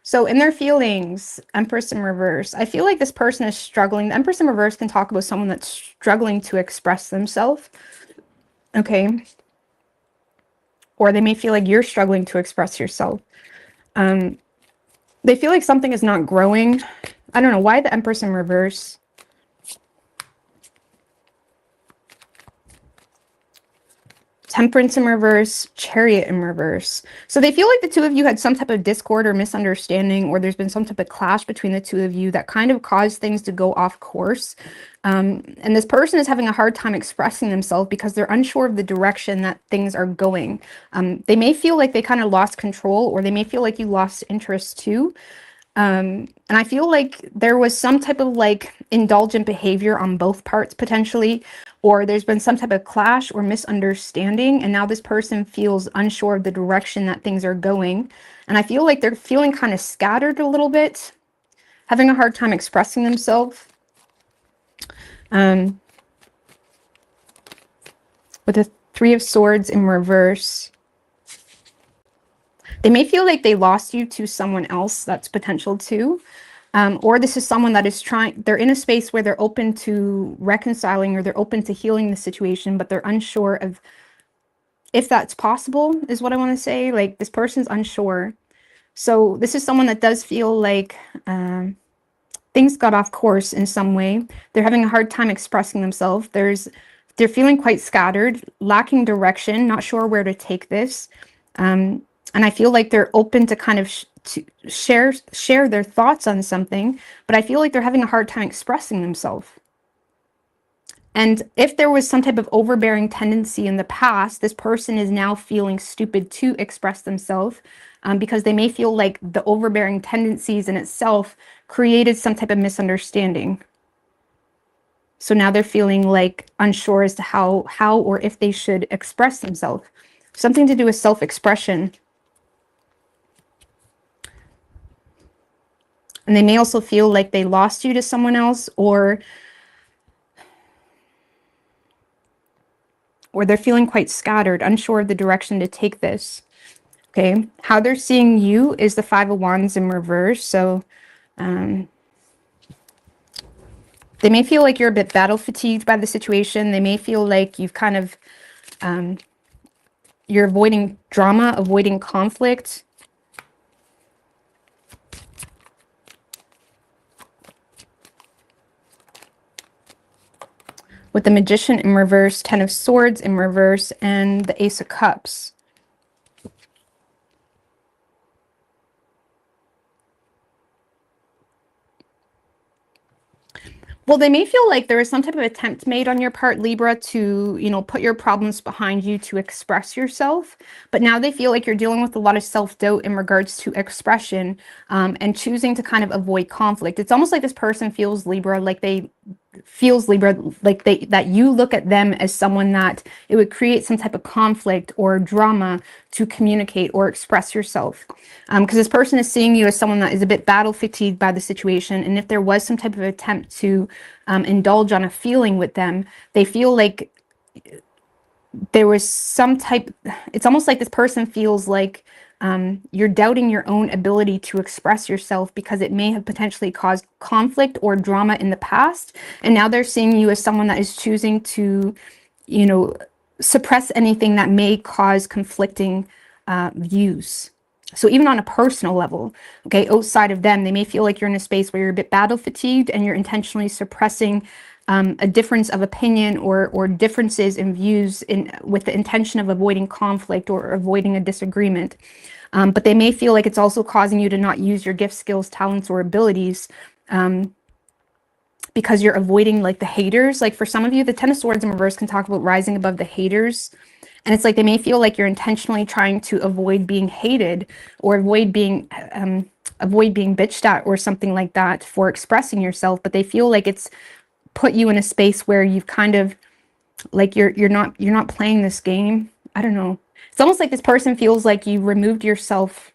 A: So in their feelings, Empress in reverse, I feel like this person is struggling. The Empress in reverse can talk about someone that's struggling to express themselves. Okay. Or they may feel like you're struggling to express yourself. They feel like something is not growing. I don't know why the Empress in reverse. Temperance in reverse, Chariot in reverse. So they feel like the two of you had some type of discord or misunderstanding, or there's been some type of clash between the two of you that kind of caused things to go off course. And this person is having a hard time expressing themselves because they're unsure of the direction that things are going. They may feel like they kind of lost control, or they may feel like you lost interest too. And I feel like there was some type of like indulgent behavior on both parts potentially, or there's been some type of clash or misunderstanding, and now this person feels unsure of the direction that things are going. And I feel like they're feeling kind of scattered a little bit, having a hard time expressing themselves. With the 3 of Swords in reverse, they may feel like they lost you to someone else. That's potential too. Or this is someone that is they're in a space where they're open to reconciling, or they're open to healing the situation, but they're unsure of if that's possible, is what I want to say. Like, this person's unsure. So this is someone that does feel like things got off course in some way. They're having a hard time expressing themselves. They're feeling quite scattered, lacking direction, not sure where to take this. And I feel like they're open to kind of to share their thoughts on something, but I feel like they're having a hard time expressing themselves. And if there was some type of overbearing tendency in the past, this person is now feeling stupid to express themselves, because they may feel like the overbearing tendencies in itself created some type of misunderstanding. So now they're feeling like unsure as to how or if they should express themselves. Something to do with self-expression. And they may also feel like they lost you to someone else, or they're feeling quite scattered, unsure of the direction to take this. Okay, how they're seeing you is the Five of Wands in reverse. So they may feel like you're a bit battle fatigued by the situation. They may feel like you've kind of, you're avoiding drama, avoiding conflict. With the Magician in reverse, Ten of Swords in reverse, and the Ace of Cups. Well, they may feel like there is some type of attempt made on your part, Libra, to, you know, put your problems behind you, to express yourself. But now they feel like you're dealing with a lot of self-doubt in regards to expression, and choosing to kind of avoid conflict. It's almost like this person feels, Libra, that you look at them as someone that it would create some type of conflict or drama to communicate or express yourself. Because this person is seeing you as someone that is a bit battle fatigued by the situation. And if there was some type of attempt to indulge on a feeling with them, they feel like there was some type, it's almost like this person feels like you're doubting your own ability to express yourself because it may have potentially caused conflict or drama in the past. And now they're seeing you as someone that is choosing to, you know, suppress anything that may cause conflicting views. So even on a personal level, okay, outside of them, they may feel like you're in a space where you're a bit battle fatigued and you're intentionally suppressing a difference of opinion or differences in views with the intention of avoiding conflict or avoiding a disagreement. But they may feel like it's also causing you to not use your gifts, skills, talents, or abilities, because you're avoiding like the haters. Like for some of you, the Ten of Swords in reverse can talk about rising above the haters. And it's like they may feel like you're intentionally trying to avoid being hated or avoid being bitched at or something like that for expressing yourself. But they feel like it's put you in a space where you've kind of like you're not playing this game. I don't know. It's almost like this person feels like you removed yourself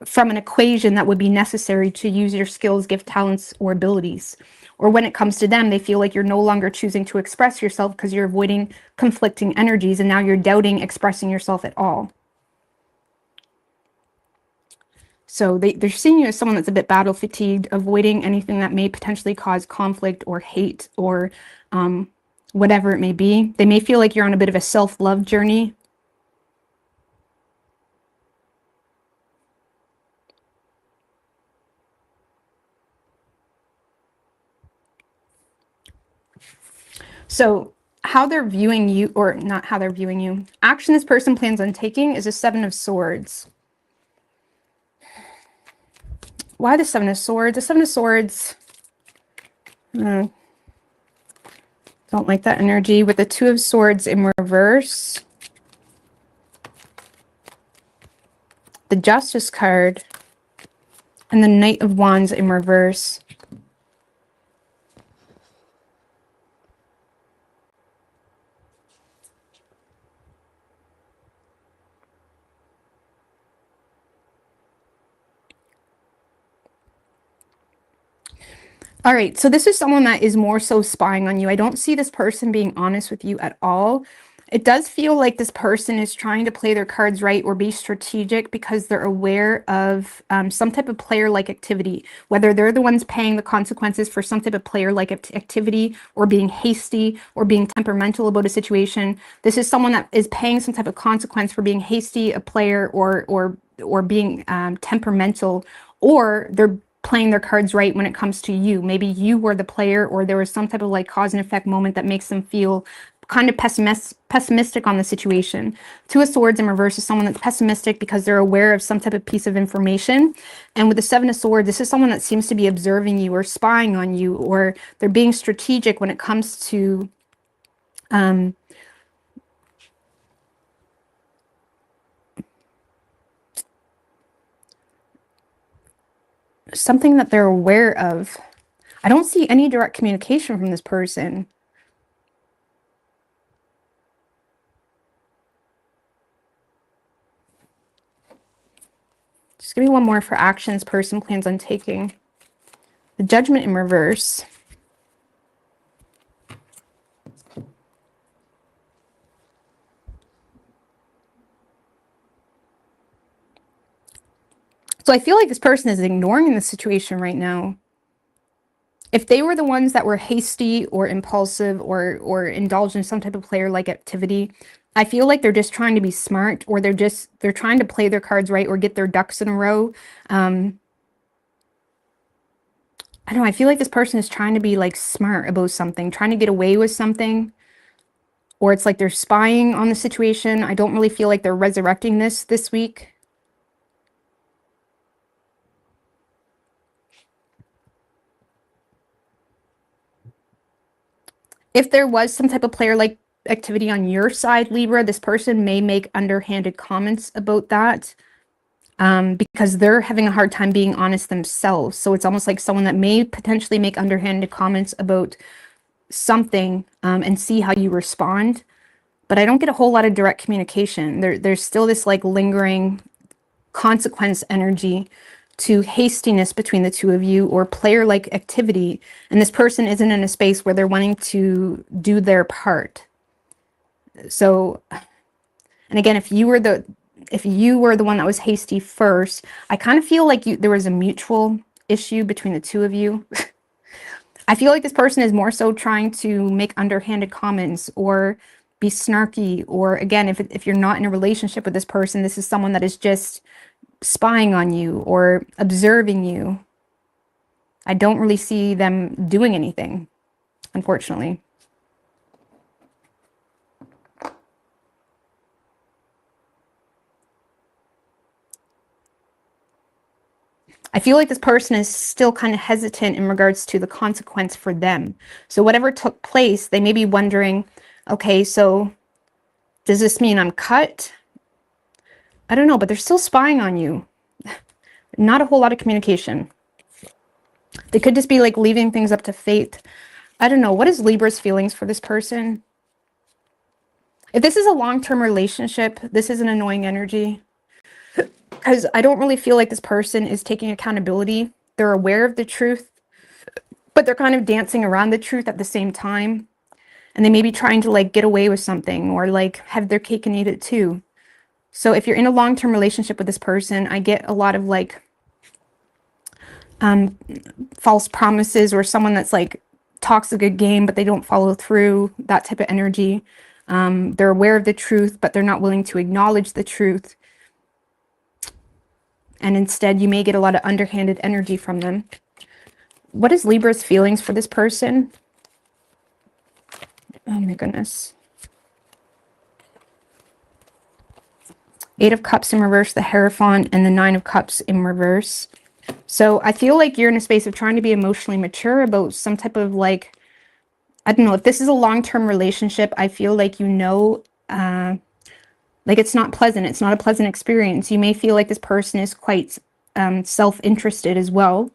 A: from an equation that would be necessary to use your skills, gift, talents, or abilities. Or when it comes to them, they feel like you're no longer choosing to express yourself because you're avoiding conflicting energies, and now you're doubting expressing yourself at all. So they're seeing you as someone that's a bit battle fatigued, avoiding anything that may potentially cause conflict or hate or whatever it may be. They may feel like you're on a bit of a self-love journey. So how they're viewing you, or not how they're viewing you, action this person plans on taking is a Seven of Swords. Why the Seven of Swords? The Seven of Swords, don't like that energy. With the Two of Swords in reverse, the Justice card, and the Knight of Wands in reverse. All right, so this is someone that is more so spying on you. I don't see this person being honest with you at all. It does feel like this person is trying to play their cards right or be strategic because they're aware of some type of player-like activity, whether they're the ones paying the consequences for some type of player-like activity or being hasty or being temperamental about a situation. This is someone that is paying some type of consequence for being hasty, a player, or being temperamental, or they're playing their cards right when it comes to you. Maybe you were the player, or there was some type of like cause and effect moment that makes them feel kind of pessimistic on the situation. Two of Swords in reverse is someone that's pessimistic because they're aware of some type of piece of information. And with the Seven of Swords, this is someone that seems to be observing you or spying on you, or they're being strategic when it comes to something that they're aware of. I don't see any direct communication from this person. Just give me one more for actions person plans on taking. The Judgment in reverse. So I feel like this person is ignoring the situation right now. If they were the ones that were hasty or impulsive or indulged in some type of player-like activity, I feel like they're just trying to be smart, or they're trying to play their cards right or get their ducks in a row. I don't know, I feel like this person is trying to be like smart about something, trying to get away with something, or it's like they're spying on the situation. I don't really feel like they're resurrecting this week. If there was some type of player-like activity on your side, Libra, this person may make underhanded comments about that because they're having a hard time being honest themselves. So it's almost like someone that may potentially make underhanded comments about something and see how you respond. But I don't get a whole lot of direct communication. There's still this like lingering consequence energy to hastiness between the two of you, or player-like activity, and this person isn't in a space where they're wanting to do their part. So, and again, if you were the one that was hasty first, I kind of feel like there was a mutual issue between the two of you. I feel like this person is more so trying to make underhanded comments or be snarky, or again, if you're not in a relationship with this person, this is someone that is just spying on you or observing you. I don't really see them doing anything, unfortunately. I feel like this person is still kind of hesitant in regards to the consequence for them. So whatever took place, they may be wondering, okay, so does this mean I'm cut? I don't know, but they're still spying on you. Not a whole lot of communication. They could just be like leaving things up to fate. I don't know. What is Libra's feelings for this person? If this is a long-term relationship, this is an annoying energy. Because I don't really feel like this person is taking accountability. They're aware of the truth, but they're kind of dancing around the truth at the same time. And they may be trying to like get away with something, or like have their cake and eat it too. So if you're in a long-term relationship with this person, I get a lot of like false promises, or someone that's like talks a good game, but they don't follow through, that type of energy. They're aware of the truth, but they're not willing to acknowledge the truth. And instead, you may get a lot of underhanded energy from them. What is Libra's feelings for this person? Oh my goodness. Eight of Cups in reverse, the Hierophant, and the Nine of Cups in reverse. So I feel like you're in a space of trying to be emotionally mature about some type of like, I don't know, if this is a long-term relationship, I feel like like it's not pleasant. It's not a pleasant experience. You may feel like this person is quite self-interested as well.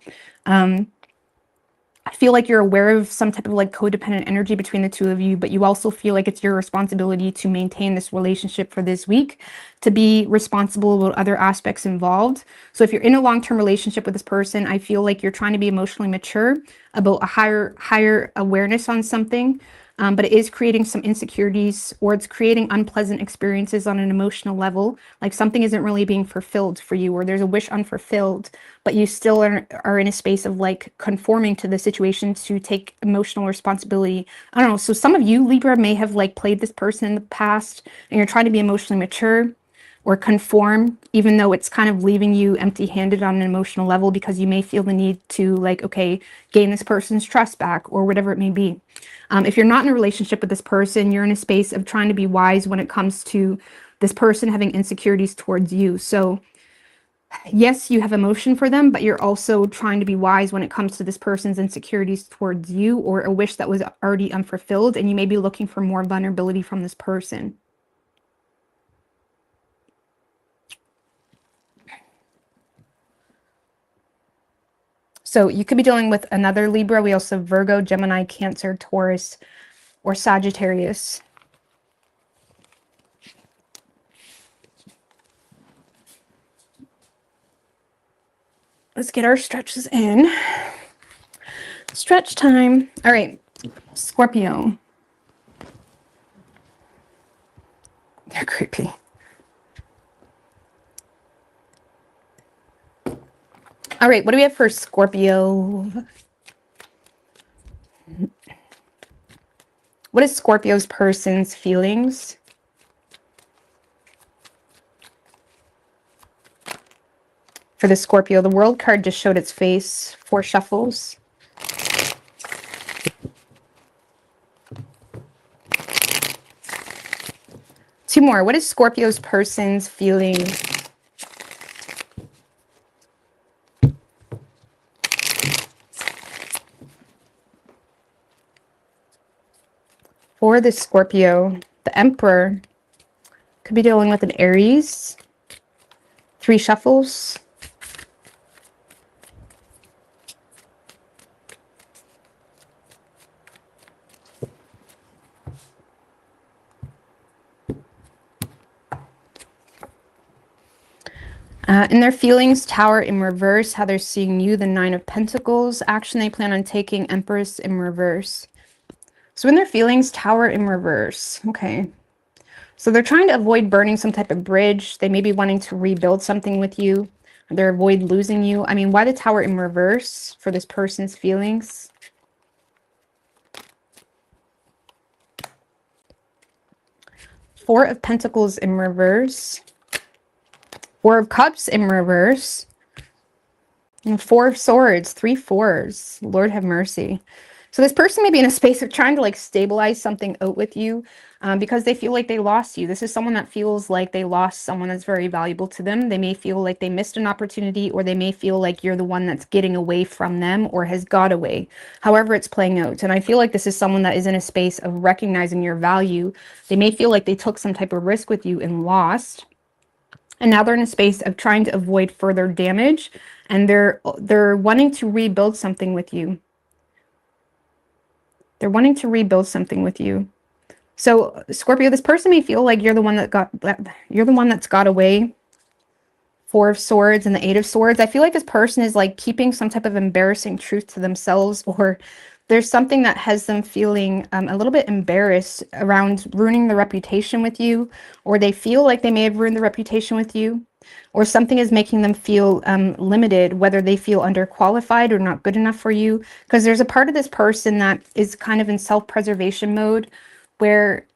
A: I feel like you're aware of some type of like codependent energy between the two of you, but you also feel like it's your responsibility to maintain this relationship for this week, to be responsible about other aspects involved. So if you're in a long-term relationship with this person, I feel like you're trying to be emotionally mature about a higher awareness on something. but it is creating some insecurities, or it's creating unpleasant experiences on an emotional level. Like something isn't really being fulfilled for you, or there's a wish unfulfilled, but you still are in a space of like conforming to the situation to take emotional responsibility. I don't know. So some of you, Libra, may have like played this person in the past and you're trying to be emotionally mature or conform, even though it's kind of leaving you empty-handed on an emotional level, because you may feel the need to like, okay, gain this person's trust back or whatever it may be. If you're not in a relationship with this person, you're in a space of trying to be wise when it comes to this person having insecurities towards you. So yes, you have emotion for them, but you're also trying to be wise when it comes to this person's insecurities towards you, or a wish that was already unfulfilled, and you may be looking for more vulnerability from this person. So you could be dealing with another Libra. We also have Virgo, Gemini, Cancer, Taurus, or Sagittarius. Let's get our stretches in. Stretch time. All right, Scorpio. They're creepy. All right, what do we have for Scorpio? What is Scorpio's person's feelings? For the Scorpio, the World card just showed its face. 4 shuffles. Two more. What is Scorpio's person's feelings? For the Scorpio, the Emperor could be dealing with an Aries. 3 shuffles. In their feelings, Tower in reverse, how they're seeing you, the 9 of Pentacles. Action they plan on taking, Empress in reverse. So in their feelings, Tower in reverse. Okay. So they're trying to avoid burning some type of bridge. They may be wanting to rebuild something with you. They're avoid losing you. I mean, why the Tower in reverse for this person's feelings? Four of Pentacles in reverse. 4 of Cups in reverse. And 4 of Swords, 3 fours. Lord have mercy. So this person may be in a space of trying to like stabilize something out with you because they feel like they lost you. This is someone that feels like they lost someone that's very valuable to them. They may feel like they missed an opportunity, or they may feel like you're the one that's getting away from them or has got away. However it's playing out. And I feel like this is someone that is in a space of recognizing your value. They may feel like they took some type of risk with you and lost. And now they're in a space of trying to avoid further damage. And they're wanting to rebuild something with you. They're wanting to rebuild something with you. So Scorpio, this person may feel like you're the one that's got away. 4 of Swords and the 8 of Swords. I feel like this person is like keeping some type of embarrassing truth to themselves, or there's something that has them feeling a little bit embarrassed around ruining the reputation with you, or they feel like they may have ruined the reputation with you, or something is making them feel limited, whether they feel underqualified or not good enough for you. Because there's a part of this person that is kind of in self-preservation mode, where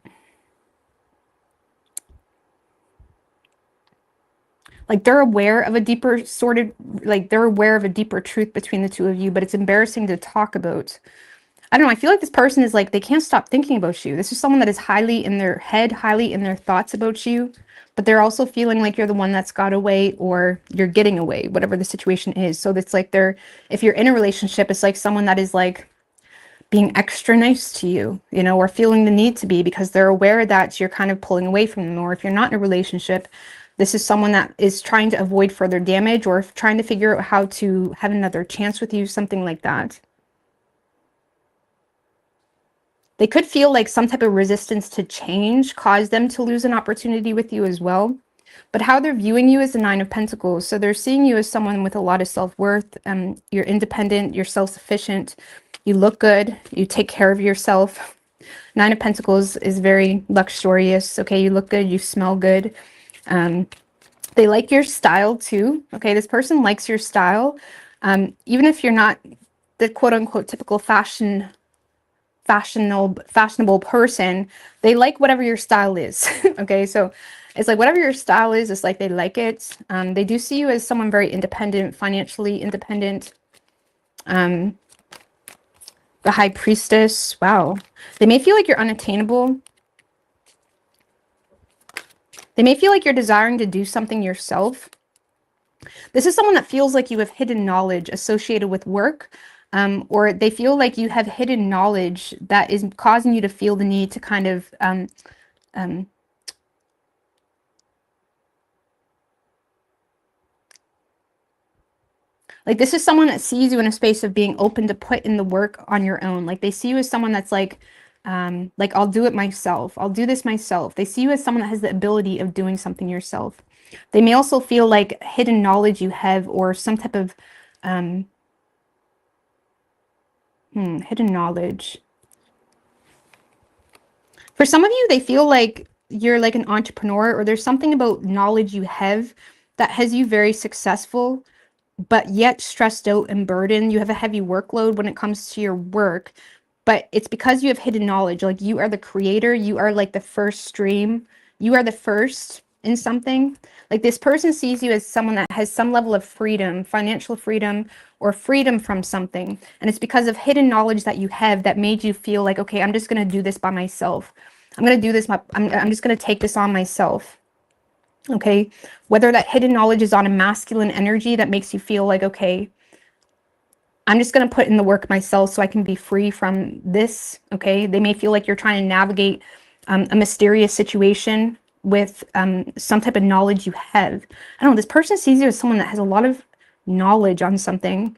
A: like they're aware of a deeper they're aware of a deeper truth between the two of you, but it's embarrassing to talk about. I don't know. I feel like this person is like, they can't stop thinking about you. This is someone that is highly in their head, highly in their thoughts about you, but they're also feeling like you're the one that's got away, or you're getting away, whatever the situation is. So it's like if you're in a relationship, it's like someone that is like being extra nice to you, you know, or feeling the need to be, because they're aware that you're kind of pulling away from them. Or if you're not in a relationship, this is someone that is trying to avoid further damage, or trying to figure out how to have another chance with you, something like that. They could feel like some type of resistance to change caused them to lose an opportunity with you as well. But how they're viewing you is the 9 of Pentacles. So they're seeing you as someone with a lot of self-worth. You're independent, you're self-sufficient, you look good, you take care of yourself. Nine of Pentacles is very luxurious. Okay, you look good, you smell good. They like your style too. Okay, this person likes your style. Even if you're not the quote unquote typical fashionable person, they like whatever your style is. Okay, so it's like whatever your style is, it's like they like it. They do see you as someone very independent, financially independent. The High Priestess, wow. They may feel like you're unattainable. They may feel like you're desiring to do something yourself. This is someone that feels like you have hidden knowledge associated with work, or they feel like you have hidden knowledge that is causing you to feel the need to kind of like, this is someone that sees you in a space of being open to put in the work on your own. Like, they see you as someone that's like, I'll do it myself. I'll do this myself. They see you as someone that has the ability of doing something yourself. They may also feel like hidden knowledge you have, or some type of hidden knowledge. For some of you, they feel like you're like an entrepreneur, or there's something about knowledge you have that has you very successful, but yet stressed out and burdened. You have a heavy workload when it comes to your work, but it's because you have hidden knowledge. Like, you are the creator. You are like the first stream. You are the first in something. Like, this person sees you as someone that has some level of freedom, financial freedom, or freedom from something. And it's because of hidden knowledge that you have that made you feel like, okay, I'm just going to do this by myself. I'm going to do this. I'm just going to take this on myself. Okay, whether that hidden knowledge is on a masculine energy that makes you feel like, okay, I'm just going to put in the work myself so I can be free from this. Okay, they may feel like you're trying to navigate a mysterious situation with some type of knowledge you have. I don't know, this person sees you as someone that has a lot of knowledge on something.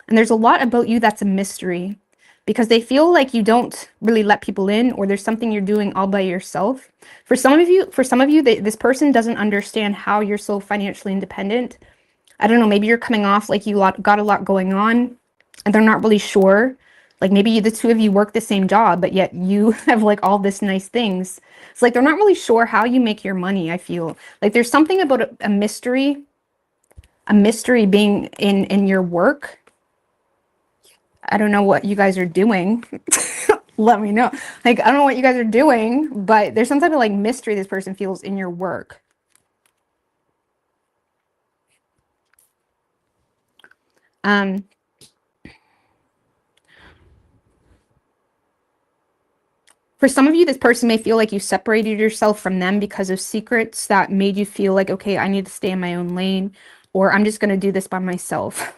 A: And there's a lot about you that's a mystery, because they feel like you don't really let people in, or there's something you're doing all by yourself. For some of you, this person doesn't understand how you're so financially independent. I don't know, maybe you're coming off like you got a lot going on and they're not really sure. Like, maybe the two of you work the same job, but yet you have like all this nice things. It's like they're not really sure how you make your money, I feel. Like, there's something about a mystery being in your work. I don't know what you guys are doing. Let me know. Like, I don't know what you guys are doing, but there's some type of like mystery this person feels in your work. For some of you, this person may feel like you separated yourself from them because of secrets that made you feel like, okay, I need to stay in my own lane, or I'm just going to do this by myself.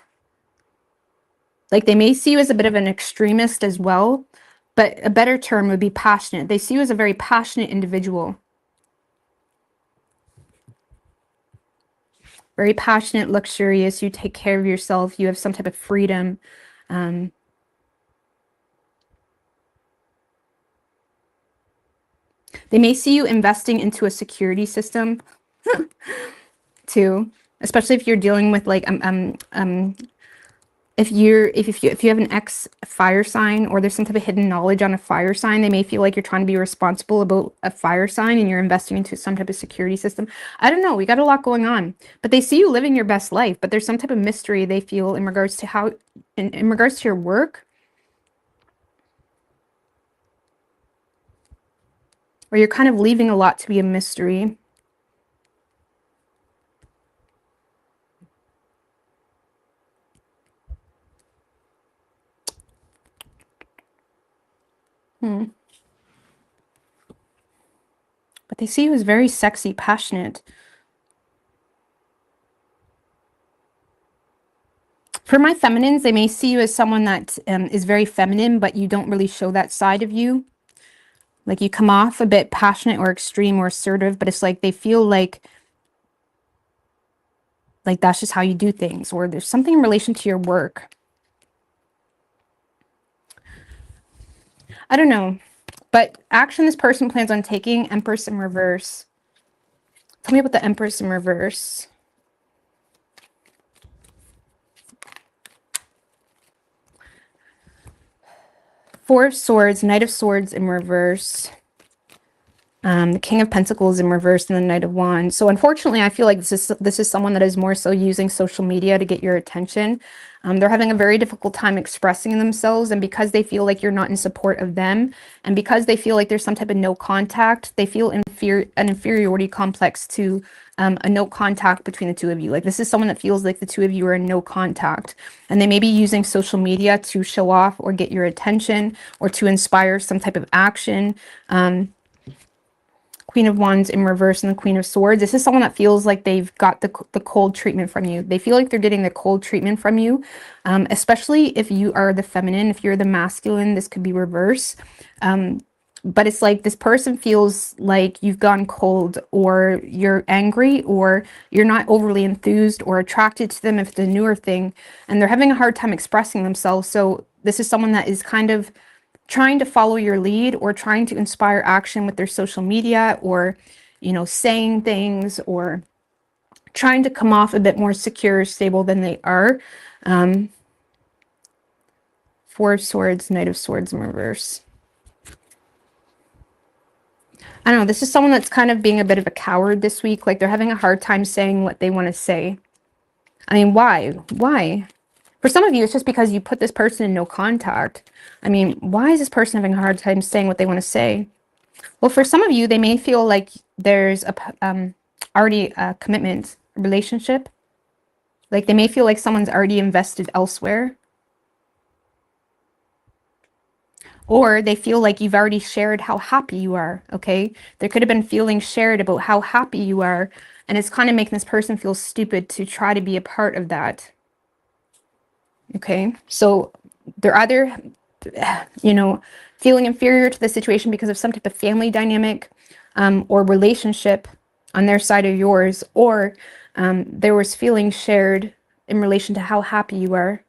A: Like, they may see you as a bit of an extremist as well, but a better term would be passionate. They see you as a very passionate individual. Very passionate, luxurious. You take care of yourself. You have some type of freedom. They may see you investing into a security system too, especially if you're dealing with like if you have an ex fire sign, or there's some type of hidden knowledge on a fire sign. They may feel like you're trying to be responsible about a fire sign and you're investing into some type of security system. I don't know, we got a lot going on, but they see you living your best life, but there's some type of mystery they feel in regards to how in regards to your work, or you're kind of leaving a lot to be a mystery. But they see you as very sexy, passionate. For my feminines, they may see you as someone that is very feminine, but you don't really show that side of you. Like, you come off a bit passionate or extreme or assertive, but it's like they feel like that's just how you do things, or there's something in relation to your work. I don't know, but action this person plans on taking. Empress in reverse. Tell me about the Empress in reverse. Four of Swords, Knight of Swords in reverse. The King of Pentacles in reverse and the Knight of Wands. So unfortunately, I feel like this is someone that is more so using social media to get your attention. They're having a very difficult time expressing themselves, and because they feel like you're not in support of them, and because they feel like there's some type of no contact, they feel an inferiority complex to a no contact between the two of you. Like, this is someone that feels like the two of you are in no contact, and they may be using social media to show off or get your attention or to inspire some type of action. Queen of Wands in reverse and the Queen of Swords. This is someone that feels like they've got the cold treatment from you. They feel like they're getting the cold treatment from you, especially if you are the feminine. If you're the masculine, this could be reverse. But it's like this person feels like you've gone cold, or you're angry, or you're not overly enthused or attracted to them if it's a newer thing, and they're having a hard time expressing themselves. So this is someone that is kind of trying to follow your lead or trying to inspire action with their social media, or, you know, saying things, or trying to come off a bit more secure, stable than they are. Four of Swords, Knight of Swords in reverse. I don't know, this is someone that's kind of being a bit of a coward this week. Like, they're having a hard time saying what they want to say. I mean, why? Why? For some of you, it's just because you put this person in no contact. I mean, why is this person having a hard time saying what they want to say? Well, for some of you, they may feel like there's already a commitment, a relationship. Like, they may feel like someone's already invested elsewhere. Or they feel like you've already shared how happy you are, okay? There could have been feelings shared about how happy you are, and it's kind of making this person feel stupid to try to be a part of that. Okay, so they're either, you know, feeling inferior to the situation because of some type of family dynamic or relationship on their side or yours, or there was feelings shared in relation to how happy you are.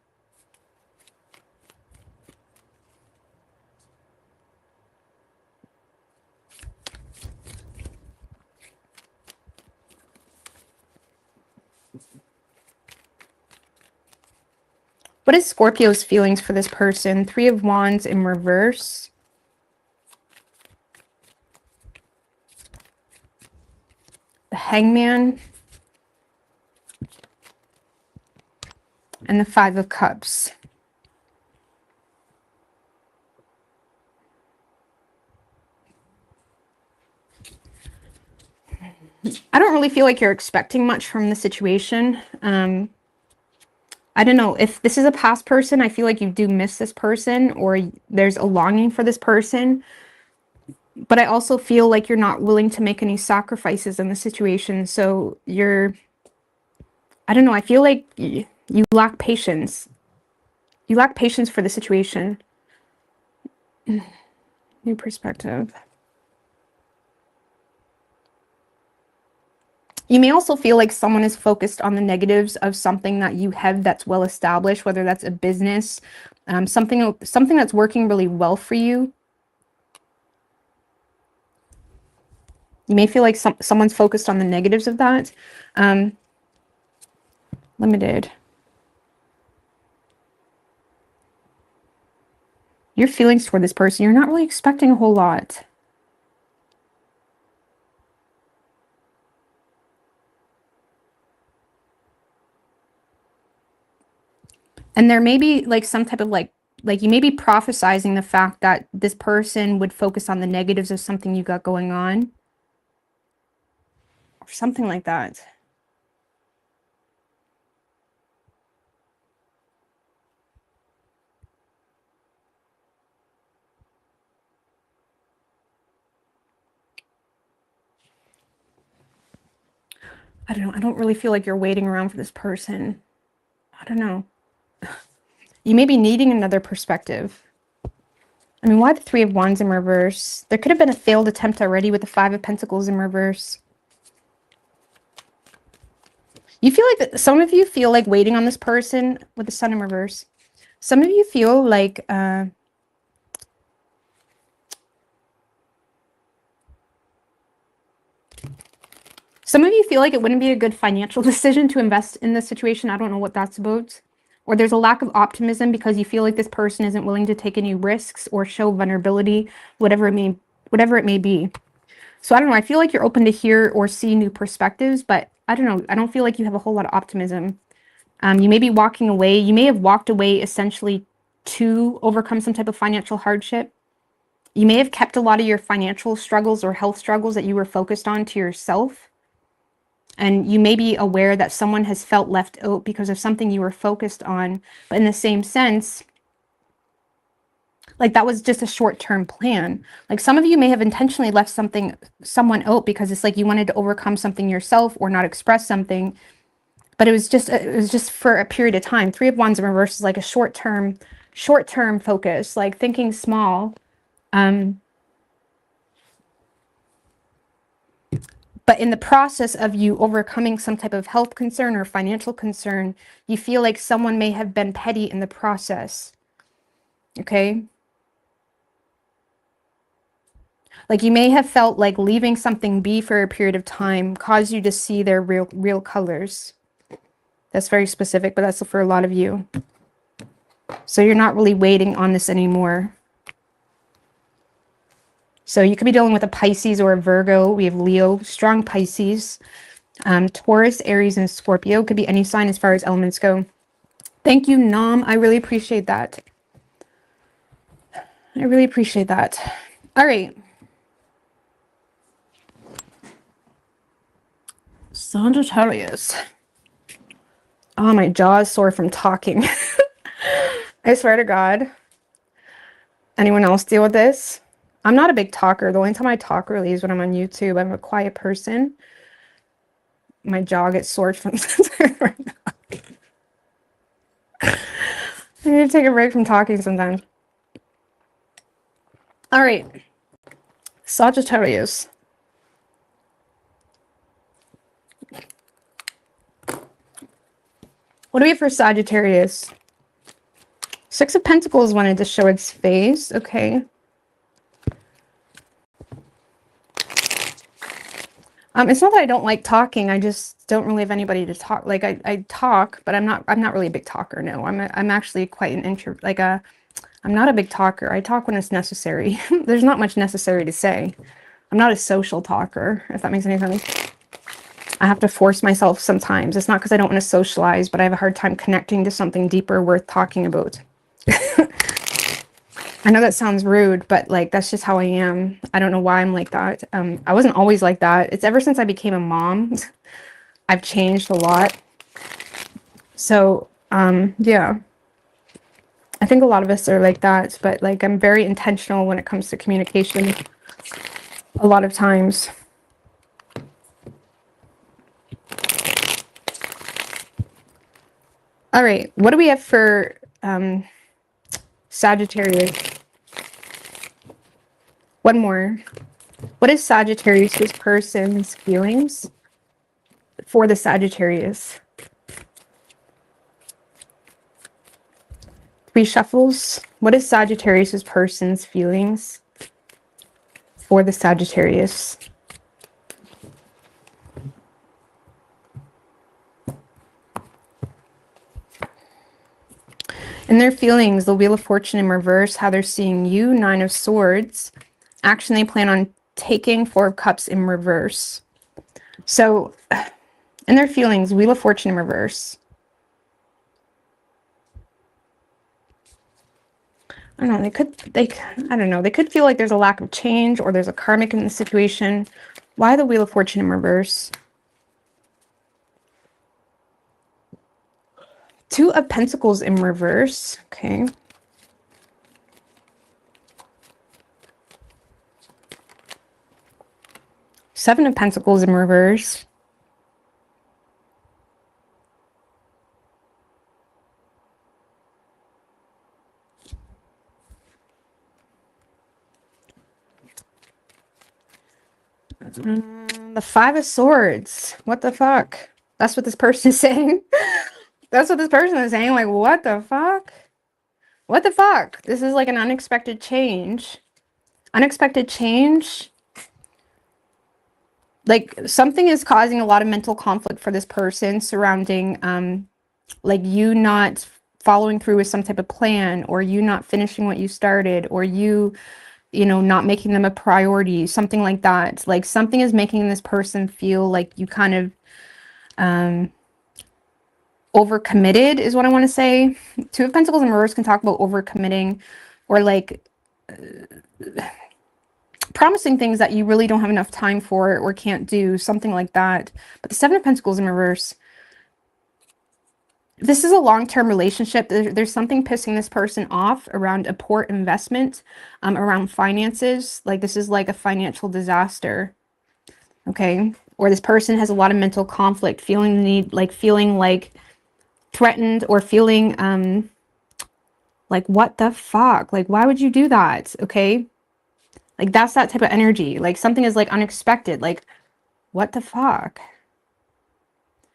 A: What is Scorpio's feelings for this person? Three of Wands in reverse. The Hangman. And the Five of Cups. I don't really feel like you're expecting much from the situation. I don't know, if this is a past person, I feel like you do miss this person, or there's a longing for this person. But I also feel like you're not willing to make any sacrifices in the situation. So I don't know, I feel like you lack patience. You lack patience for the situation. New perspective. You may also feel like someone is focused on the negatives of something that you have that's well established, whether that's a business, something that's working really well for you. You may feel like someone's focused on the negatives of that. Limited. Your feelings toward this person, you're not really expecting a whole lot. And there may be like some type of like you may be prophesizing the fact that this person would focus on the negatives of something you got going on. Or something like that. I don't know. I don't really feel like you're waiting around for this person. I don't know. You may be needing another perspective. I mean, why the Three of Wands in reverse? There could have been a failed attempt already with the Five of Pentacles in reverse. You feel like some of you feel like waiting on this person with the Sun in reverse. Some of you feel like some of you feel like it wouldn't be a good financial decision to invest in this situation. I don't know what that's about. or there's a lack of optimism because you feel like this person isn't willing to take any risks or show vulnerability, whatever it may be. So I don't know, I feel like you're open to hear or see new perspectives, but I don't know, I don't feel like you have a whole lot of optimism. You may be walking away. You may have walked away essentially to overcome some type of financial hardship. You may have kept a lot of your financial struggles or health struggles that you were focused on to yourself. And you may be aware that someone has felt left out because of something you were focused on. But in the same sense, like that was just a short-term plan. Like some of you may have intentionally left someone out because it's like you wanted to overcome something yourself or not express something. But it was just for a period of time. Three of Wands in reverse is like a short-term focus, like thinking small. But in the process of you overcoming some type of health concern or financial concern, you feel like someone may have been petty in the process. Okay? Like you may have felt like leaving something be for a period of time caused you to see their real colors. That's very specific, but that's for a lot of you. So you're not really waiting on this anymore. So you could be dealing with a Pisces or a Virgo. We have Leo, strong Pisces, Taurus, Aries, and Scorpio. Could be any sign as far as elements go. Thank you, Nam. I really appreciate that. I really appreciate that. All right. Sagittarius. Oh, my jaw is sore from talking. I swear to God. Anyone else deal with this? I'm not a big talker. The only time I talk really is when I'm on YouTube. I'm a quiet person. My jaw gets sore from I need to take a break from talking sometimes. All right. Sagittarius. What do we have for Sagittarius? Six of Pentacles wanted to show its face. Okay. It's not that I don't like talking. I just don't really have anybody to talk. Like I talk, but I'm not really a big talker. No, I'm actually quite an introvert. I'm not a big talker. I talk when it's necessary. There's not much necessary to say. I'm not a social talker, if that makes any sense. I have to force myself sometimes. It's not because I don't want to socialize, but I have a hard time connecting to something deeper worth talking about. I know that sounds rude, but like that's just how I am. I don't know why I'm like that. I wasn't always like that. It's ever since I became a mom, I've changed a lot. So, yeah. I think a lot of us are like that, but like I'm very intentional when it comes to communication a lot of times. All right, what do we have for Sagittarius? One more. What is Sagittarius' person's feelings for the Sagittarius? Three shuffles. What is Sagittarius' person's feelings for the Sagittarius? In their feelings, the Wheel of Fortune in reverse, how they're seeing you, Nine of Swords. Action they plan on taking, Four of Cups in reverse. So, in their feelings, Wheel of Fortune in reverse. I don't know, I don't know. They could feel like there's a lack of change or there's a karmic in the situation. Why the Wheel of Fortune in reverse? Two of Pentacles in reverse. Okay. Seven of Pentacles in reverse. The Five of Swords. What the fuck? That's what this person is saying. That's what this person is saying. Like, what the fuck? What the fuck? This is like an unexpected change. Unexpected change. Like, something is causing a lot of mental conflict for this person surrounding, like, you not following through with some type of plan, or you not finishing what you started, or you know, not making them a priority, something like that. Like something is making this person feel like you kind of overcommitted is what I want to say. Two of Pentacles in reverse can talk about overcommitting, or like promising things that you really don't have enough time for or can't do, something like that. But the Seven of Pentacles in reverse, this is a long-term relationship. There's something pissing this person off around a poor investment, around finances. Like this is like a financial disaster, okay? Or this person has a lot of mental conflict, feeling the need, like feeling like threatened, or feeling like, what the fuck? Like, why would you do that? Okay? Like that's that type of energy. Like something is like unexpected. Like, what the fuck?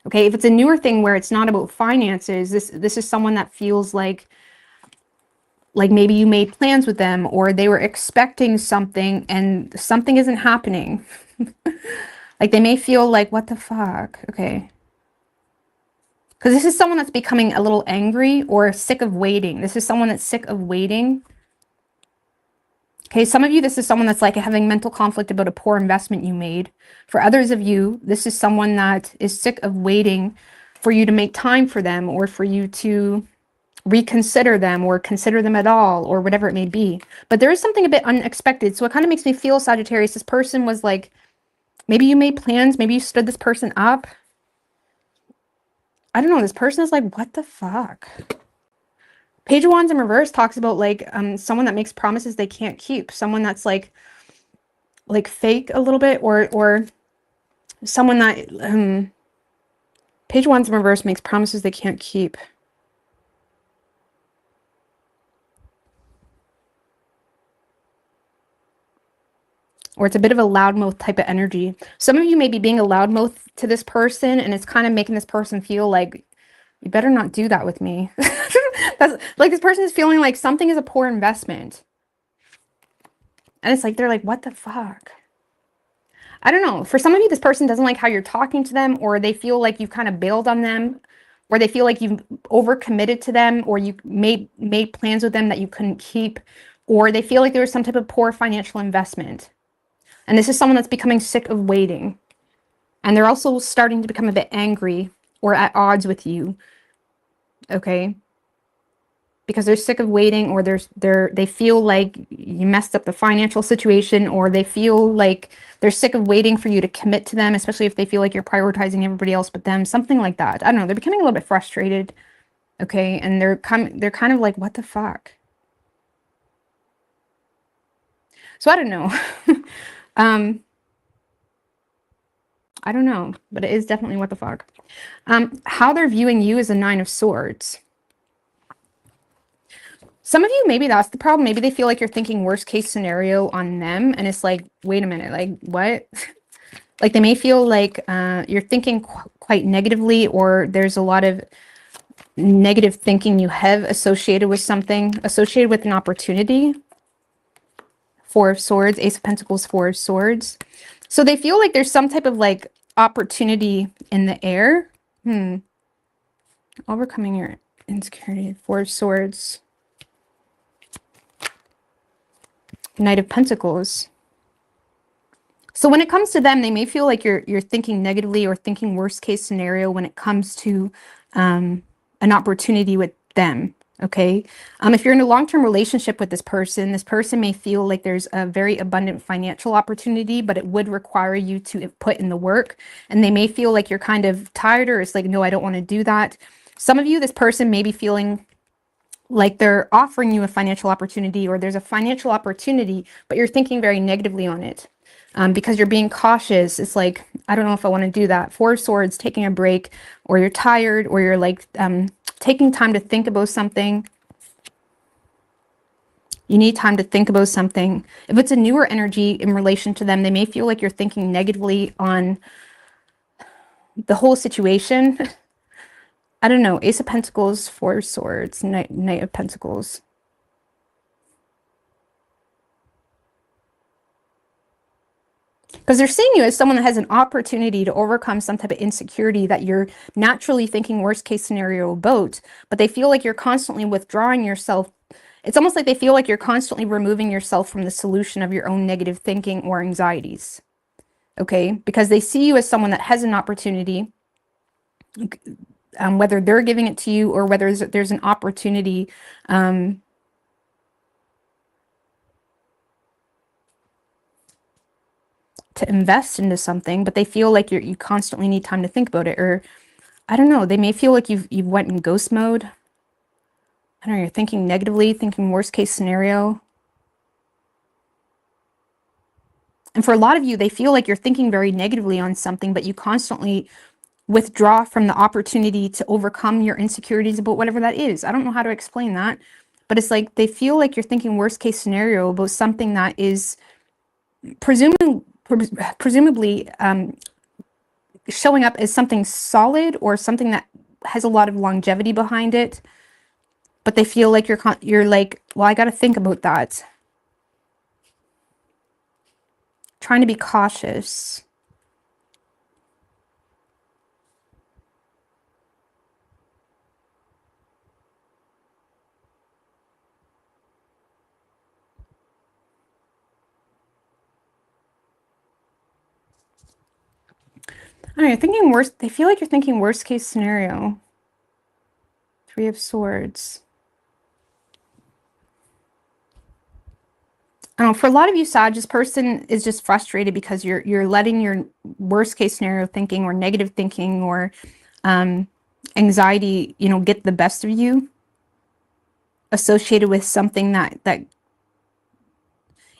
A: Okay, if it's a newer thing where it's not about finances, this is someone that feels like maybe you made plans with them, or they were expecting something and something isn't happening. Like they may feel like, what the fuck? Okay. Because this is someone that's becoming a little angry or sick of waiting. This is someone that's sick of waiting. Okay, some of you, this is someone that's like having mental conflict about a poor investment you made. For others of you, this is someone that is sick of waiting for you to make time for them, or for you to reconsider them, or consider them at all, or whatever it may be. But there is something a bit unexpected. So it kind of makes me feel, Sagittarius, this person was like, maybe you made plans, maybe you stood this person up. I don't know, this person is like, what the fuck? Page of Wands in reverse talks about like someone that makes promises they can't keep, someone that's like fake a little bit, or someone that Page of Wands in reverse makes promises they can't keep. Or it's a bit of a loudmouth type of energy. Some of you may be being a loudmouth to this person, and it's kind of making this person feel like, you better not do that with me. That's like, this person is feeling like something is a poor investment. And it's like, they're like, what the fuck? I don't know. For some of you, this person doesn't like how you're talking to them, or they feel like you've kind of bailed on them, or they feel like you've overcommitted to them, or you made plans with them that you couldn't keep, or they feel like there was some type of poor financial investment. And this is someone that's becoming sick of waiting. And they're also starting to become a bit angry or at odds with you. Okay? Because they're sick of waiting, or they feel like you messed up the financial situation, or they feel like they're sick of waiting for you to commit to them, especially if they feel like you're prioritizing everybody else but them, something like that. I don't know. They're becoming a little bit frustrated. Okay? And they're kind of like, what the fuck? So I don't know. I don't know, but it is definitely what the fuck. How they're viewing you is a Nine of Swords. Some of you, maybe that's the problem. Maybe they feel like you're thinking worst case scenario on them, and it's like, wait a minute, like what? Like they may feel like you're thinking quite negatively, or there's a lot of negative thinking you have associated with something, associated with an opportunity. Four of Swords, Ace of Pentacles, Four of Swords. So they feel like there's some type of like opportunity in the air. Overcoming your insecurity. Four of Swords. Knight of Pentacles. So when it comes to them, they may feel like you're thinking negatively, or thinking worst case scenario when it comes to an opportunity with them. Okay. If you're in a long-term relationship with this person may feel like there's a very abundant financial opportunity, but it would require you to put in the work. And they may feel like you're kind of tired, or it's like, no, I don't want to do that. Some of you, this person may be feeling like they're offering you a financial opportunity, or there's a financial opportunity, but you're thinking very negatively on it. Because you're being cautious. It's like, I don't know if I want to do that. Four of Swords, taking a break, or you're tired, or you're like taking time to think about something. You need time to think about something. If it's a newer energy in relation to them, they may feel like you're thinking negatively on the whole situation. I don't know. Ace of Pentacles, Four of Swords, Knight of Pentacles. Because they're seeing you as someone that has an opportunity to overcome some type of insecurity that you're naturally thinking worst case scenario about, but they feel like you're constantly withdrawing yourself. It's almost like they feel like you're constantly removing yourself from the solution of your own negative thinking or anxieties. Okay? Because they see you as someone that has an opportunity, whether they're giving it to you or whether there's an opportunity to invest into something, but they feel like you constantly need time to think about it. Or I don't know, they may feel like you've went in ghost mode. I don't know, you're thinking negatively, thinking worst case scenario. And for a lot of you, they feel like you're thinking very negatively on something, but you constantly withdraw from the opportunity to overcome your insecurities about whatever that is. I don't know how to explain that, but it's like they feel like you're thinking worst case scenario about something that is presumably showing up as something solid or something that has a lot of longevity behind it. But they feel like you're like, well, I got to think about that. Trying to be cautious. I don't know, you're thinking worst. They feel like you're thinking worst case scenario. 3 of Swords. I don't know, for a lot of you, Sag, this person is just frustrated because you're letting your worst case scenario thinking or negative thinking or anxiety, get the best of you, associated with something that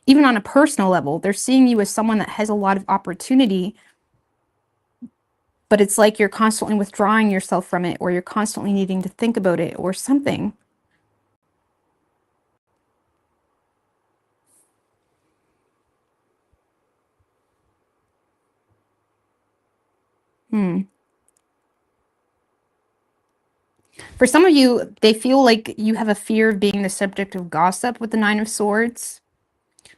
A: even on a personal level, they're seeing you as someone that has a lot of opportunity, but it's like you're constantly withdrawing yourself from it, or you're constantly needing to think about it or something. For some of you, they feel like you have a fear of being the subject of gossip with the 9 of Swords.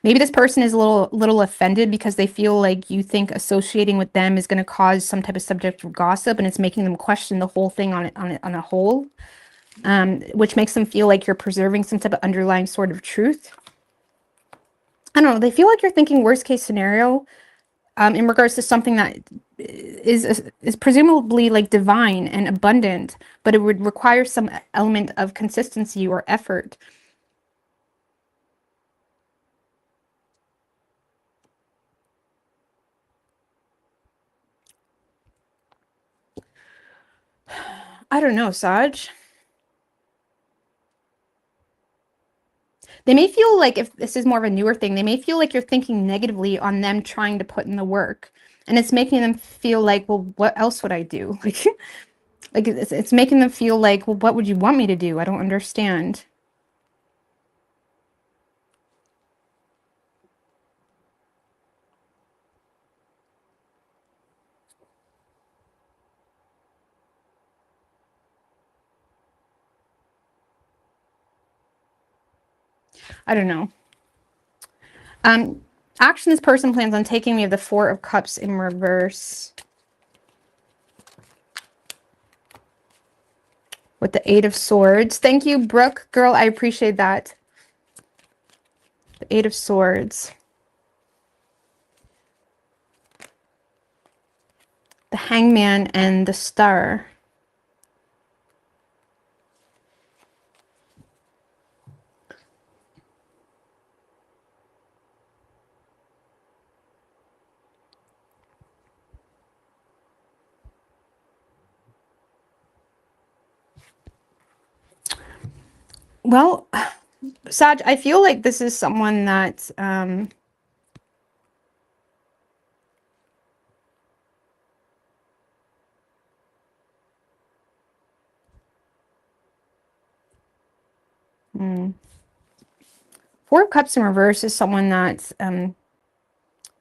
A: Maybe this person is a little offended because they feel like you think associating with them is going to cause some type of subject of gossip, and it's making them question the whole thing on a whole, which makes them feel like you're preserving some type of underlying sort of truth. I don't know. They feel like you're thinking worst case scenario in regards to something that is presumably like divine and abundant, but it would require some element of consistency or effort. I don't know, Saj. They may feel like, if this is more of a newer thing, they may feel like you're thinking negatively on them trying to put in the work. And it's making them feel like, well, what else would I do? Like it's making them feel like, well, what would you want me to do? I don't understand. I don't know. Action this person plans on taking, we have the 4 of Cups in reverse. With the 8 of Swords. Thank you, Brooke. Girl, I appreciate that. The 8 of Swords. The Hangman and the Star. Well, Saj, I feel like this is someone that Four of Cups in reverse is someone that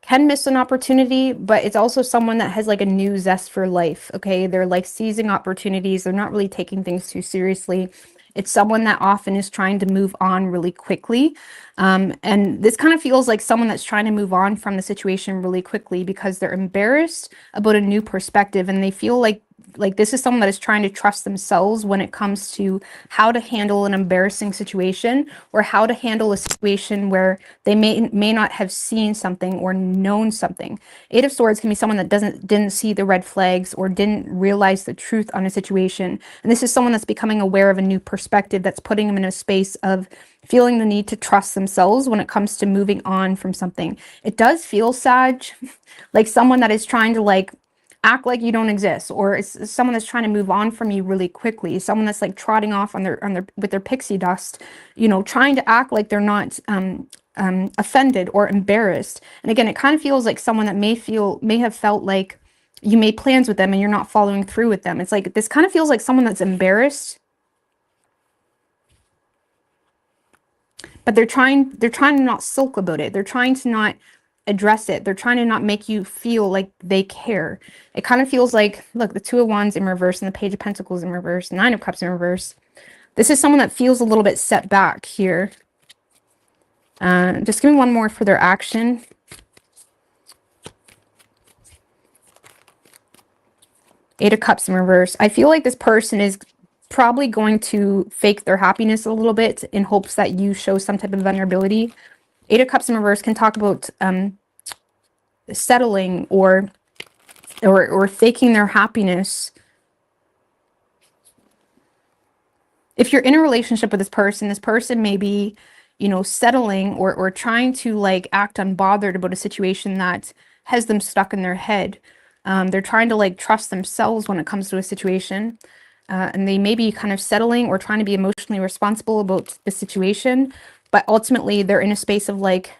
A: can miss an opportunity, but it's also someone that has like a new zest for life. Okay, they're like seizing opportunities. They're not really taking things too seriously. It's someone that often is trying to move on really quickly. And this kind of feels like someone that's trying to move on from the situation really quickly because they're embarrassed about a new perspective, and they feel like this is someone that is trying to trust themselves when it comes to how to handle an embarrassing situation, or how to handle a situation where they may not have seen something or known something. Eight of Swords can be someone that didn't see the red flags or didn't realize the truth on a situation. And this is someone that's becoming aware of a new perspective that's putting them in a space of feeling the need to trust themselves when it comes to moving on from something. It does feel, Sag, like someone that is trying to like act like you don't exist, or it's someone that's trying to move on from you really quickly, someone that's like trotting off on their with their pixie dust, you know, trying to act like they're not offended or embarrassed. And again, it kind of feels like someone that may have felt like you made plans with them and you're not following through with them. It's like this kind of feels like someone that's embarrassed, but they're trying to not sulk about it. They're trying to not address it. They're trying to not make you feel like they care. It kind of feels like, look, the Two of Wands in reverse and the Page of Pentacles in reverse, Nine of Cups in reverse. This is someone that feels a little bit set back here. Just give me one more for their action. Eight of Cups in reverse. I feel like this person is probably going to fake their happiness a little bit in hopes that you show some type of vulnerability. Eight of Cups in reverse can talk about settling or faking their happiness. If you're in a relationship with this person may be, you know, settling or trying to like act unbothered about a situation that has them stuck in their head. They're trying to like trust themselves when it comes to a situation. And they may be kind of settling or trying to be emotionally responsible about the situation. But ultimately, they're in a space of like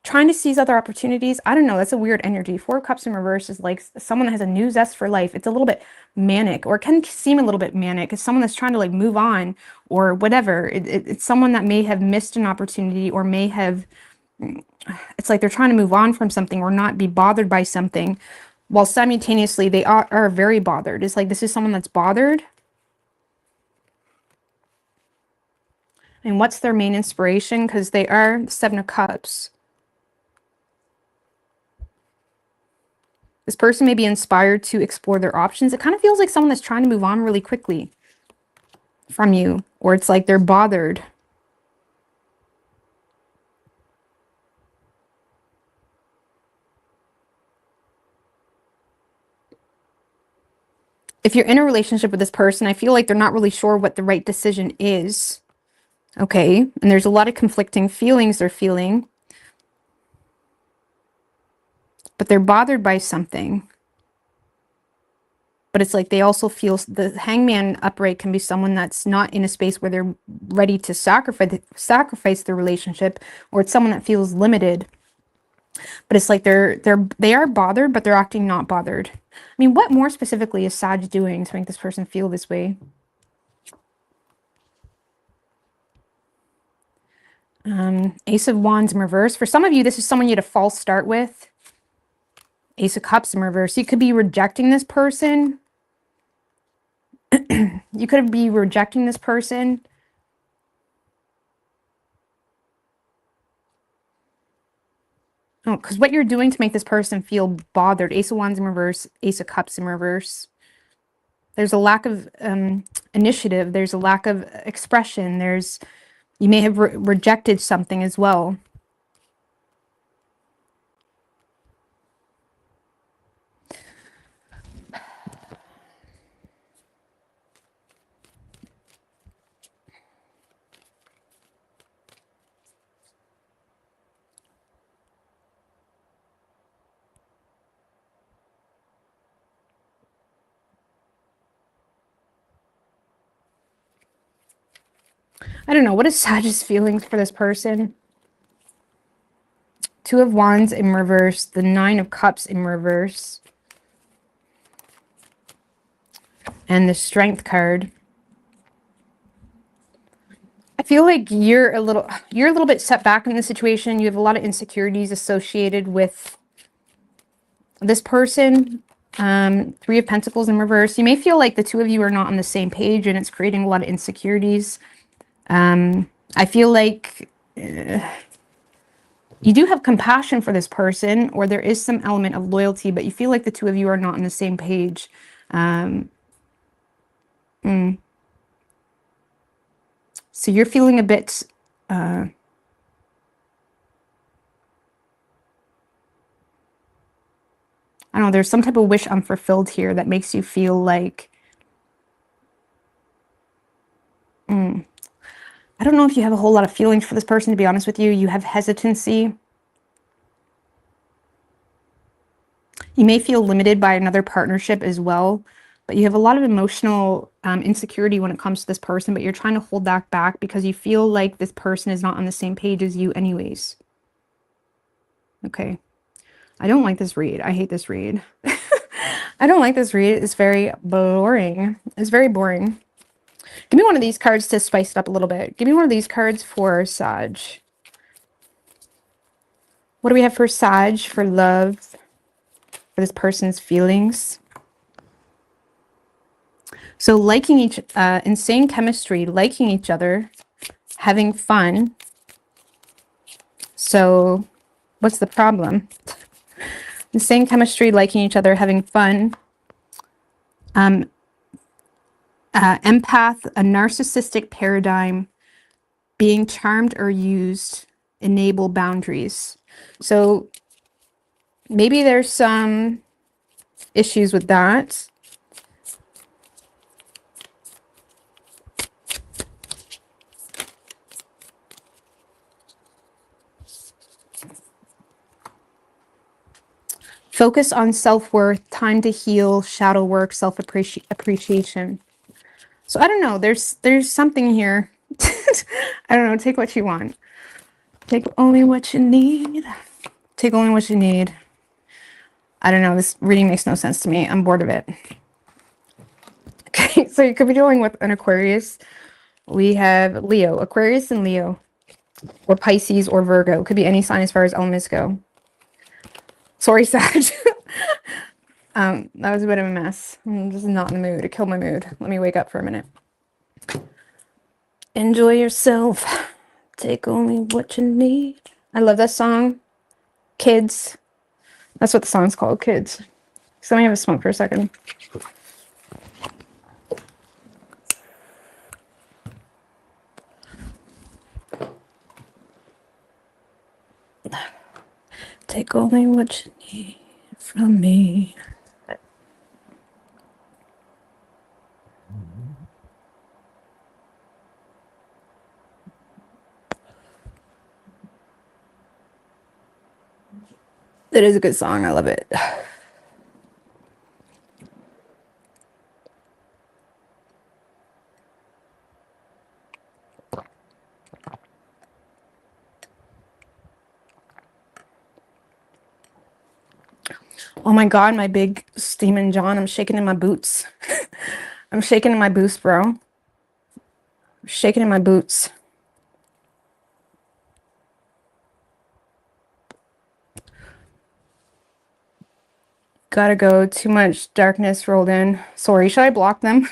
A: trying to seize other opportunities. I don't know. That's a weird energy. Four of Cups in reverse is like someone that has a new zest for life. It's a little bit manic, or it can seem a little bit manic. It's someone that's trying to like move on or whatever. It's someone that may have missed an opportunity or may have, it's like they're trying to move on from something or not be bothered by something, while simultaneously they are very bothered. It's like this is someone that's bothered. And what's their main inspiration? Because they are Seven of Cups. This person may be inspired to explore their options. It kind of feels like someone that's trying to move on really quickly from you, or it's like they're bothered. If you're in a relationship with this person, I feel like they're not really sure what the right decision is. Okay, and there's a lot of conflicting feelings they're feeling. But they're bothered by something. But it's like they also feel the Hangman upright can be someone that's not in a space where they're ready to sacrifice their relationship, or it's someone that feels limited. But it's like they are bothered, but they're acting not bothered. I mean, what more specifically is Sag doing to make this person feel this way? Ace of Wands in reverse. For some of you, this is someone you had a false start with. Ace of Cups in reverse. You could be rejecting this person. You could be rejecting this person. Oh, because what you're doing to make this person feel bothered. Ace of Wands in reverse. Ace of Cups in reverse. There's a lack of initiative. There's a lack of expression. You may have rejected something as well. I don't know. What is Sag's feelings for this person? Two of Wands in reverse. The Nine of Cups in reverse. And the Strength card. I feel like you're a little bit set back in the situation. You have a lot of insecurities associated with this person. Three of Pentacles in reverse. You may feel like the two of you are not on the same page and it's creating a lot of insecurities. I feel like you do have compassion for this person, or there is some element of loyalty, but you feel like the two of you are not on the same page. So you're feeling a bit, I don't know, there's some type of wish unfulfilled here that makes you feel like, I don't know if you have a whole lot of feelings for this person, to be honest with you. You have hesitancy. You may feel limited by another partnership as well, but you have a lot of emotional insecurity when it comes to this person, but you're trying to hold that back because you feel like this person is not on the same page as you anyways. Okay. I don't like this read. I hate this read. I don't like this read. It's very boring. It's very boring. Give me one of these cards to spice it up a little bit. Give me one of these cards for Sag. What do we have for Sag, for love, for this person's feelings? So liking insane chemistry, liking each other, having fun. So what's the problem? Insane chemistry, liking each other, having fun. Empath, a narcissistic paradigm, being charmed or used, enable boundaries. So maybe there's some issues with that. Focus on self-worth, time to heal, shadow work, self-appreciation. So I don't know, there's something here. I don't know, take what you want. Take only what you need. Take only what you need. I don't know, this reading makes no sense to me. I'm bored of it. Okay, so you could be dealing with an Aquarius. We have Leo, Aquarius and Leo. Or Pisces or Virgo. Could be any sign as far as elements go. Sorry, Sag. That was a bit of a mess. I'm just not in the mood. It killed my mood. Let me wake up for a minute. Enjoy yourself. Take only what you need. I love that song. Kids. That's what the song's called, Kids. So let me have a smoke for a second. Take only what you need from me. It is a good song. I love it. Oh my God, my big steaming John. I'm shaking in my boots. I'm shaking in my boots, bro. I'm shaking in my boots. Gotta go. Too much darkness rolled in. Sorry, should I block them?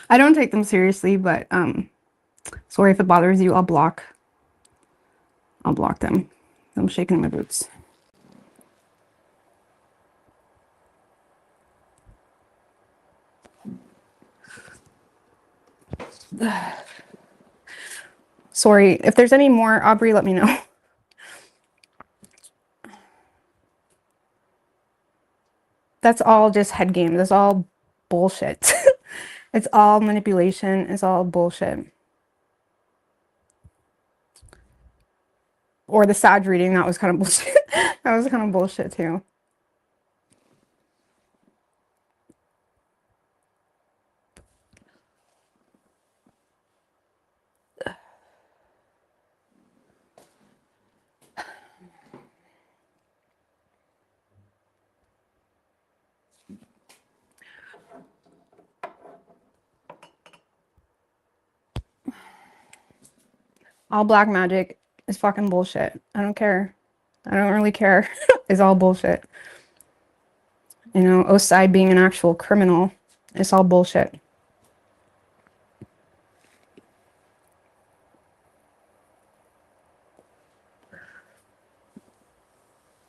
A: I don't take them seriously, but sorry if it bothers you. I'll block them. I'm shaking in my boots. Sorry, if there's any more, Aubrey, let me know. That's all just head game. That's all bullshit. It's all manipulation. It's all bullshit. Or the Sag reading, that was kind of bullshit. That was kind of bullshit too. All black magic is fucking bullshit. I don't care. I don't really care. It's all bullshit. You know, Osai being an actual criminal. It's all bullshit.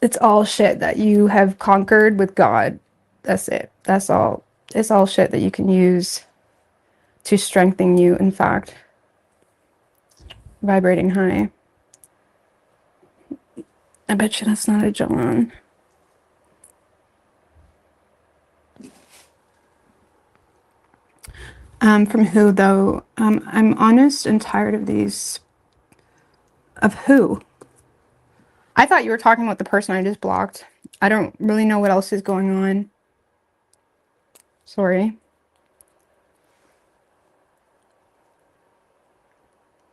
A: It's all shit that you have conquered with God. That's it. That's all. It's all shit that you can use to strengthen you, in fact. Vibrating high. I bet you that's not a John. From who, though? I'm honest and tired of these. Of who? I thought you were talking about the person I just blocked. I don't really know what else is going on. Sorry.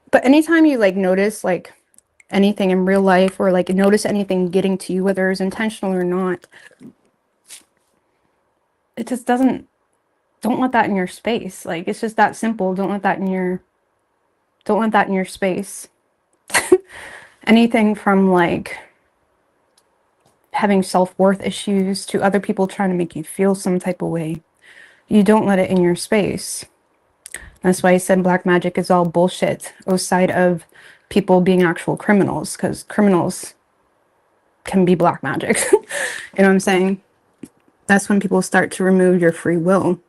A: But anytime you like notice like anything in real life, or like notice anything getting to you, whether it's intentional or not, it just doesn't, don't let that in your space. Like, it's just that simple. Don't let that in your space. Anything from like having self-worth issues to other people trying to make you feel some type of way, you don't let it in your space. That's why I said black magic is all bullshit, aside of people being actual criminals, because criminals can be black magic. You know what I'm saying? That's when people start to remove your free will.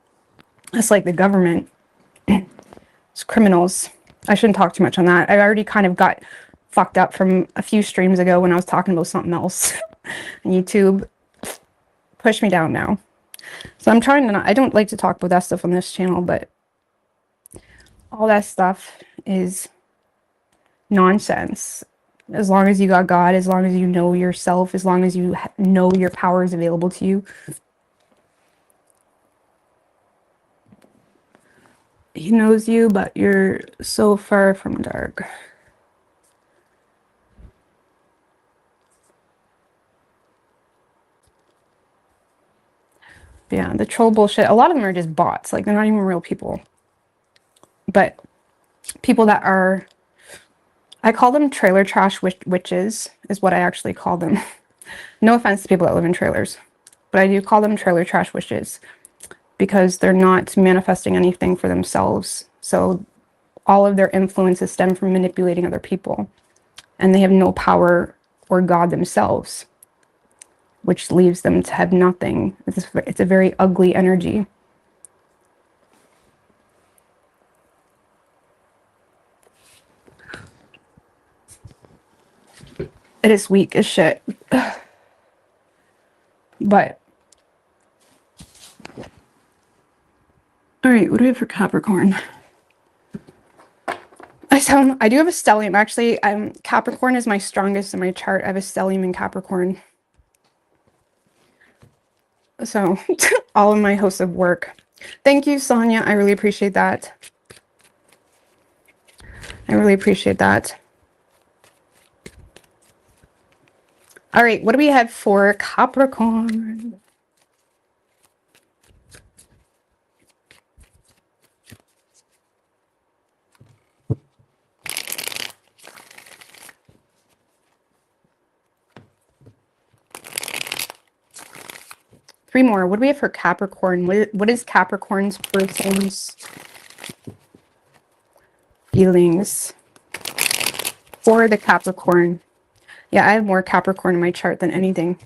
A: It's like the government. It's criminals. I shouldn't talk too much on that. I already kind of got fucked up from a few streams ago when I was talking about something else. And YouTube pushed me down now. So I'm trying to not, I don't like to talk about that stuff on this channel, but all that stuff is nonsense. As long as you got God, as long as you know yourself, as long as you know your power is available to you. He knows you, but you're so far from dark. Yeah, the troll bullshit. A lot of them are just bots. Like, they're not even real people. But people that are, I call them trailer trash witches, is what I actually call them. No offense to people that live in trailers, but I do call them trailer trash witches because they're not manifesting anything for themselves. So all of their influences stem from manipulating other people, and they have no power or God themselves, which leaves them to have nothing. It's a very ugly energy. It is weak as shit. But all right, what do we have for Capricorn? I do have a stellium. Actually, Capricorn is my strongest in my chart. I have a stellium in Capricorn. So all of my hosts of work. Thank you, Sonia. I really appreciate that. I really appreciate that. All right, what do we have for Capricorn? Three more. What do we have for Capricorn? What is Capricorn's person's feelings for the Capricorn? Yeah, I have more Capricorn in my chart than anything.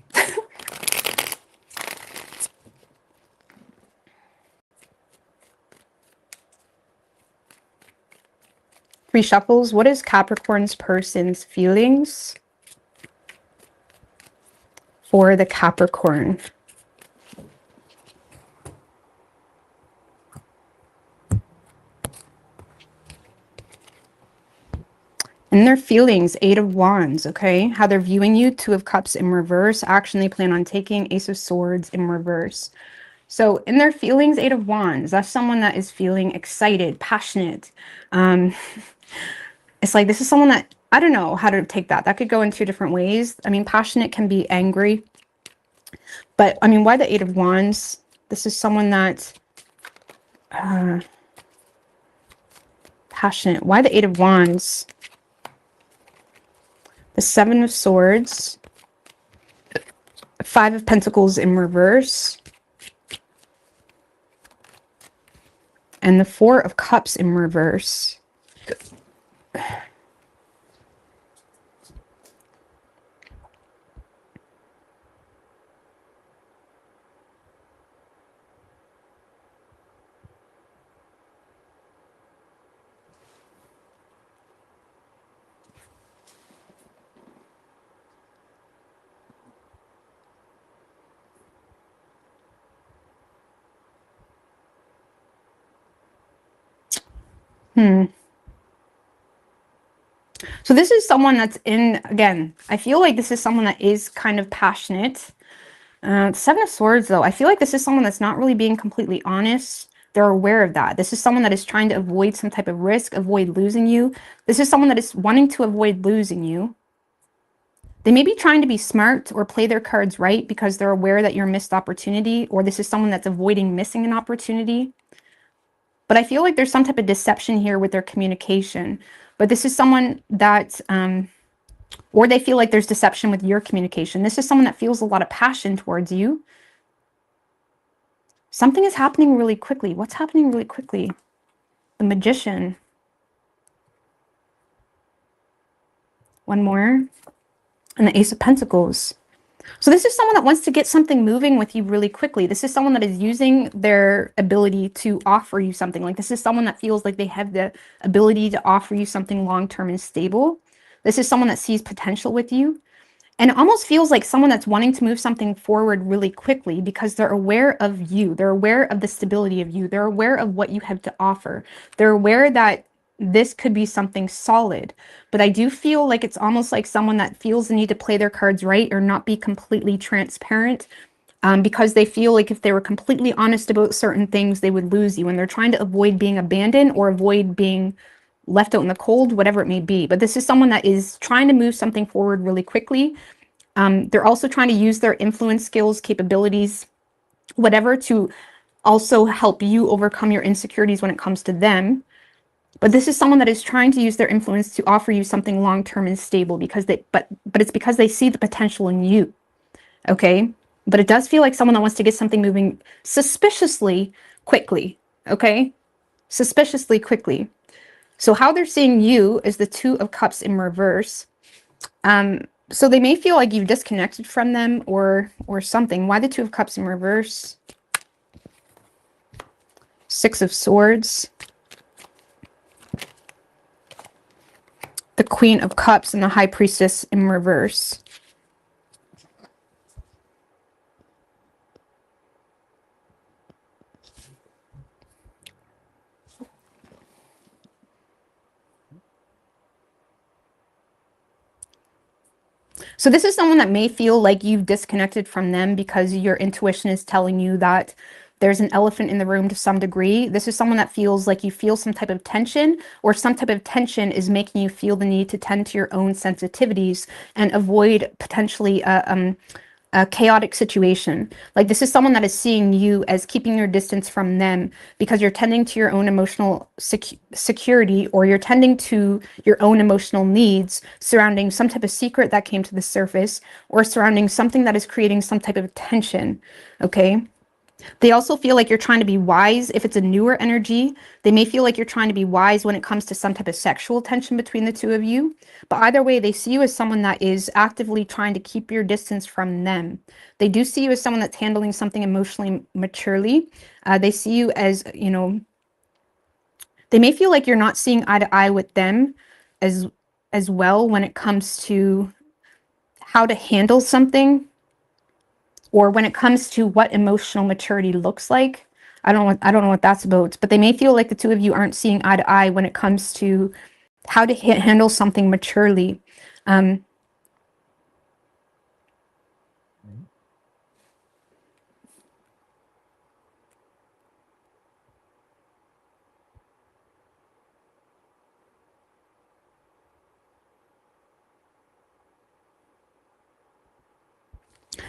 A: Three shuffles. What is Capricorn's person's feelings for the Capricorn? And their feelings, Eight of Wands, okay? How they're viewing you, Two of Cups in reverse. Action they plan on taking, Ace of Swords in reverse. So in their feelings, Eight of Wands, that's someone that is feeling excited, passionate. It's like this is someone that, I don't know how to take that. That could go in two different ways. I mean, passionate can be angry. But, I mean, why the Eight of Wands? This is someone that... passionate. Why the Eight of Wands? The Seven of Swords, Five of Pentacles in reverse, and the Four of Cups in reverse. So this is someone that's in, again, I feel like this is someone that is kind of passionate. Seven of Swords, though, I feel like this is someone that's not really being completely honest. They're aware of that. This is someone that is trying to avoid some type of risk, avoid losing you. This is someone that is wanting to avoid losing you. They may be trying to be smart or play their cards right because they're aware that you're a missed opportunity, or this is someone that's avoiding missing an opportunity. But I feel like there's some type of deception here with their communication. But this is someone that, or they feel like there's deception with your communication. This is someone that feels a lot of passion towards you. Something is happening really quickly. What's happening really quickly? The Magician. One more. And the Ace of Pentacles. So this is someone that wants to get something moving with you really quickly. This is someone that is using their ability to offer you something. Like this is someone that feels like they have the ability to offer you something long-term and stable. This is someone that sees potential with you. And it almost feels like someone that's wanting to move something forward really quickly because they're aware of you. They're aware of the stability of you. They're aware of what you have to offer. They're aware that this could be something solid. But I do feel like it's almost like someone that feels the need to play their cards right or not be completely transparent, because they feel like if they were completely honest about certain things, they would lose you. And they're trying to avoid being abandoned or avoid being left out in the cold, whatever it may be. But this is someone that is trying to move something forward really quickly. They're also trying to use their influence skills, capabilities, whatever, to also help you overcome your insecurities when it comes to them. But this is someone that is trying to use their influence to offer you something long-term and stable because but it's because they see the potential in you. Okay? But it does feel like someone that wants to get something moving suspiciously quickly. Okay? Suspiciously quickly. So how they're seeing you is the Two of Cups in reverse. So they may feel like you've disconnected from them or something. Why the Two of Cups in reverse? Six of Swords. The Queen of Cups and the High Priestess in reverse. So this is someone that may feel like you've disconnected from them because your intuition is telling you that there's an elephant in the room to some degree. This is someone that feels like you feel some type of tension, or some type of tension is making you feel the need to tend to your own sensitivities and avoid potentially a chaotic situation. Like this is someone that is seeing you as keeping your distance from them because you're tending to your own emotional security, or you're tending to your own emotional needs surrounding some type of secret that came to the surface, or surrounding something that is creating some type of tension. Okay. They also feel like you're trying to be wise. If it's a newer energy, they may feel like you're trying to be wise when it comes to some type of sexual tension between the two of you. But either way, they see you as someone that is actively trying to keep your distance from them. They do see you as someone that's handling something emotionally maturely. They see you as, you know, they may feel like you're not seeing eye to eye with them as well when it comes to how to handle something, or when it comes to what emotional maturity looks like. I don't know what that's about, but they may feel like the two of you aren't seeing eye to eye when it comes to how to handle something maturely.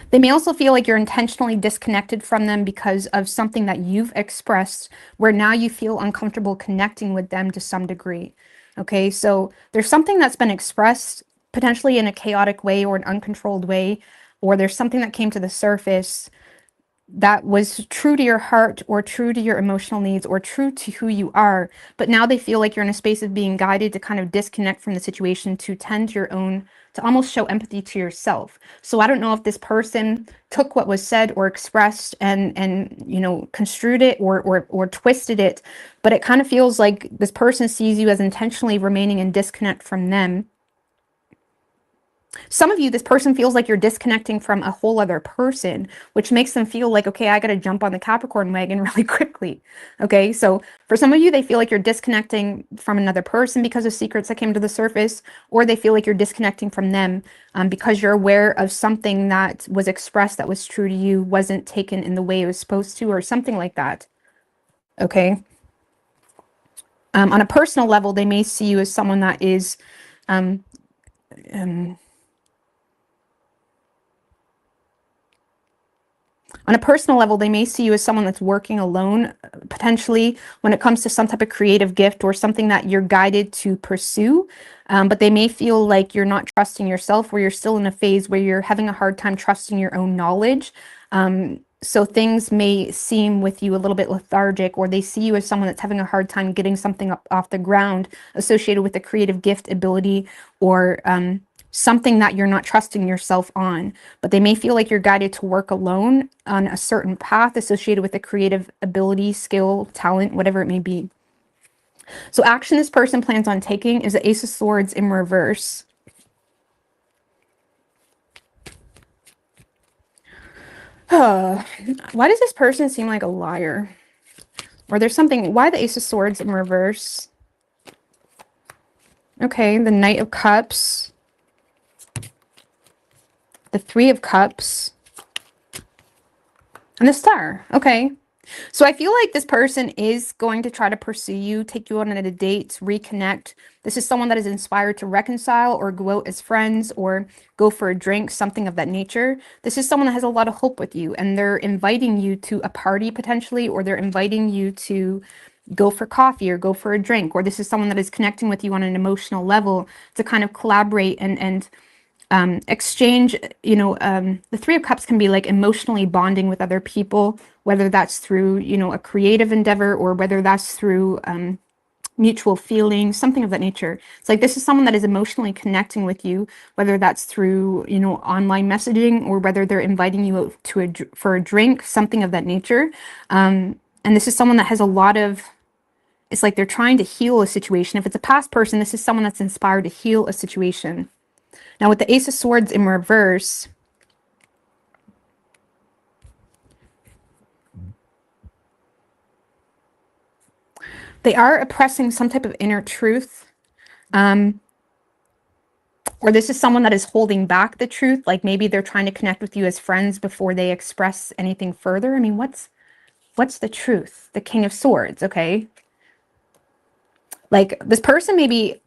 A: They may also feel like you're intentionally disconnected from them because of something that you've expressed, where now you feel uncomfortable connecting with them to some degree. Okay, so there's something that's been expressed potentially in a chaotic way or an uncontrolled way, or there's something that came to the surface that was true to your heart or true to your emotional needs or true to who you are, but now they feel like you're in a space of being guided to kind of disconnect from the situation, to tend to your own, to almost show empathy to yourself. So I don't know if this person took what was said or expressed and you know, construed it or twisted it, but it kind of feels like this person sees you as intentionally remaining in disconnect from them. Some of you, this person feels like you're disconnecting from a whole other person, which makes them feel like, okay, I got to jump on the Capricorn wagon really quickly. Okay, so for some of you, they feel like you're disconnecting from another person because of secrets that came to the surface, or they feel like you're disconnecting from them because you're aware of something that was expressed that was true to you, wasn't taken in the way it was supposed to, or something like that. Okay. On a personal level, they may see you as someone that is um, on a personal level, they may see you as someone that's working alone, potentially when it comes to some type of creative gift or something that you're guided to pursue. But they may feel like you're not trusting yourself, where you're still in a phase where you're having a hard time trusting your own knowledge. So things may seem with you a little bit lethargic, or they see you as someone that's having a hard time getting something up off the ground associated with a creative gift, ability, or something that you're not trusting yourself on. But they may feel like you're guided to work alone on a certain path associated with a creative ability, skill, talent, whatever it may be. So action this person plans on taking is the Ace of Swords in reverse. Why does this person seem like a liar? Or there's something, why the Ace of Swords in reverse? Okay, the Knight of Cups. The Three of Cups. And the Star. Okay. So I feel like this person is going to try to pursue you, take you on a date, reconnect. This is someone that is inspired to reconcile or go out as friends or go for a drink, something of that nature. This is someone that has a lot of hope with you, and they're inviting you to a party potentially, or they're inviting you to go for coffee or go for a drink, or this is someone that is connecting with you on an emotional level to kind of collaborate and exchange. You know, the Three of Cups can be like emotionally bonding with other people, whether that's through, you know, a creative endeavor, or whether that's through mutual feelings, something of that nature. It's like this is someone that is emotionally connecting with you, whether that's through, you know, online messaging, or whether they're inviting you out to for a drink, something of that nature. And this is someone that has a lot of, it's like they're trying to heal a situation. If it's a past person, this is someone that's inspired to heal a situation. Now with the Ace of Swords in reverse, they are oppressing some type of inner truth. Or this is someone that is holding back the truth. Like maybe they're trying to connect with you as friends before they express anything further. I mean, what's the truth? The King of Swords, okay? Like this person may be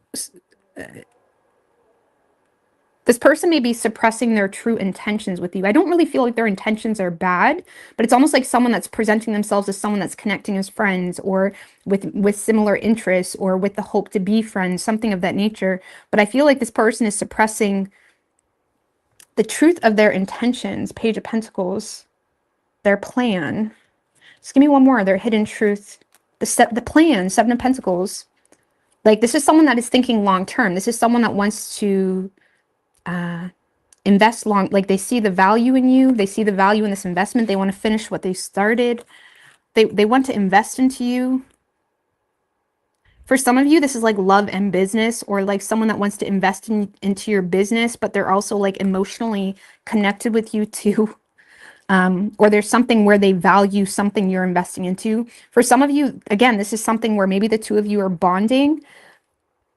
A: suppressing their true intentions with you. I don't really feel like their intentions are bad, but it's almost like someone that's presenting themselves as someone that's connecting as friends, or with similar interests, or with the hope to be friends, something of that nature. But I feel like this person is suppressing the truth of their intentions. Page of Pentacles, their plan. Just give me one more. Their hidden truth, the plan, Seven of Pentacles. Like this is someone that is thinking long term. This is someone that wants to invest long, like they see the value in you, they see the value in this investment, they want to finish what they started, they want to invest into you. For some of you, this is like love and business, or like someone that wants to invest into your business, but they're also like emotionally connected with you too. Or there's something where they value something you're investing into. For some of you, again, this is something where maybe the two of you are bonding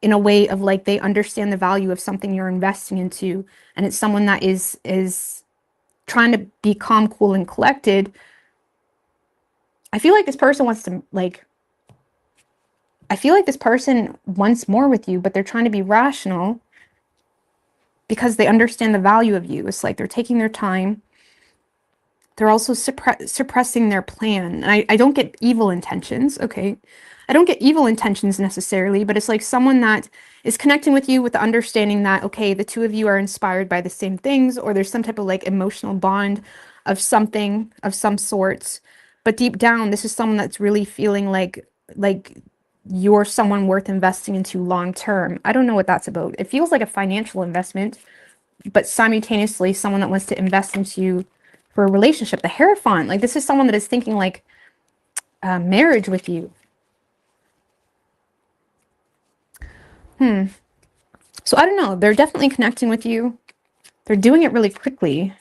A: in a way of like they understand the value of something you're investing into, and it's someone that is trying to be calm, cool, and collected. I feel like this person wants to I feel like this person wants more with you, but they're trying to be rational because they understand the value of you. It's like they're taking their time. They're also suppressing their plan. And I don't get evil intentions, okay? I don't get evil intentions necessarily, but it's like someone that is connecting with you with the understanding that, okay, the two of you are inspired by the same things, or there's some type of like emotional bond. of something of some sort. But deep down, this is someone that's really feeling like you're someone worth investing into long term. I don't know what that's about. It feels like a financial investment, but simultaneously someone that wants to invest into you for a relationship. The Hierophant, like this is someone that is thinking like marriage with you. So I don't know. They're definitely connecting with you. They're doing it really quickly.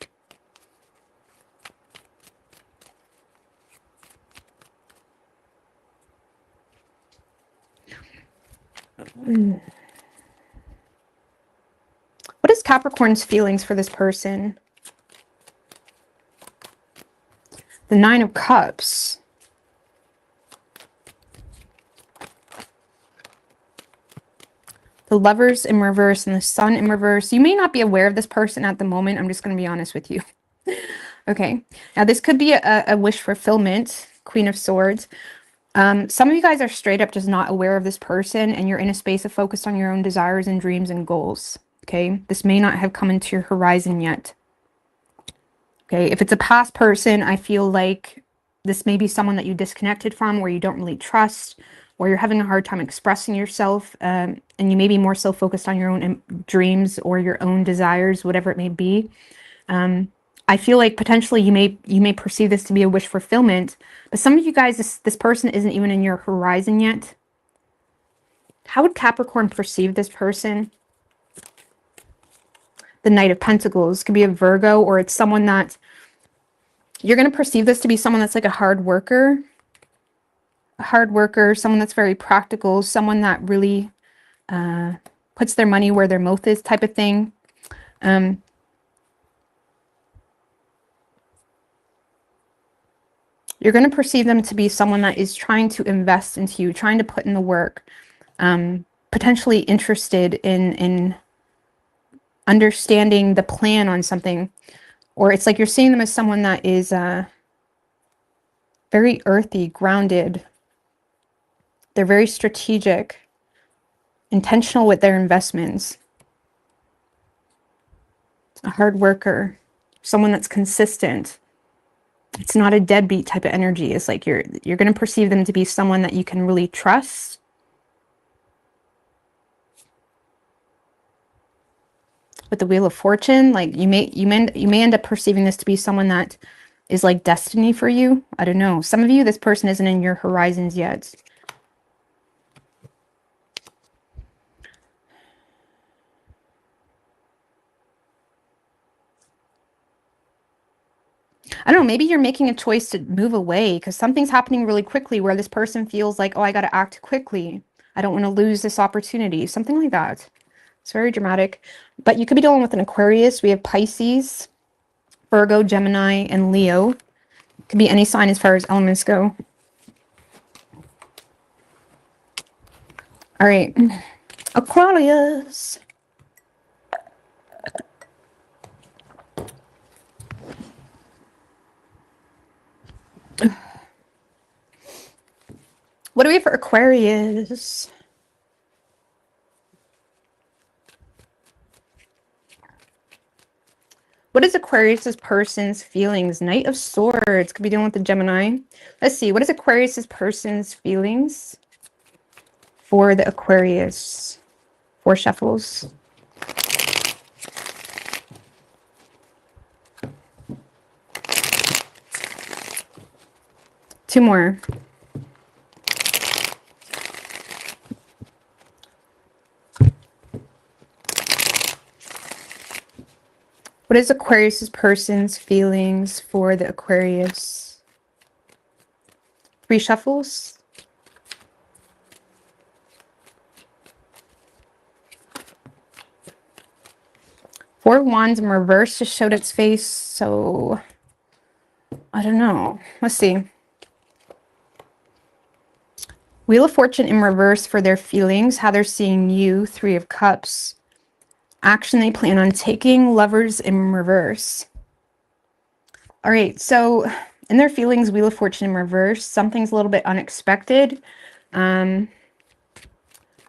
A: What is Capricorn's feelings for this person? The Nine of Cups. The Lovers in reverse and the Sun in reverse. You may not be aware of this person at the moment. I'm just going to be honest with you. Okay. Now, this could be a wish fulfillment. Queen of Swords. Some of you guys are straight up just not aware of this person, and you're in a space of focused on your own desires and dreams and goals. Okay. This may not have come into your horizon yet. Okay. If it's a past person, I feel like this may be someone that you disconnected from, where you don't really trust, or you're having a hard time expressing yourself, and you may be more so focused on your own dreams or your own desires, whatever it may be. I feel like potentially you may perceive this to be a wish fulfillment, but some of you guys, this person isn't even in your horizon yet. How would Capricorn perceive this person? The Knight of Pentacles could be a Virgo, or it's someone that you're going to perceive this to be someone that's like a hard worker, someone that's very practical, someone that really puts their money where their mouth is type of thing. You're going to perceive them to be someone that is trying to invest into you, trying to put in the work, potentially interested in understanding the plan on something. Or it's like you're seeing them as someone that is very earthy, grounded. They're very strategic, intentional with their investments. A hard worker, someone that's consistent. It's not a deadbeat type of energy. It's like you're going to perceive them to be someone that you can really trust. With the Wheel of Fortune, like you may end up perceiving this to be someone that is like destiny for you. I don't know. Some of you, this person isn't in your horizons yet. I don't know, maybe you're making a choice to move away because something's happening really quickly where this person feels like, oh, I got to act quickly. I don't want to lose this opportunity. Something like that. It's very dramatic. But you could be dealing with an Aquarius. We have Pisces, Virgo, Gemini, and Leo. It could be any sign as far as elements go. All right. Aquarius. What do we have for Aquarius? What is Aquarius's person's feelings? Knight of Swords. Could be dealing with the Gemini. Let's see. What is Aquarius's person's feelings for the Aquarius? 4 shuffles. Two more. What is Aquarius's person's feelings for the Aquarius? 3 shuffles. Four Wands in reverse just showed its face, so I don't know. Let's see. Wheel of Fortune in reverse for their feelings, how they're seeing you. 3 of Cups. Action they plan on taking. Lovers in reverse. All right, so in their feelings, Wheel of Fortune in reverse, something's a little bit unexpected. I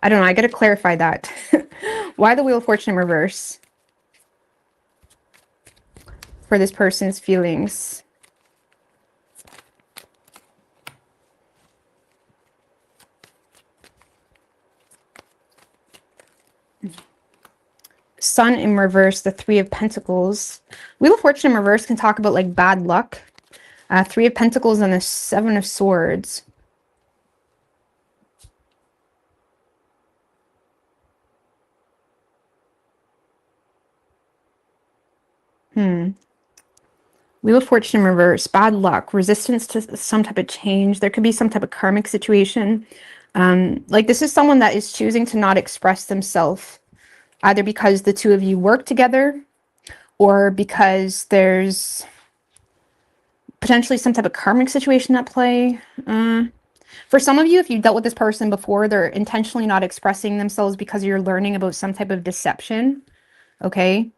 A: don't know, I gotta clarify that. Why the Wheel of Fortune in reverse? for this person's feelings. Sun in reverse, the Three of Pentacles. Wheel of Fortune in reverse can talk about like bad luck. Three of Pentacles and the Seven of Swords. Wheel of Fortune in reverse, bad luck, resistance to some type of change. There could be some type of karmic situation. Like this is someone that is choosing to not express themselves, either because the two of you work together or because there's potentially some type of karmic situation at play. For some of you, if you've dealt with this person before, they're intentionally not expressing themselves because you're learning about some type of deception, okay?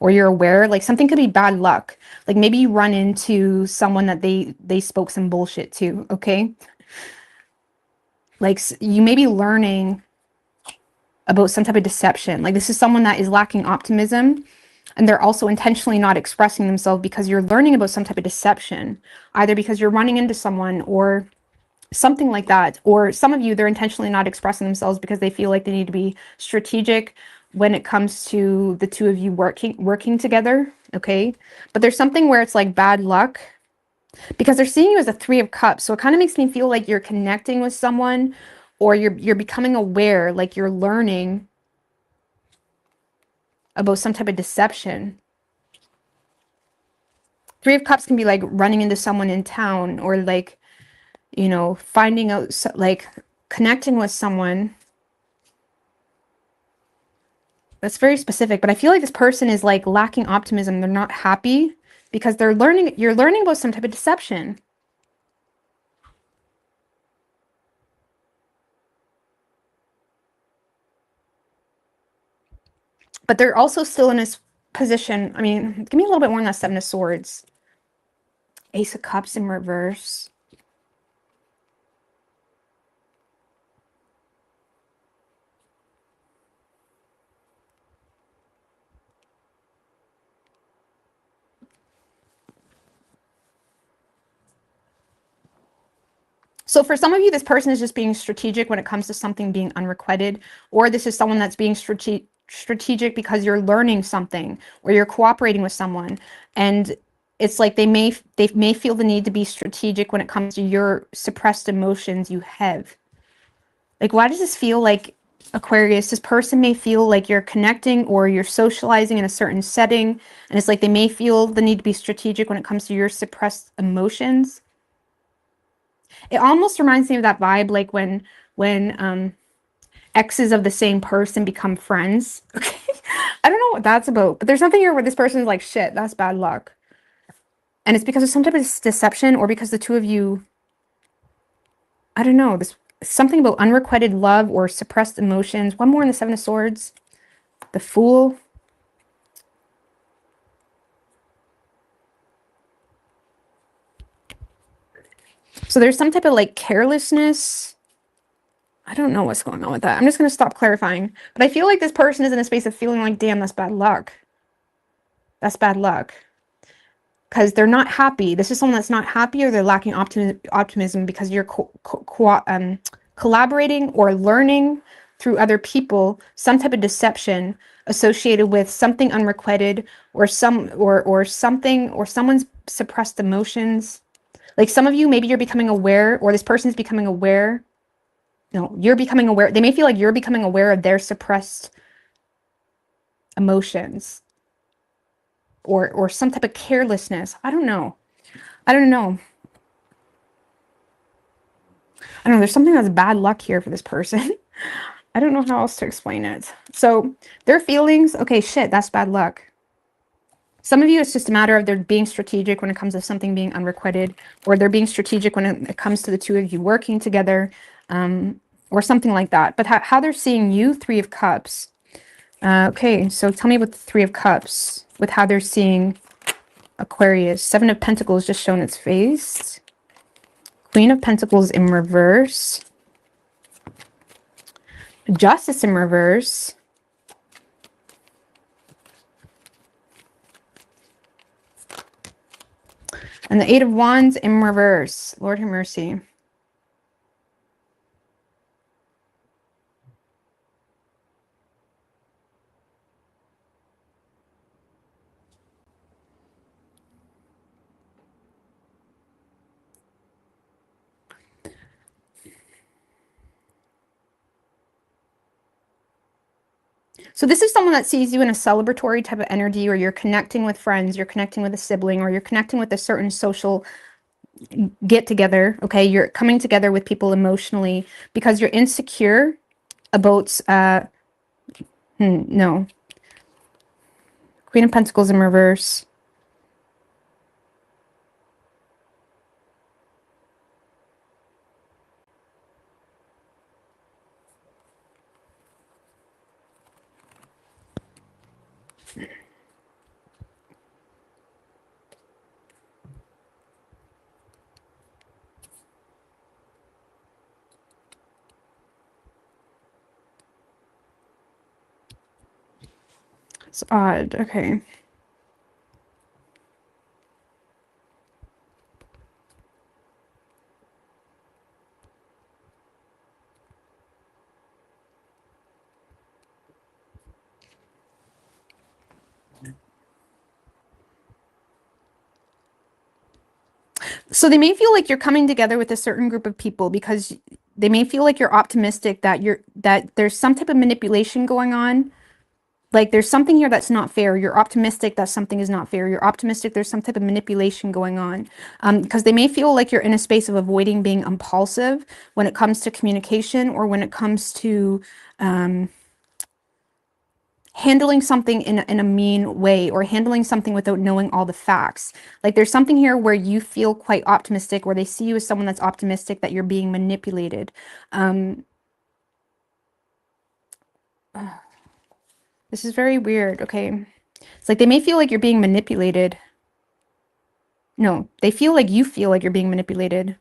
A: Or you're aware, like something could be bad luck. Like maybe you run into someone that they spoke some bullshit to, okay? Like you may be learning about some type of deception. Like this is someone that is lacking optimism, and they're also intentionally not expressing themselves because you're learning about some type of deception, either because you're running into someone or something like that. Or some of you, they're intentionally not expressing themselves because they feel like they need to be strategic when it comes to the two of you working together, okay? But there's something where it's like bad luck because they're seeing you as a Three of Cups. So it kind of makes me feel like you're connecting with someone, or you're becoming aware, like you're learning about some type of deception. Three of Cups can be like running into someone in town, or like, you know, finding out, like connecting with someone. That's very specific, but I feel like this person is like lacking optimism. They're not happy because you're learning about some type of deception. But they're also still in this position. I mean, give me a little bit more on that Seven of Swords. Ace of Cups in reverse. So for some of you, this person is just being strategic when it comes to something being unrequited, or this is someone that's being strategic because you're learning something or you're cooperating with someone, and it's like they may feel the need to be strategic when it comes to your suppressed emotions you have. Like, why does this feel like, Aquarius, this person may feel like you're connecting or you're socializing in a certain setting, and it's like they may feel the need to be strategic when it comes to your suppressed emotions. It almost reminds me of that vibe, like when exes of the same person become friends. Okay, I don't know what that's about, but there's something here where this person is like, shit, that's bad luck, and it's because of some type of deception, or because the two of you, I don't know, this something about unrequited love or suppressed emotions. One more in the Seven of Swords, the Fool. So there's some type of like carelessness. I don't know what's going on with that. I'm just going to stop clarifying. But I feel like this person is in a space of feeling like, damn, that's bad luck. That's bad luck. Because they're not happy. This is someone that's not happy, or they're lacking optimism because you're collaborating or learning through other people some type of deception associated with something unrequited, or something, or someone's suppressed emotions. Like some of you, maybe you're becoming aware, or this person's becoming aware. No, you're becoming aware. They may feel like you're becoming aware of their suppressed emotions, or some type of carelessness. I don't know. I don't know. I don't know. There's something that's bad luck here for this person. I don't know how else to explain it. So their feelings, okay, shit, that's bad luck. Some of you, it's just a matter of they're being strategic when it comes to something being unrequited, or they're being strategic when it comes to the two of you working together, or something like that. But how they're seeing you, Three of Cups. Okay, so tell me about the Three of Cups with how they're seeing Aquarius. Seven of Pentacles just shown its face. Queen of Pentacles in reverse. Justice in reverse. And the Eight of Wands in reverse. Lord have mercy. So this is someone that sees you in a celebratory type of energy, or you're connecting with friends, you're connecting with a sibling, or you're connecting with a certain social get together. Okay, you're coming together with people emotionally because you're insecure about no, Queen of Pentacles in reverse. It's odd. Okay. So they may feel like you're coming together with a certain group of people because they may feel like you're optimistic that there's some type of manipulation going on. Like there's something here that's not fair. You're optimistic that something is not fair. You're optimistic there's some type of manipulation going on. Because they may feel like you're in a space of avoiding being impulsive when it comes to communication, or when it comes to handling something in a mean way, or handling something without knowing all the facts. Like there's something here where you feel quite optimistic, where they see you as someone that's optimistic that you're being manipulated. This is very weird. Okay. It's like they may feel like you're being manipulated. No, they feel like you feel like you're being manipulated.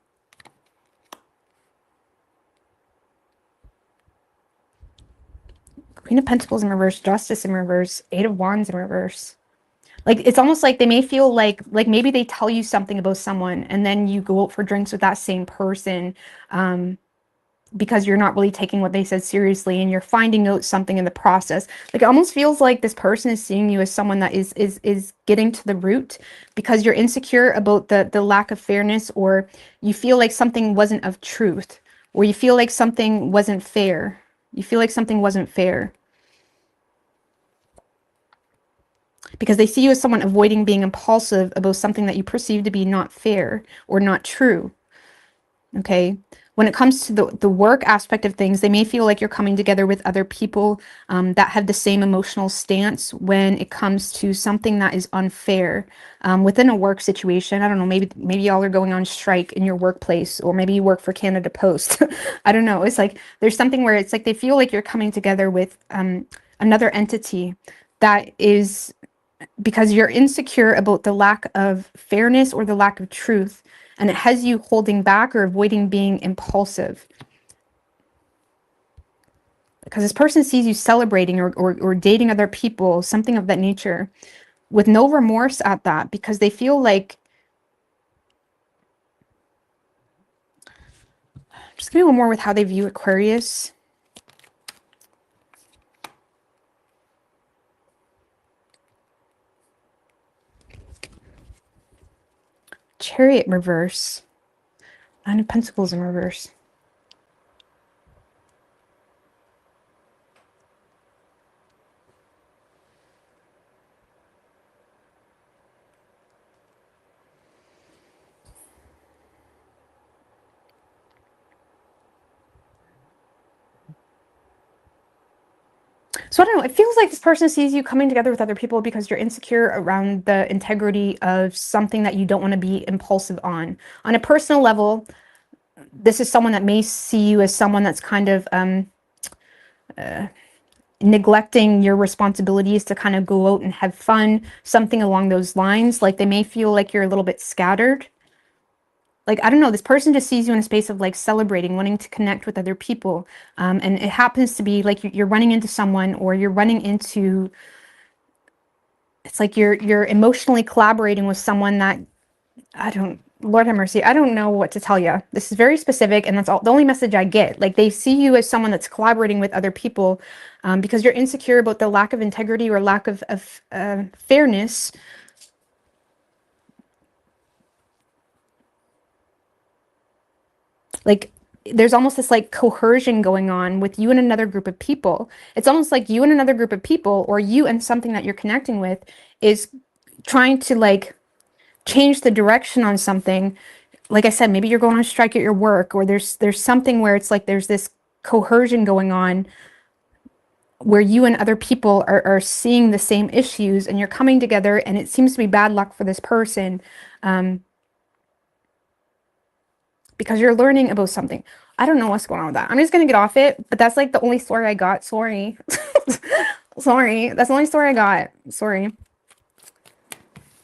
A: Queen of Pentacles in reverse, Justice in reverse, Eight of Wands in reverse. Like it's almost like they may feel like maybe they tell you something about someone and then you go out for drinks with that same person, because you're not really taking what they said seriously, and you're finding out something in the process. Like it almost feels like this person is seeing you as someone that is getting to the root, because you're insecure about the lack of fairness, or you feel like something wasn't of truth, or you feel like something wasn't fair. You feel like something wasn't fair. Because they see you as someone avoiding being impulsive about something that you perceive to be not fair or not true. Okay. When it comes to the work aspect of things, they may feel like you're coming together with other people that have the same emotional stance when it comes to something that is unfair within a work situation. I don't know, maybe y'all are going on strike in your workplace, or maybe you work for Canada Post. I don't know. It's like there's something where it's like they feel like you're coming together with another entity that is, because you're insecure about the lack of fairness or the lack of truth, and it has you holding back or avoiding being impulsive. Because this person sees you celebrating or dating other people, something of that nature, with no remorse at that, because they feel like, just give me one more with how they view Aquarius. Chariot in reverse. Nine of Pentacles in reverse. So I don't know, it feels like this person sees you coming together with other people because you're insecure around the integrity of something that you don't want to be impulsive on. On a personal level, this is someone that may see you as someone that's kind of neglecting your responsibilities to kind of go out and have fun, something along those lines. Like they may feel like you're a little bit scattered. Like, I don't know, this person just sees you in a space of like celebrating, wanting to connect with other people. And it happens to be like you're running into someone, or you're running into, it's like you're emotionally collaborating with someone that Lord have mercy. I don't know what to tell you. This is very specific, and that's all the only message I get. Like, they see you as someone that's collaborating with other people because you're insecure about the lack of integrity or lack of fairness. Like, there's almost this like coercion going on with you and another group of people. It's almost like you and another group of people, or you and something that you're connecting with, is trying to like change the direction on something. Like I said, maybe you're going on strike at your work, or there's something where it's like there's this coercion going on where you and other people are seeing the same issues, and you're coming together, and it seems to be bad luck for this person. Because you're learning about something. I don't know what's going on with that. I'm just going to get off it, but that's like the only story I got. Sorry. Sorry. That's the only story I got. Sorry.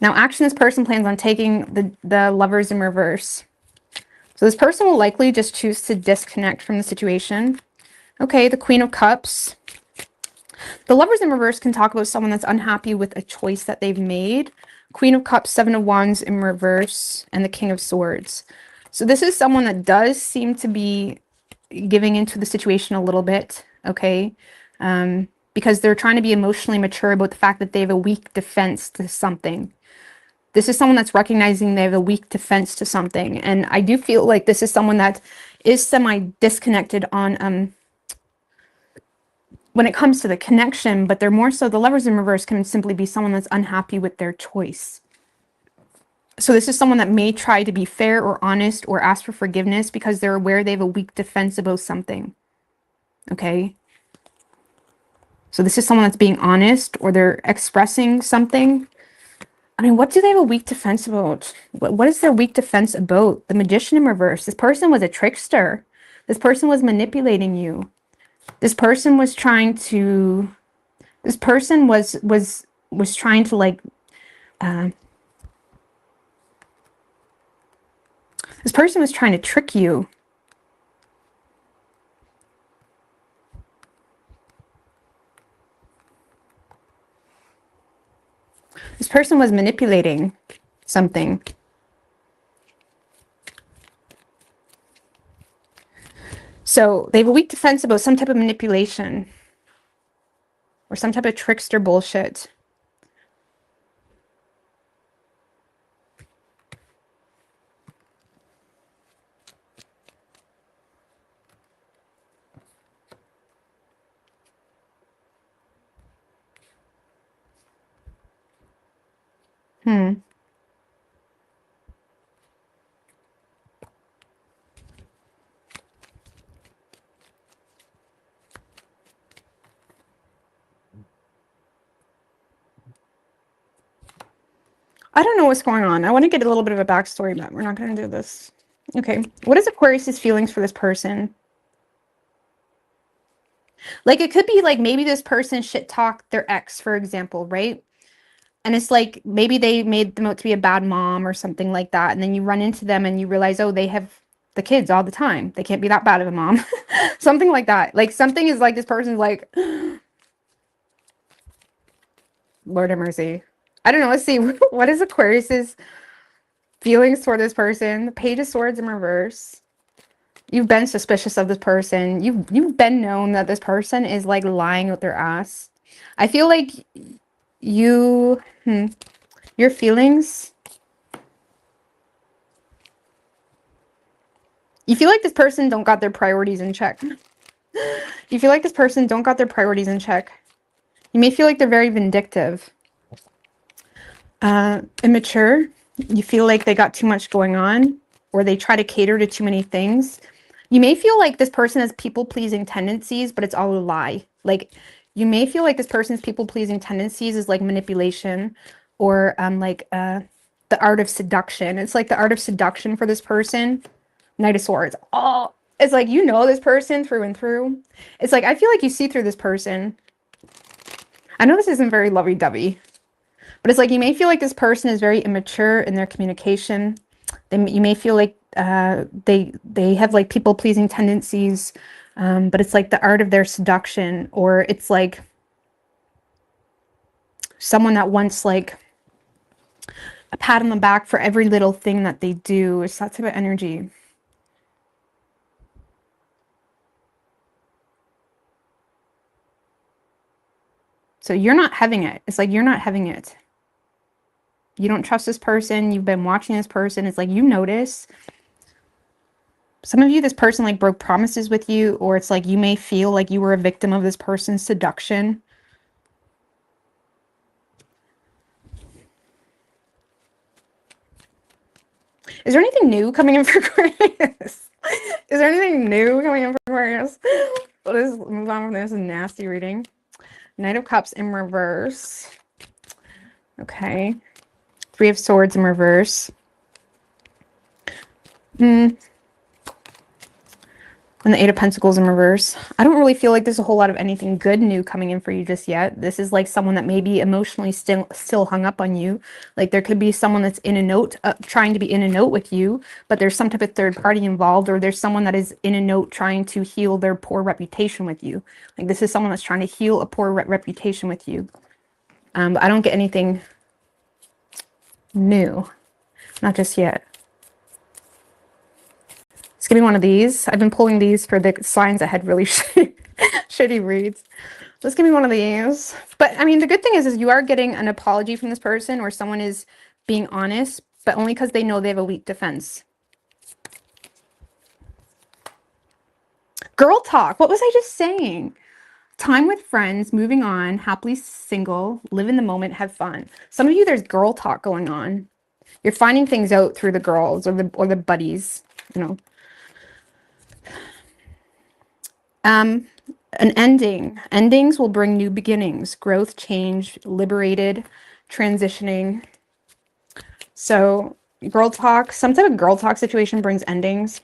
A: Now, action this person plans on taking the Lovers in reverse. So this person will likely just choose to disconnect from the situation. Okay, the Queen of Cups. The Lovers in reverse can talk about someone that's unhappy with a choice that they've made. Queen of Cups, Seven of Wands in reverse, and the King of Swords. So this is someone that does seem to be giving into the situation a little bit, okay? Because they're trying to be emotionally mature about the fact that they have a weak defense to something. This is someone that's recognizing they have a weak defense to something. And I do feel like this is someone that is semi-disconnected on when it comes to the connection, but they're more so, the Lovers in reverse can simply be someone that's unhappy with their choice. So this is someone that may try to be fair or honest or ask for forgiveness because they're aware they have a weak defense about something. Okay? So this is someone that's being honest, or they're expressing something. I mean, what do they have a weak defense about? What is their weak defense about? The Magician in reverse. This person was a trickster. This person was manipulating you. This person was trying to... This person was trying to like... This person was trying to trick you. This person was manipulating something. So they have a weak defense about some type of manipulation or some type of trickster bullshit. I don't know what's going on. I want to get a little bit of a backstory, but we're not going to do this. Okay. What is Aquarius's feelings for this person? Like, it could be like maybe this person shit talked their ex, for example, right? And it's like maybe they made them out to be a bad mom or something like that. And then you run into them and you realize, oh, they have the kids all the time. They can't be that bad of a mom. Something like that. Like, something is like this person's like, Lord have mercy. I don't know. Let's see. What is Aquarius's feelings toward this person? The Page of Swords in reverse. You've been suspicious of this person. You've been known that this person is like lying with their ass. I feel like your feelings. You feel like this person don't got their priorities in check. You feel like this person don't got their priorities in check. You may feel like they're very vindictive. Immature. You feel like they got too much going on, or they try to cater to too many things. You may feel like this person has people-pleasing tendencies, but it's all a lie. Like, you may feel like this person's people-pleasing tendencies is like manipulation, or the art of seduction. It's like the art of seduction for this person. Knight of Swords. Oh, it's like, you know this person through and through. It's like, I feel like you see through this person. I know this isn't very lovey-dovey, but it's like you may feel like this person is very immature in their communication. You may feel like they have like people-pleasing tendencies, but it's like the art of their seduction, or it's like someone that wants like a pat on the back for every little thing that they do. It's that type of energy. So you're not having it. It's like you're not having it. You don't trust this person. You've been watching this person. It's like you notice. Some of you, this person like broke promises with you, or it's like you may feel like you were a victim of this person's seduction. Is there anything new coming in for Aquarius? Is there anything new coming in for Aquarius? Let's move on from this nasty reading. Knight of Cups in reverse. Okay. Three of Swords in reverse. And the Eight of Pentacles in reverse. I don't really feel like there's a whole lot of anything good new coming in for you just yet. This is like someone that may be emotionally still hung up on you. Like there could be someone that's in a note, trying to be in a note with you, but there's some type of third party involved, or there's someone that is in a note trying to heal their poor reputation with you. Like this is someone that's trying to heal a poor reputation with you. But I don't get anything new. Not just yet. It's gonna be one of these. I've been pulling these for the signs that had really shitty reads. Let's give me one of these. But I mean, the good thing is you are getting an apology from this person, or someone is being honest, but only because they know they have a weak defense. Girl talk. What was I just saying? Time with friends, moving on, happily single, live in the moment, have fun. Some of you, there's girl talk going on. You're finding things out through the girls or the buddies, you know. An ending. Endings will bring new beginnings, growth, change, liberated, transitioning. So girl talk, some type of girl talk situation brings endings.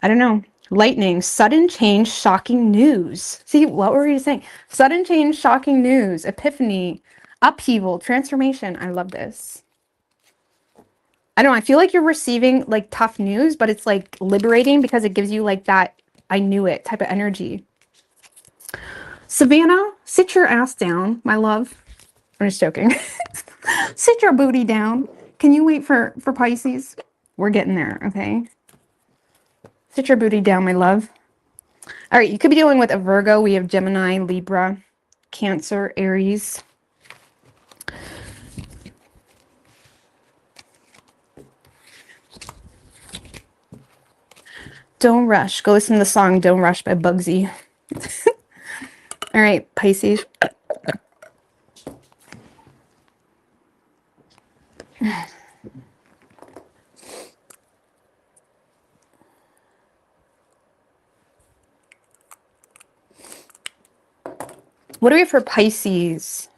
A: I don't know. Lightning, sudden change, shocking news. See, what were you saying? Sudden change, shocking news, epiphany, upheaval, transformation. I love this. I don't know. I feel like you're receiving like tough news, but it's like liberating because it gives you like that I knew it type of energy. Savannah, sit your ass down, my love. I'm just joking. Sit your booty down. Can you wait for Pisces? We're getting there, okay? Sit your booty down, my love. All right, you could be dealing with a Virgo. We have Gemini, Libra, Cancer, Aries. Don't rush. Go listen to the song Don't Rush by Bugsy. All right, Pisces. What do we have for Pisces?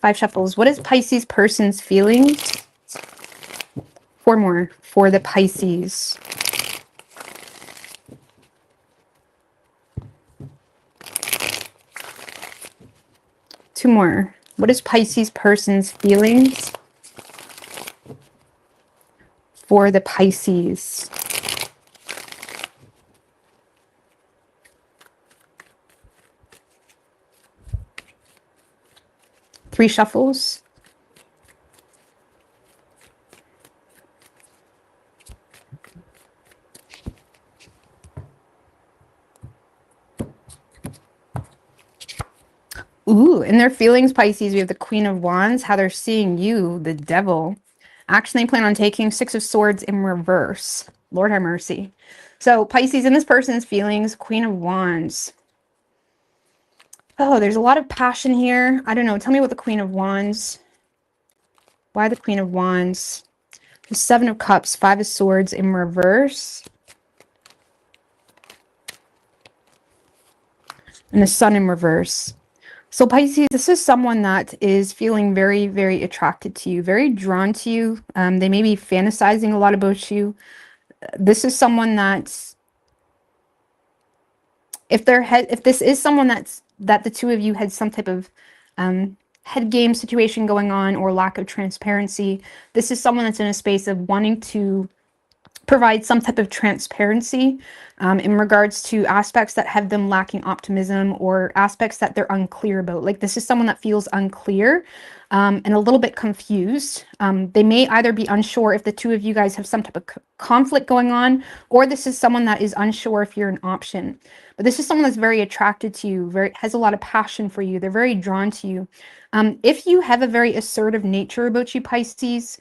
A: Five shuffles. What is Pisces person's feelings? Four more for the Pisces. Two more. What is Pisces person's feelings for the Pisces? Three shuffles. Ooh, in their feelings, Pisces, we have the Queen of Wands, how they're seeing you, the Devil. Action they plan on taking, Six of Swords in reverse. Lord have mercy. So Pisces, in this person's feelings, Queen of Wands. Oh, there's a lot of passion here. I don't know. Tell me what the Queen of Wands. Why the Queen of Wands? The Seven of Cups, Five of Swords in reverse. And the Sun in reverse. So Pisces, this is someone that is feeling very, very attracted to you, very drawn to you. They may be fantasizing a lot about you. This is someone that's, if this is someone that the two of you had some type of head game situation going on or lack of transparency, this is someone that's in a space of wanting to provide some type of transparency in regards to aspects that have them lacking optimism or aspects that they're unclear about. Like this is someone that feels unclear and a little bit confused. They may either be unsure if the two of you guys have some type of conflict going on, or this is someone that is unsure if you're an option. But this is someone that's very attracted to you, very has a lot of passion for you. They're very drawn to you. If you have a very assertive nature about you, Pisces,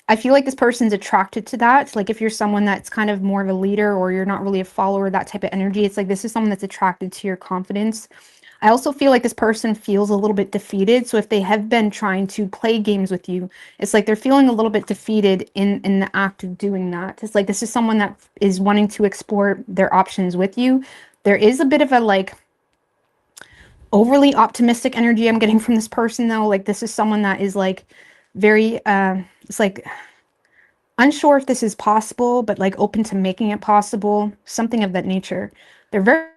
A: I feel like this person's attracted to that. Like if you're someone that's kind of more of a leader or you're not really a follower, that type of energy, it's like this is someone that's attracted to your confidence. I also feel like this person feels a little bit defeated. So if they have been trying to play games with you, it's like they're feeling a little bit defeated in the act of doing that. It's like this is someone that is wanting to explore their options with you. There is a bit of a like overly optimistic energy I'm getting from this person though. Like this is someone that is like very it's like unsure if this is possible, but like open to making it possible, something of that nature. They're very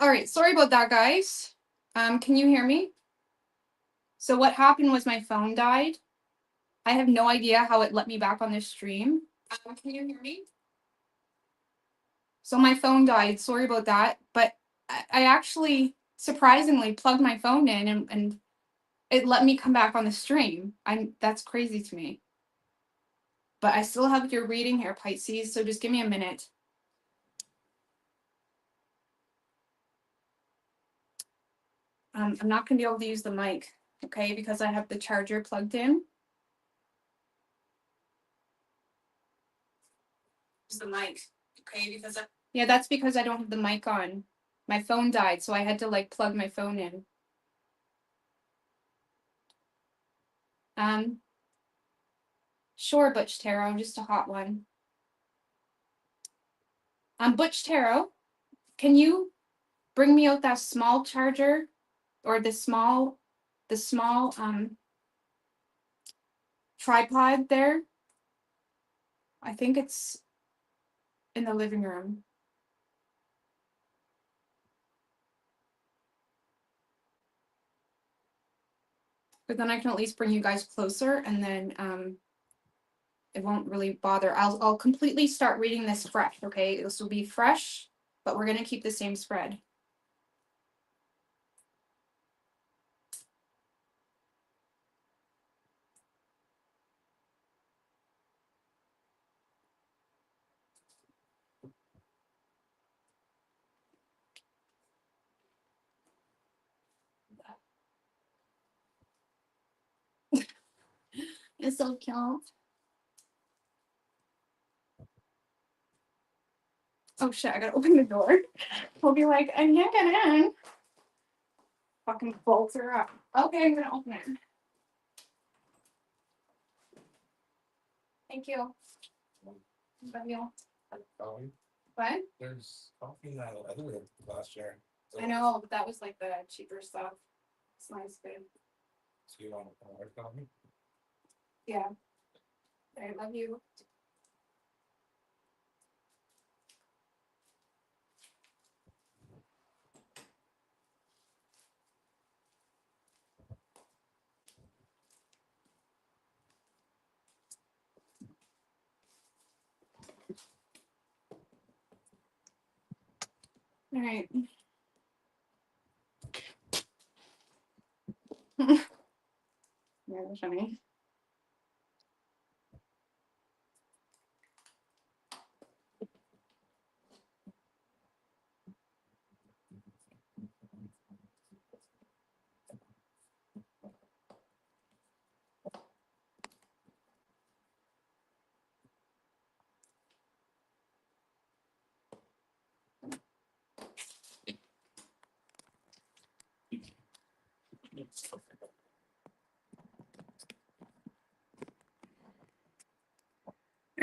A: All right, sorry about that, guys. Can you hear me? So what happened was my phone died. I have no idea how it let me back on this stream. Can you hear me? So my phone died. Sorry about that. But I actually surprisingly plugged my phone in and it let me come back on the stream. That's crazy to me. But I still have your reading here, Pisces. So just give me a minute. I'm not going to be able to use the mic, okay, because I have the charger plugged in. Use the mic, okay, because yeah, that's because I don't have the mic on. My phone died, so I had to like plug my phone in. Sure, Butch Tarot, just a hot one. Butch Tarot, can you bring me out that small charger or the small tripod there? I think it's in the living room. But then I can at least bring you guys closer and then it won't really bother. I'll completely start reading this fresh, okay? This will be fresh, but we're gonna keep the same spread. It's so cute. Oh shit, I gotta open the door. He'll be like, I can't get in. Fucking bolts her up. Okay, I'm gonna open it. Thank you. Love you. What?
B: There's coffee in that other last year.
A: I know, but that was like the cheaper stuff. It's nice, good.
B: So you want white coffee?
A: Yeah. I love you. All right. Yeah, that's funny.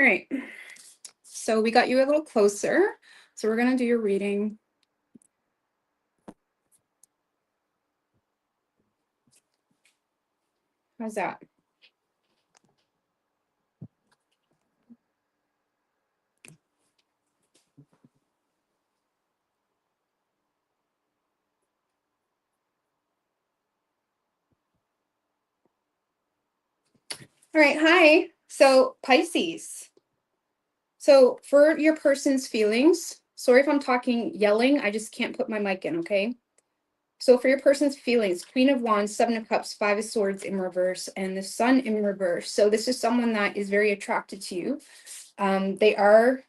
A: All right. So we got you a little closer. So we're gonna do your reading. How's that? All right, hi. So Pisces. So for your person's feelings, sorry if I'm talking yelling, I just can't put my mic in, okay? So for your person's feelings, Queen of Wands, Seven of Cups, Five of Swords in reverse, and the Sun in reverse. So this is someone that is very attracted to you. They are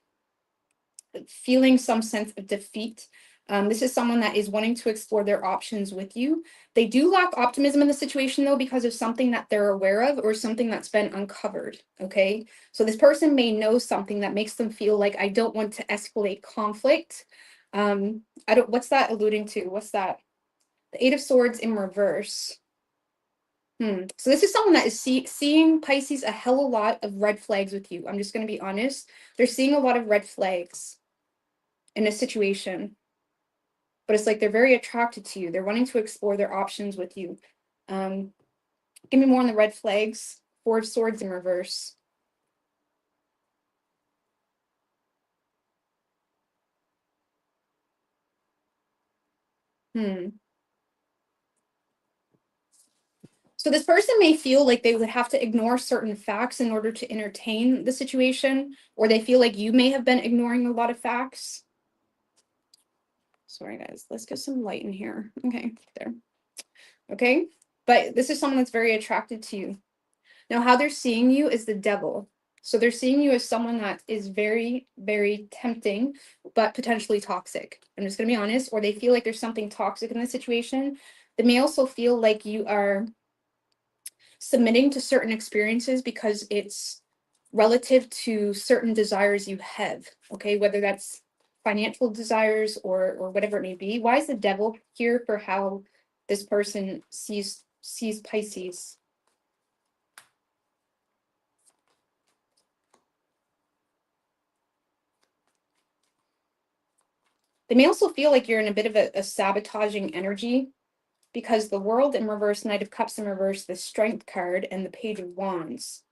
A: feeling some sense of defeat. This is someone that is wanting to explore their options with you. They do lack optimism in the situation, though, because of something that they're aware of or something that's been uncovered, okay? So this person may know something that makes them feel like, I don't want to escalate conflict. What's that alluding to? What's that? The Eight of Swords in reverse. So this is someone that is seeing Pisces a hell of a lot of red flags with you. I'm just going to be honest. They're seeing a lot of red flags in a situation, but it's like they're very attracted to you. They're wanting to explore their options with you. Give me more on the red flags. Four of Swords in reverse. So this person may feel like they would have to ignore certain facts in order to entertain the situation, or they feel like you may have been ignoring a lot of facts. Sorry, guys. Let's get some light in here. Okay, there. Okay, but this is someone that's very attracted to you. Now, how they're seeing you is the devil. So they're seeing you as someone that is very, very tempting, but potentially toxic. I'm just going to be honest. Or they feel like there's something toxic in the situation. They may also feel like you are submitting to certain experiences because it's relative to certain desires you have. Okay, whether that's financial desires or whatever it may be. Why is the devil here for how this person sees Pisces? They may also feel like you're in a bit of a sabotaging energy because the World in reverse, Knight of Cups in reverse, the Strength card, and the Page of Wands.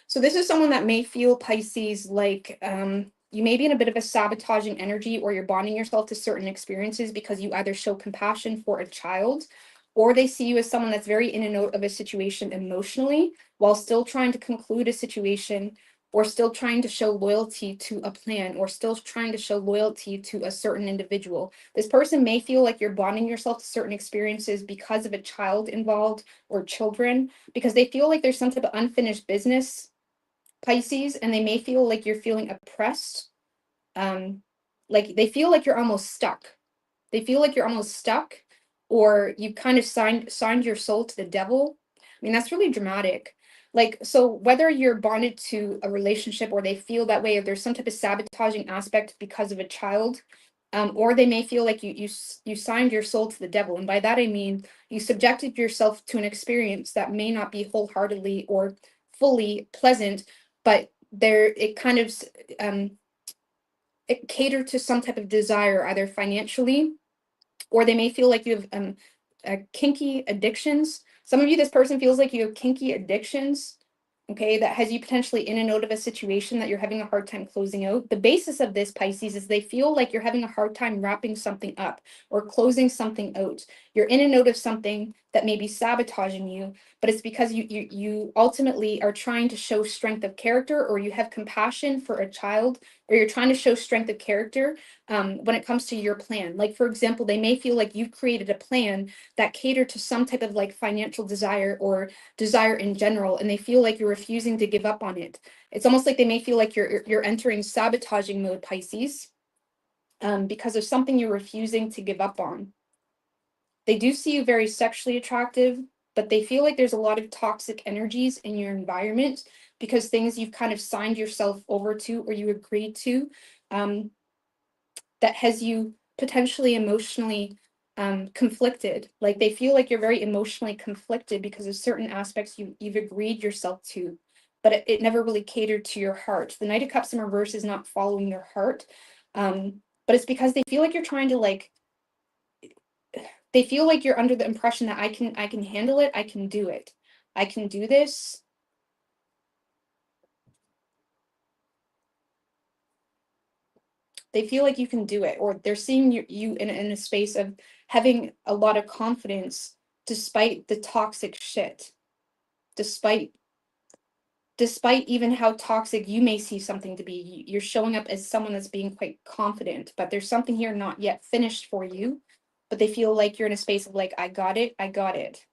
A: So this is someone that may feel, Pisces, like you may be in a bit of a sabotaging energy, or you're bonding yourself to certain experiences because you either show compassion for a child, or they see you as someone that's very in and out of a situation emotionally while still trying to conclude a situation, or still trying to show loyalty to a plan, or still trying to show loyalty to a certain individual. This person may feel like you're bonding yourself to certain experiences because of a child involved or children, because they feel like there's some type of unfinished business, Pisces, and they may feel like you're feeling oppressed. Like they feel like you're almost stuck. They feel like you're almost stuck, or you kind of signed your soul to the devil. I mean, that's really dramatic. Like, so whether you're bonded to a relationship or they feel that way, or there's some type of sabotaging aspect because of a child, or they may feel like you signed your soul to the devil. And by that, I mean, you subjected yourself to an experience that may not be wholeheartedly or fully pleasant, but it kind of it catered to some type of desire, either financially, or they may feel like you have kinky addictions. Some of you, this person feels like you have kinky addictions, okay, that has you potentially in and out of a situation that you're having a hard time closing out. The basis of this, Pisces, is they feel like you're having a hard time wrapping something up or closing something out. You're in and out of something that may be sabotaging you, but it's because you ultimately are trying to show strength of character, or you have compassion for a child, or you're trying to show strength of character when it comes to your plan. Like, for example, they may feel like you've created a plan that catered to some type of like financial desire or desire in general, and they feel like you're refusing to give up on it. It's almost like they may feel like you're entering sabotaging mode, Pisces, because of something you're refusing to give up on. They do see you very sexually attractive, but they feel like there's a lot of toxic energies in your environment because things you've kind of signed yourself over to or you agreed to, that has you potentially emotionally conflicted. Like they feel like you're very emotionally conflicted because of certain aspects you've agreed yourself to, but it never really catered to your heart. The Knight of Cups in reverse is not following your heart, but it's because they feel like you're trying to like, they feel like you're under the impression that I can handle it, I can do it, I can do this. They feel like you can do it, or they're seeing you in a space of having a lot of confidence despite the toxic shit, despite even how toxic you may see something to be. You're showing up as someone that's being quite confident, but there's something here not yet finished for you, but they feel like you're in a space of like, I got it, I got it.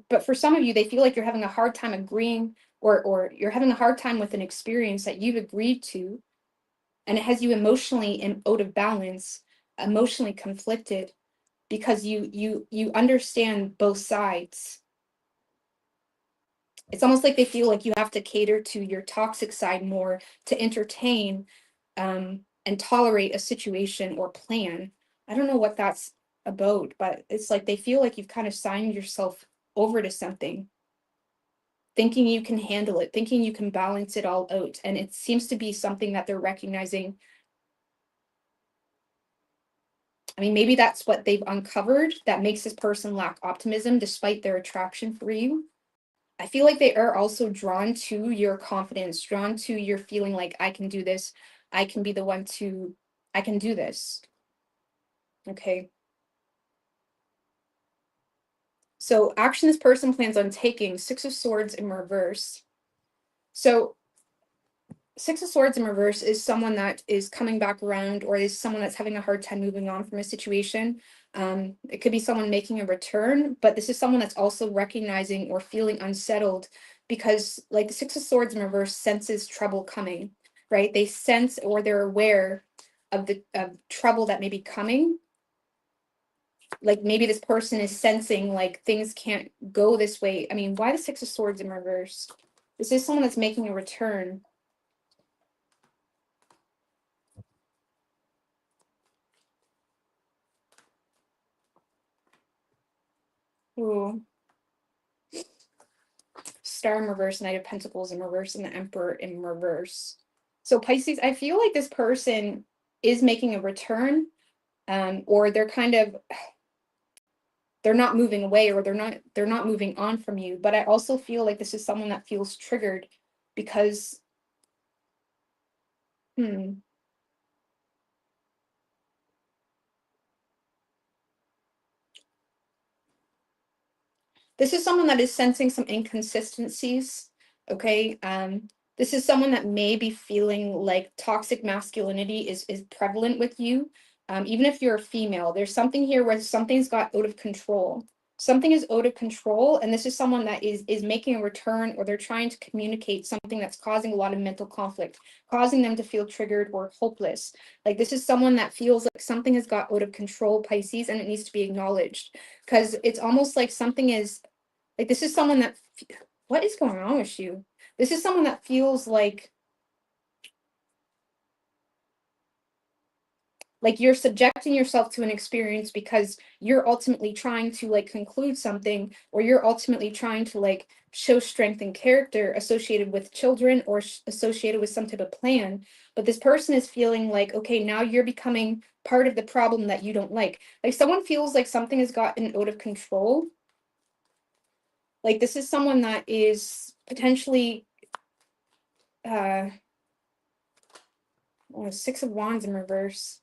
A: But for some of you, they feel like you're having a hard time agreeing, or you're having a hard time with an experience that you've agreed to, and it has you emotionally out of balance, emotionally conflicted, because you understand both sides. It's almost like they feel like you have to cater to your toxic side more to entertain and tolerate a situation or plan. I don't know what that's about, but it's like they feel like you've kind of signed yourself over to something, thinking you can handle it, thinking you can balance it all out. And it seems to be something that they're recognizing I mean, maybe that's what they've uncovered that makes this person lack optimism despite their attraction for you. I feel like they are also drawn to your confidence, drawn to your feeling like, I can do this. I can be the one to, I can do this. Okay. So action this person plans on taking, Six of Swords in reverse. So Six of Swords in reverse is someone that is coming back around, or is someone that's having a hard time moving on from a situation. It could be someone making a return, but this is someone that's also recognizing or feeling unsettled because, like, the Six of Swords in reverse senses trouble coming, right? They sense or they're aware of the trouble that may be coming. Like maybe this person is sensing like things can't go this way. I mean, why the Six of Swords in reverse? This is someone that's making a return. Ooh. Star in reverse, Knight of Pentacles in reverse, and the Emperor in reverse. So Pisces, I feel like this person is making a return, or they're kind of, they're not moving away, or they're not moving on from you. But I also feel like this is someone that feels triggered because, this is someone that is sensing some inconsistencies. Okay. This is someone that may be feeling like toxic masculinity is prevalent with you. Even if you're a female, there's something here where something's got out of control. Something is out of control, and this is someone that is making a return, or they're trying to communicate something that's causing a lot of mental conflict, causing them to feel triggered or hopeless. Like this is someone that feels like something has got out of control, Pisces, and it needs to be acknowledged, because it's almost like something is like, this is someone that, what is going on with you? This is someone that feels like you're subjecting yourself to an experience because you're ultimately trying to like conclude something, or you're ultimately trying to like show strength and character associated with children, or associated with some type of plan. But this person is feeling like, okay, now you're becoming part of the problem that you don't like. Like someone feels like something has gotten out of control. Like this is someone that is potentially Six of Wands in reverse.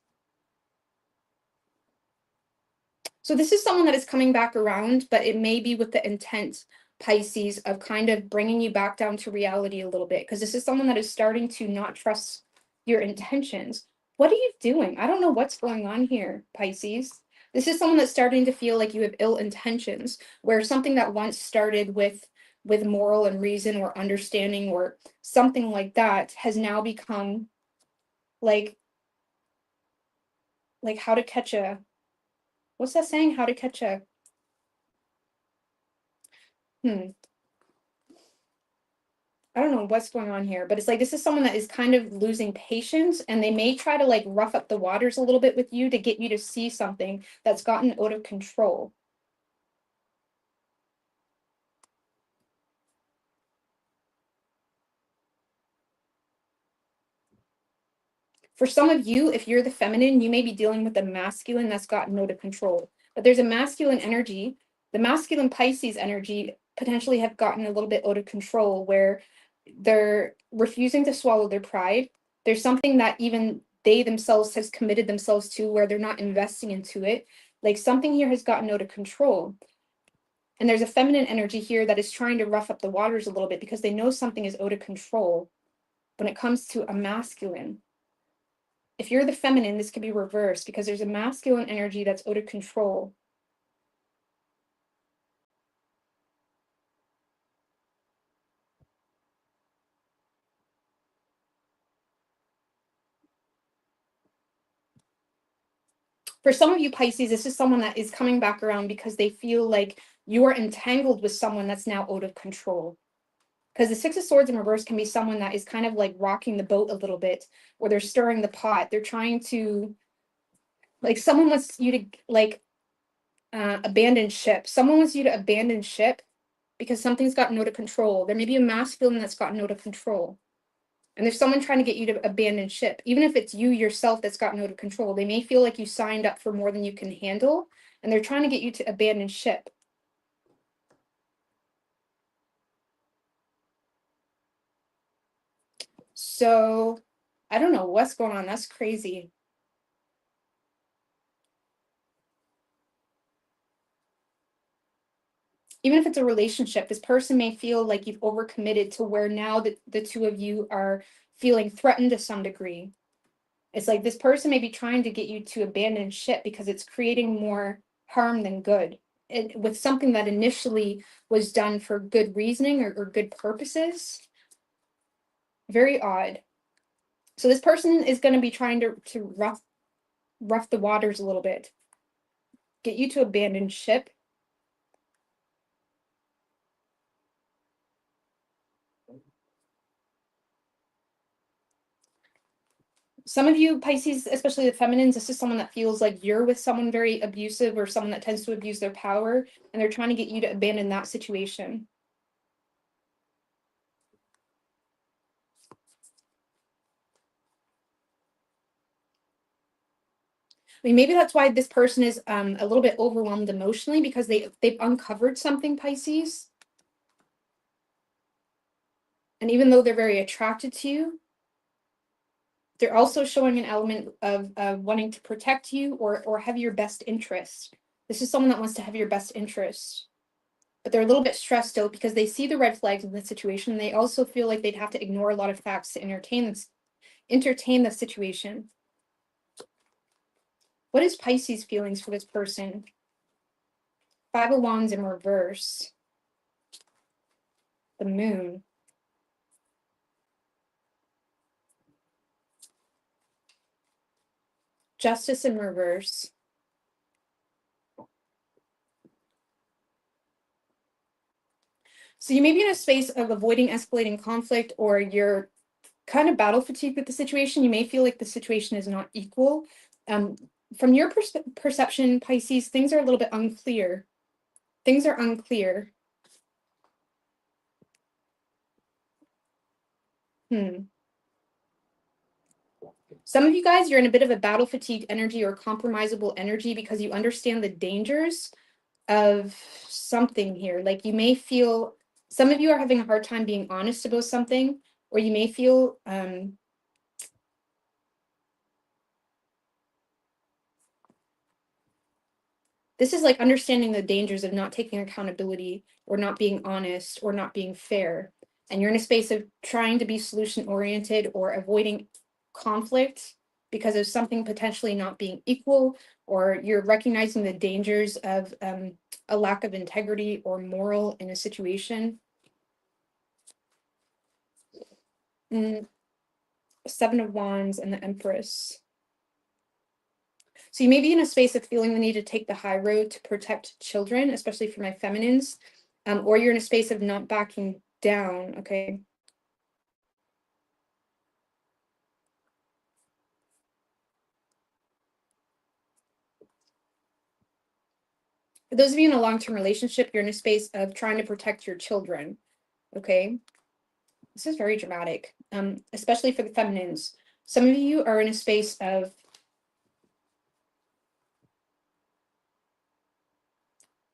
A: So this is someone that is coming back around, but it may be with the intent, Pisces, of kind of bringing you back down to reality a little bit, because this is someone that is starting to not trust your intentions. What are you doing? I don't know what's going on here, Pisces. This is someone that's starting to feel like you have ill intentions, where something that once started with moral and reason or understanding or something like that has now become like how to catch a, what's that saying? How to catch a, I don't know what's going on here, but it's like this is someone that is kind of losing patience, and they may try to like rough up the waters a little bit with you to get you to see something that's gotten out of control. For some of you, if you're the feminine, you may be dealing with a masculine that's gotten out of control. But there's a masculine energy, the masculine Pisces energy potentially have gotten a little bit out of control, where they're refusing to swallow their pride. There's something that even they themselves has committed themselves to, where they're not investing into it. Like something here has gotten out of control. And there's a feminine energy here that is trying to rough up the waters a little bit because they know something is out of control when it comes to a masculine. If you're the feminine, this could be reversed because there's a masculine energy that's out of control. For some of you Pisces, this is someone that is coming back around because they feel like you are entangled with someone that's now out of control. Because the Six of Swords in reverse can be someone that is kind of like rocking the boat a little bit, or they're stirring the pot. They're trying to, like, someone wants you to like abandon ship. Someone wants you to abandon ship because something's gotten out of control. There may be a masculine that's gotten out of control. And there's someone trying to get you to abandon ship. Even if it's you yourself that's gotten out of control, they may feel like you signed up for more than you can handle, and they're trying to get you to abandon ship. So I don't know what's going on. That's crazy. Even if it's a relationship, this person may feel like you've overcommitted to where now that the two of you are feeling threatened to some degree. It's like this person may be trying to get you to abandon ship because it's creating more harm than good. With something that initially was done for good reasoning or good purposes. Very odd. So this person is going to be trying to rough the waters a little bit. Get you to abandon ship. Some of you Pisces, especially the feminines, this is someone that feels like you're with someone very abusive or someone that tends to abuse their power, and they're trying to get you to abandon that situation. I mean, maybe that's why this person is a little bit overwhelmed emotionally, because they've uncovered something, Pisces. And even though they're very attracted to you, they're also showing an element of wanting to protect you or have your best interest. This is someone that wants to have your best interest. But they're a little bit stressed out because they see the red flags in the situation. And they also feel like they'd have to ignore a lot of facts to entertain the situation. What is Pisces' feelings for this person? 5 of Wands in reverse. The Moon. Justice in reverse. So you may be in a space of avoiding escalating conflict, or you're kind of battle fatigued with the situation. You may feel like the situation is not equal. From your perception, Pisces, things are a little bit unclear. Things are unclear. Some of you guys, you're in a bit of a battle fatigued energy or compromisable energy because you understand the dangers of something here. Like you may feel, some of you are having a hard time being honest about something, or you may feel this is like understanding the dangers of not taking accountability or not being honest or not being fair. And you're in a space of trying to be solution oriented or avoiding conflict because of something potentially not being equal, or you're recognizing the dangers of a lack of integrity or moral in a situation. 7 of Wands and the Empress. So you may be in a space of feeling the need to take the high road to protect children, especially for my feminines, or you're in a space of not backing down, okay? For those of you in a long-term relationship, you're in a space of trying to protect your children, okay? This is very dramatic, especially for the feminines. Some of you are in a space of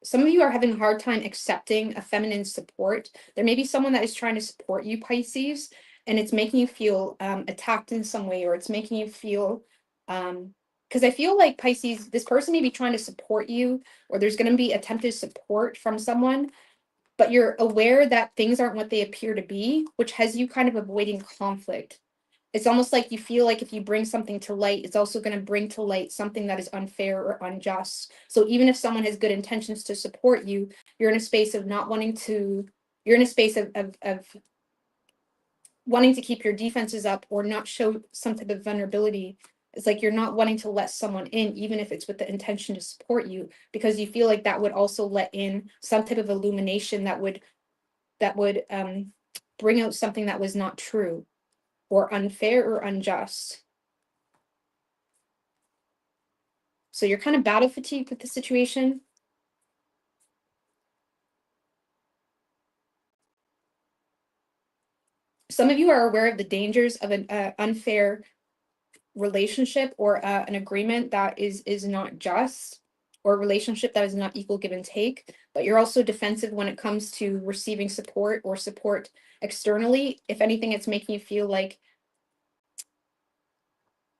A: some of you are having a hard time accepting a feminine support. There may be someone that is trying to support you, Pisces, and it's making you feel attacked in some way, or it's making you feel, because I feel like Pisces, this person may be trying to support you, or there's going to be attempted support from someone, but you're aware that things aren't what they appear to be, which has you kind of avoiding conflict. It's almost like you feel like if you bring something to light, it's also going to bring to light something that is unfair or unjust. So even if someone has good intentions to support you, you're in a space of not wanting to, you're in a space of wanting to keep your defenses up or not show some type of vulnerability. It's like you're not wanting to let someone in, even if it's with the intention to support you, because you feel like that would also let in some type of illumination that would bring out something that was not true or unfair or unjust. So you're kind of battle fatigued with the situation. Some of you are aware of the dangers of an unfair relationship or an agreement that is not just, or a relationship that is not equal give and take, but you're also defensive when it comes to receiving support or support externally. If anything, it's making you feel like,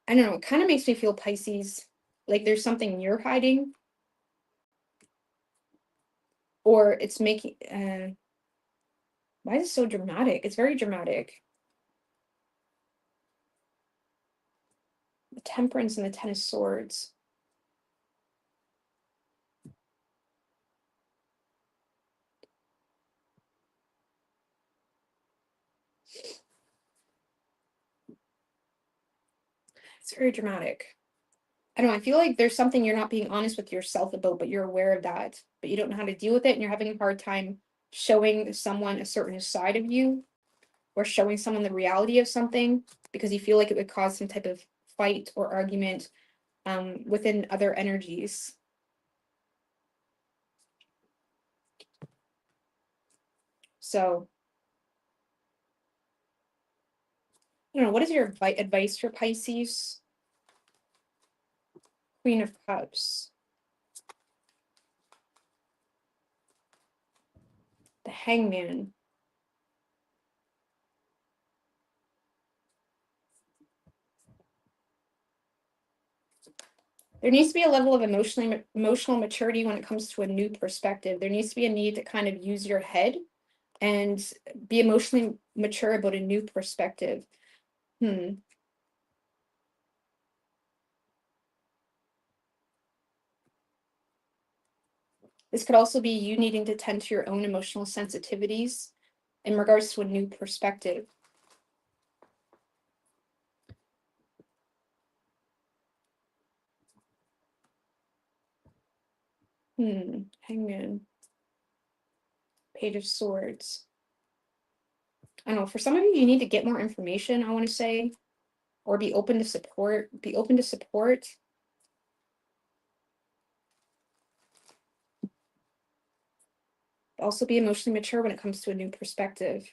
A: I don't know, it kind of makes me feel, Pisces, like there's something you're hiding, or it's making, why is it so dramatic? It's very dramatic. The Temperance and the Ten of Swords. It's very dramatic. I don't know, I feel like there's something you're not being honest with yourself about, but you're aware of that, but you don't know how to deal with it, and you're having a hard time showing someone a certain side of you, or showing someone the reality of something, because you feel like it would cause some type of fight or argument within other energies. So, I don't know, what is your advice for Pisces? Queen of Cups. The Hangman. There needs to be a level of emotional maturity when it comes to a new perspective. There needs to be a need to kind of use your head and be emotionally mature about a new perspective. This could also be you needing to tend to your own emotional sensitivities in regards to a new perspective. Hangman. Page of Swords. I don't know, for some of you, you need to get more information, I want to say, or be open to support. Be open to support. Also be emotionally mature when it comes to a new perspective.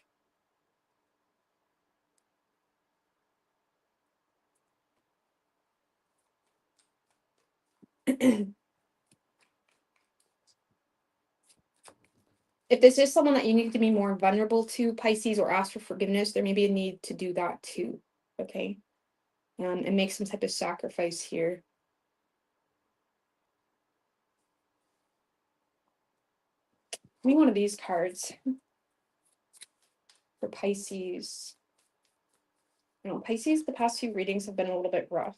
A: If this is someone that you need to be more vulnerable to, Pisces, or ask for forgiveness, there may be a need to do that too, okay? And make some type of sacrifice here. Give me one of these cards for Pisces. You know, Pisces, the past few readings have been a little bit rough.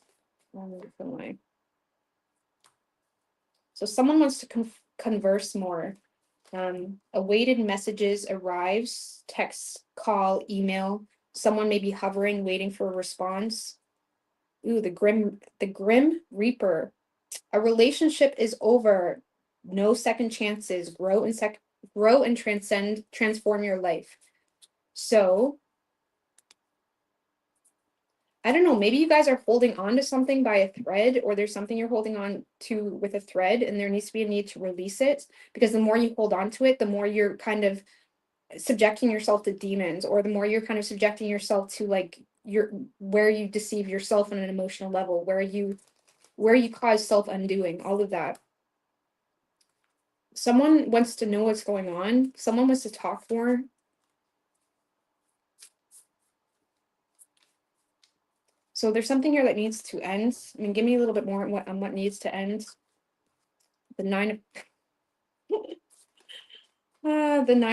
A: So someone wants to converse more. Awaited messages arrives, text, call, email. Someone may be hovering, waiting for a response. Ooh, the Grim Reaper. A relationship is over. No second chances. Grow and transform your life. So, I don't know, maybe you guys are holding on to something by a thread, or there's something you're holding on to with a thread, and there needs to be a need to release it, because the more you hold on to it, the more you're kind of subjecting yourself to demons, or the more you're kind of subjecting yourself to like where you deceive yourself on an emotional level, where you cause self-undoing, all of that. Someone wants to know what's going on. Someone wants to talk more. So there's something here that needs to end. I mean, give me a little bit more on what needs to end. The Nine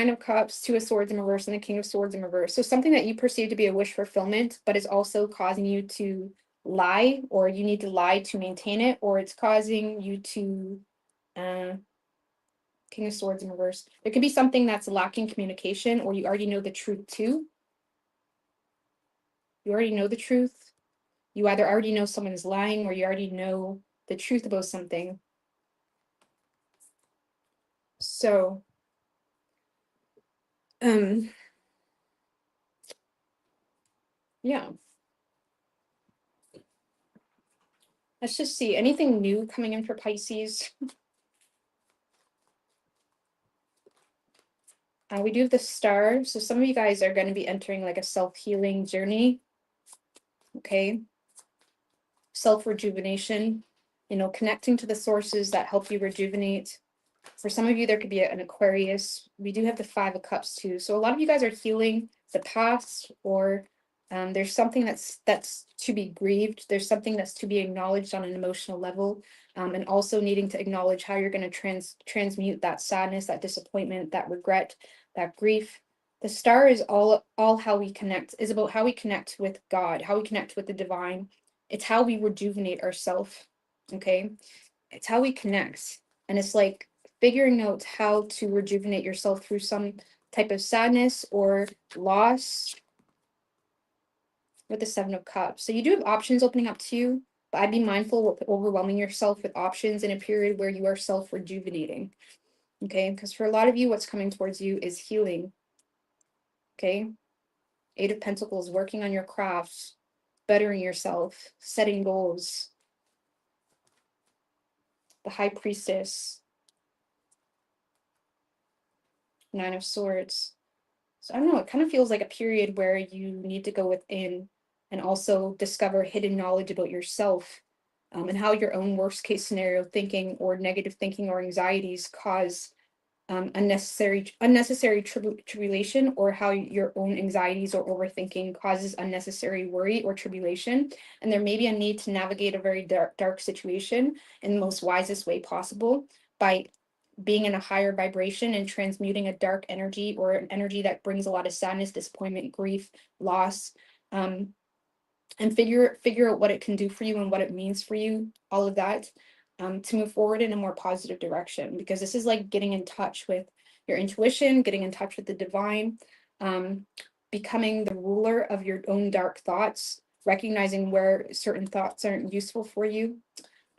A: of Cups, Two of Swords in reverse, and the King of Swords in reverse. So something that you perceive to be a wish fulfillment, but is also causing you to lie, or you need to lie to maintain it, or it's causing you to King of Swords in reverse. There could be something that's lacking communication, or you already know the truth too. You already know the truth. You either already know someone is lying, or you already know the truth about something. So, yeah. Let's just see. Anything new coming in for Pisces? We do have the star. So some of you guys are going to be entering like a self-healing journey. Okay. Self-rejuvenation, you know, connecting to the sources that help you rejuvenate. For some of you, there could be an Aquarius. We do have the 5 of Cups too. So a lot of you guys are healing the past, or there's something that's to be grieved. There's something that's to be acknowledged on an emotional level, and also needing to acknowledge how you're going to transmute that sadness, that disappointment, that regret, that grief. The star is all how we connect, is about how we connect with God, how we connect with the divine. It's how we rejuvenate ourselves. Okay. It's how we connect. And it's like figuring out how to rejuvenate yourself through some type of sadness or loss with the 7 of Cups. So you do have options opening up to you, but I'd be mindful of overwhelming yourself with options in a period where you are self-rejuvenating. Okay, because for a lot of you, what's coming towards you is healing. Okay, 8 of Pentacles, working on your craft, bettering yourself, setting goals. The High Priestess, 9 of Swords. So I don't know, it kind of feels like a period where you need to go within and also discover hidden knowledge about yourself, and how your own worst case scenario thinking or negative thinking or anxieties cause unnecessary tribulation, or how your own anxieties or overthinking causes unnecessary worry or tribulation. And there may be a need to navigate a very dark situation in the most wisest way possible by being in a higher vibration and transmuting a dark energy or an energy that brings a lot of sadness, disappointment, grief, loss, and figure out what it can do for you and what it means for you, all of that, to move forward in a more positive direction. Because this is like getting in touch with your intuition, getting in touch with the divine, becoming the ruler of your own dark thoughts, recognizing where certain thoughts aren't useful for you.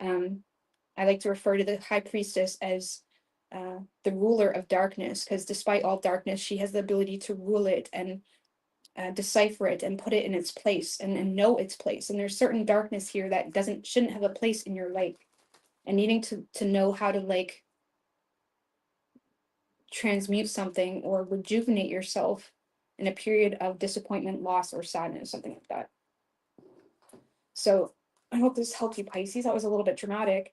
A: I like to refer to the High Priestess as the ruler of darkness, because despite all darkness, she has the ability to rule it and decipher it and put it in its place, and know its place. And there's certain darkness here that shouldn't have a place in your life, and needing to know how to like transmute something or rejuvenate yourself in a period of disappointment, loss, or sadness, something like that. So I hope this helped you, Pisces. That was a little bit dramatic.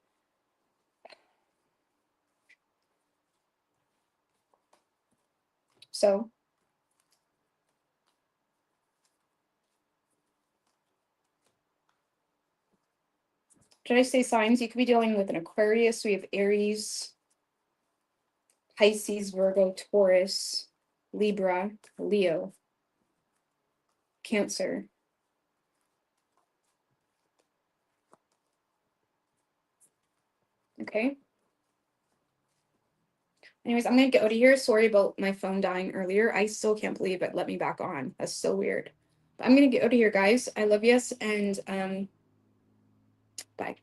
A: So should I say signs? You could be dealing with an Aquarius. We have Aries, Pisces, Virgo, Taurus, Libra, Leo, Cancer. Okay. Anyways, I'm gonna get out of here. Sorry about my phone dying earlier. I still can't believe it let me back on. That's so weird. But I'm gonna get out of here, guys. I love you, and bye.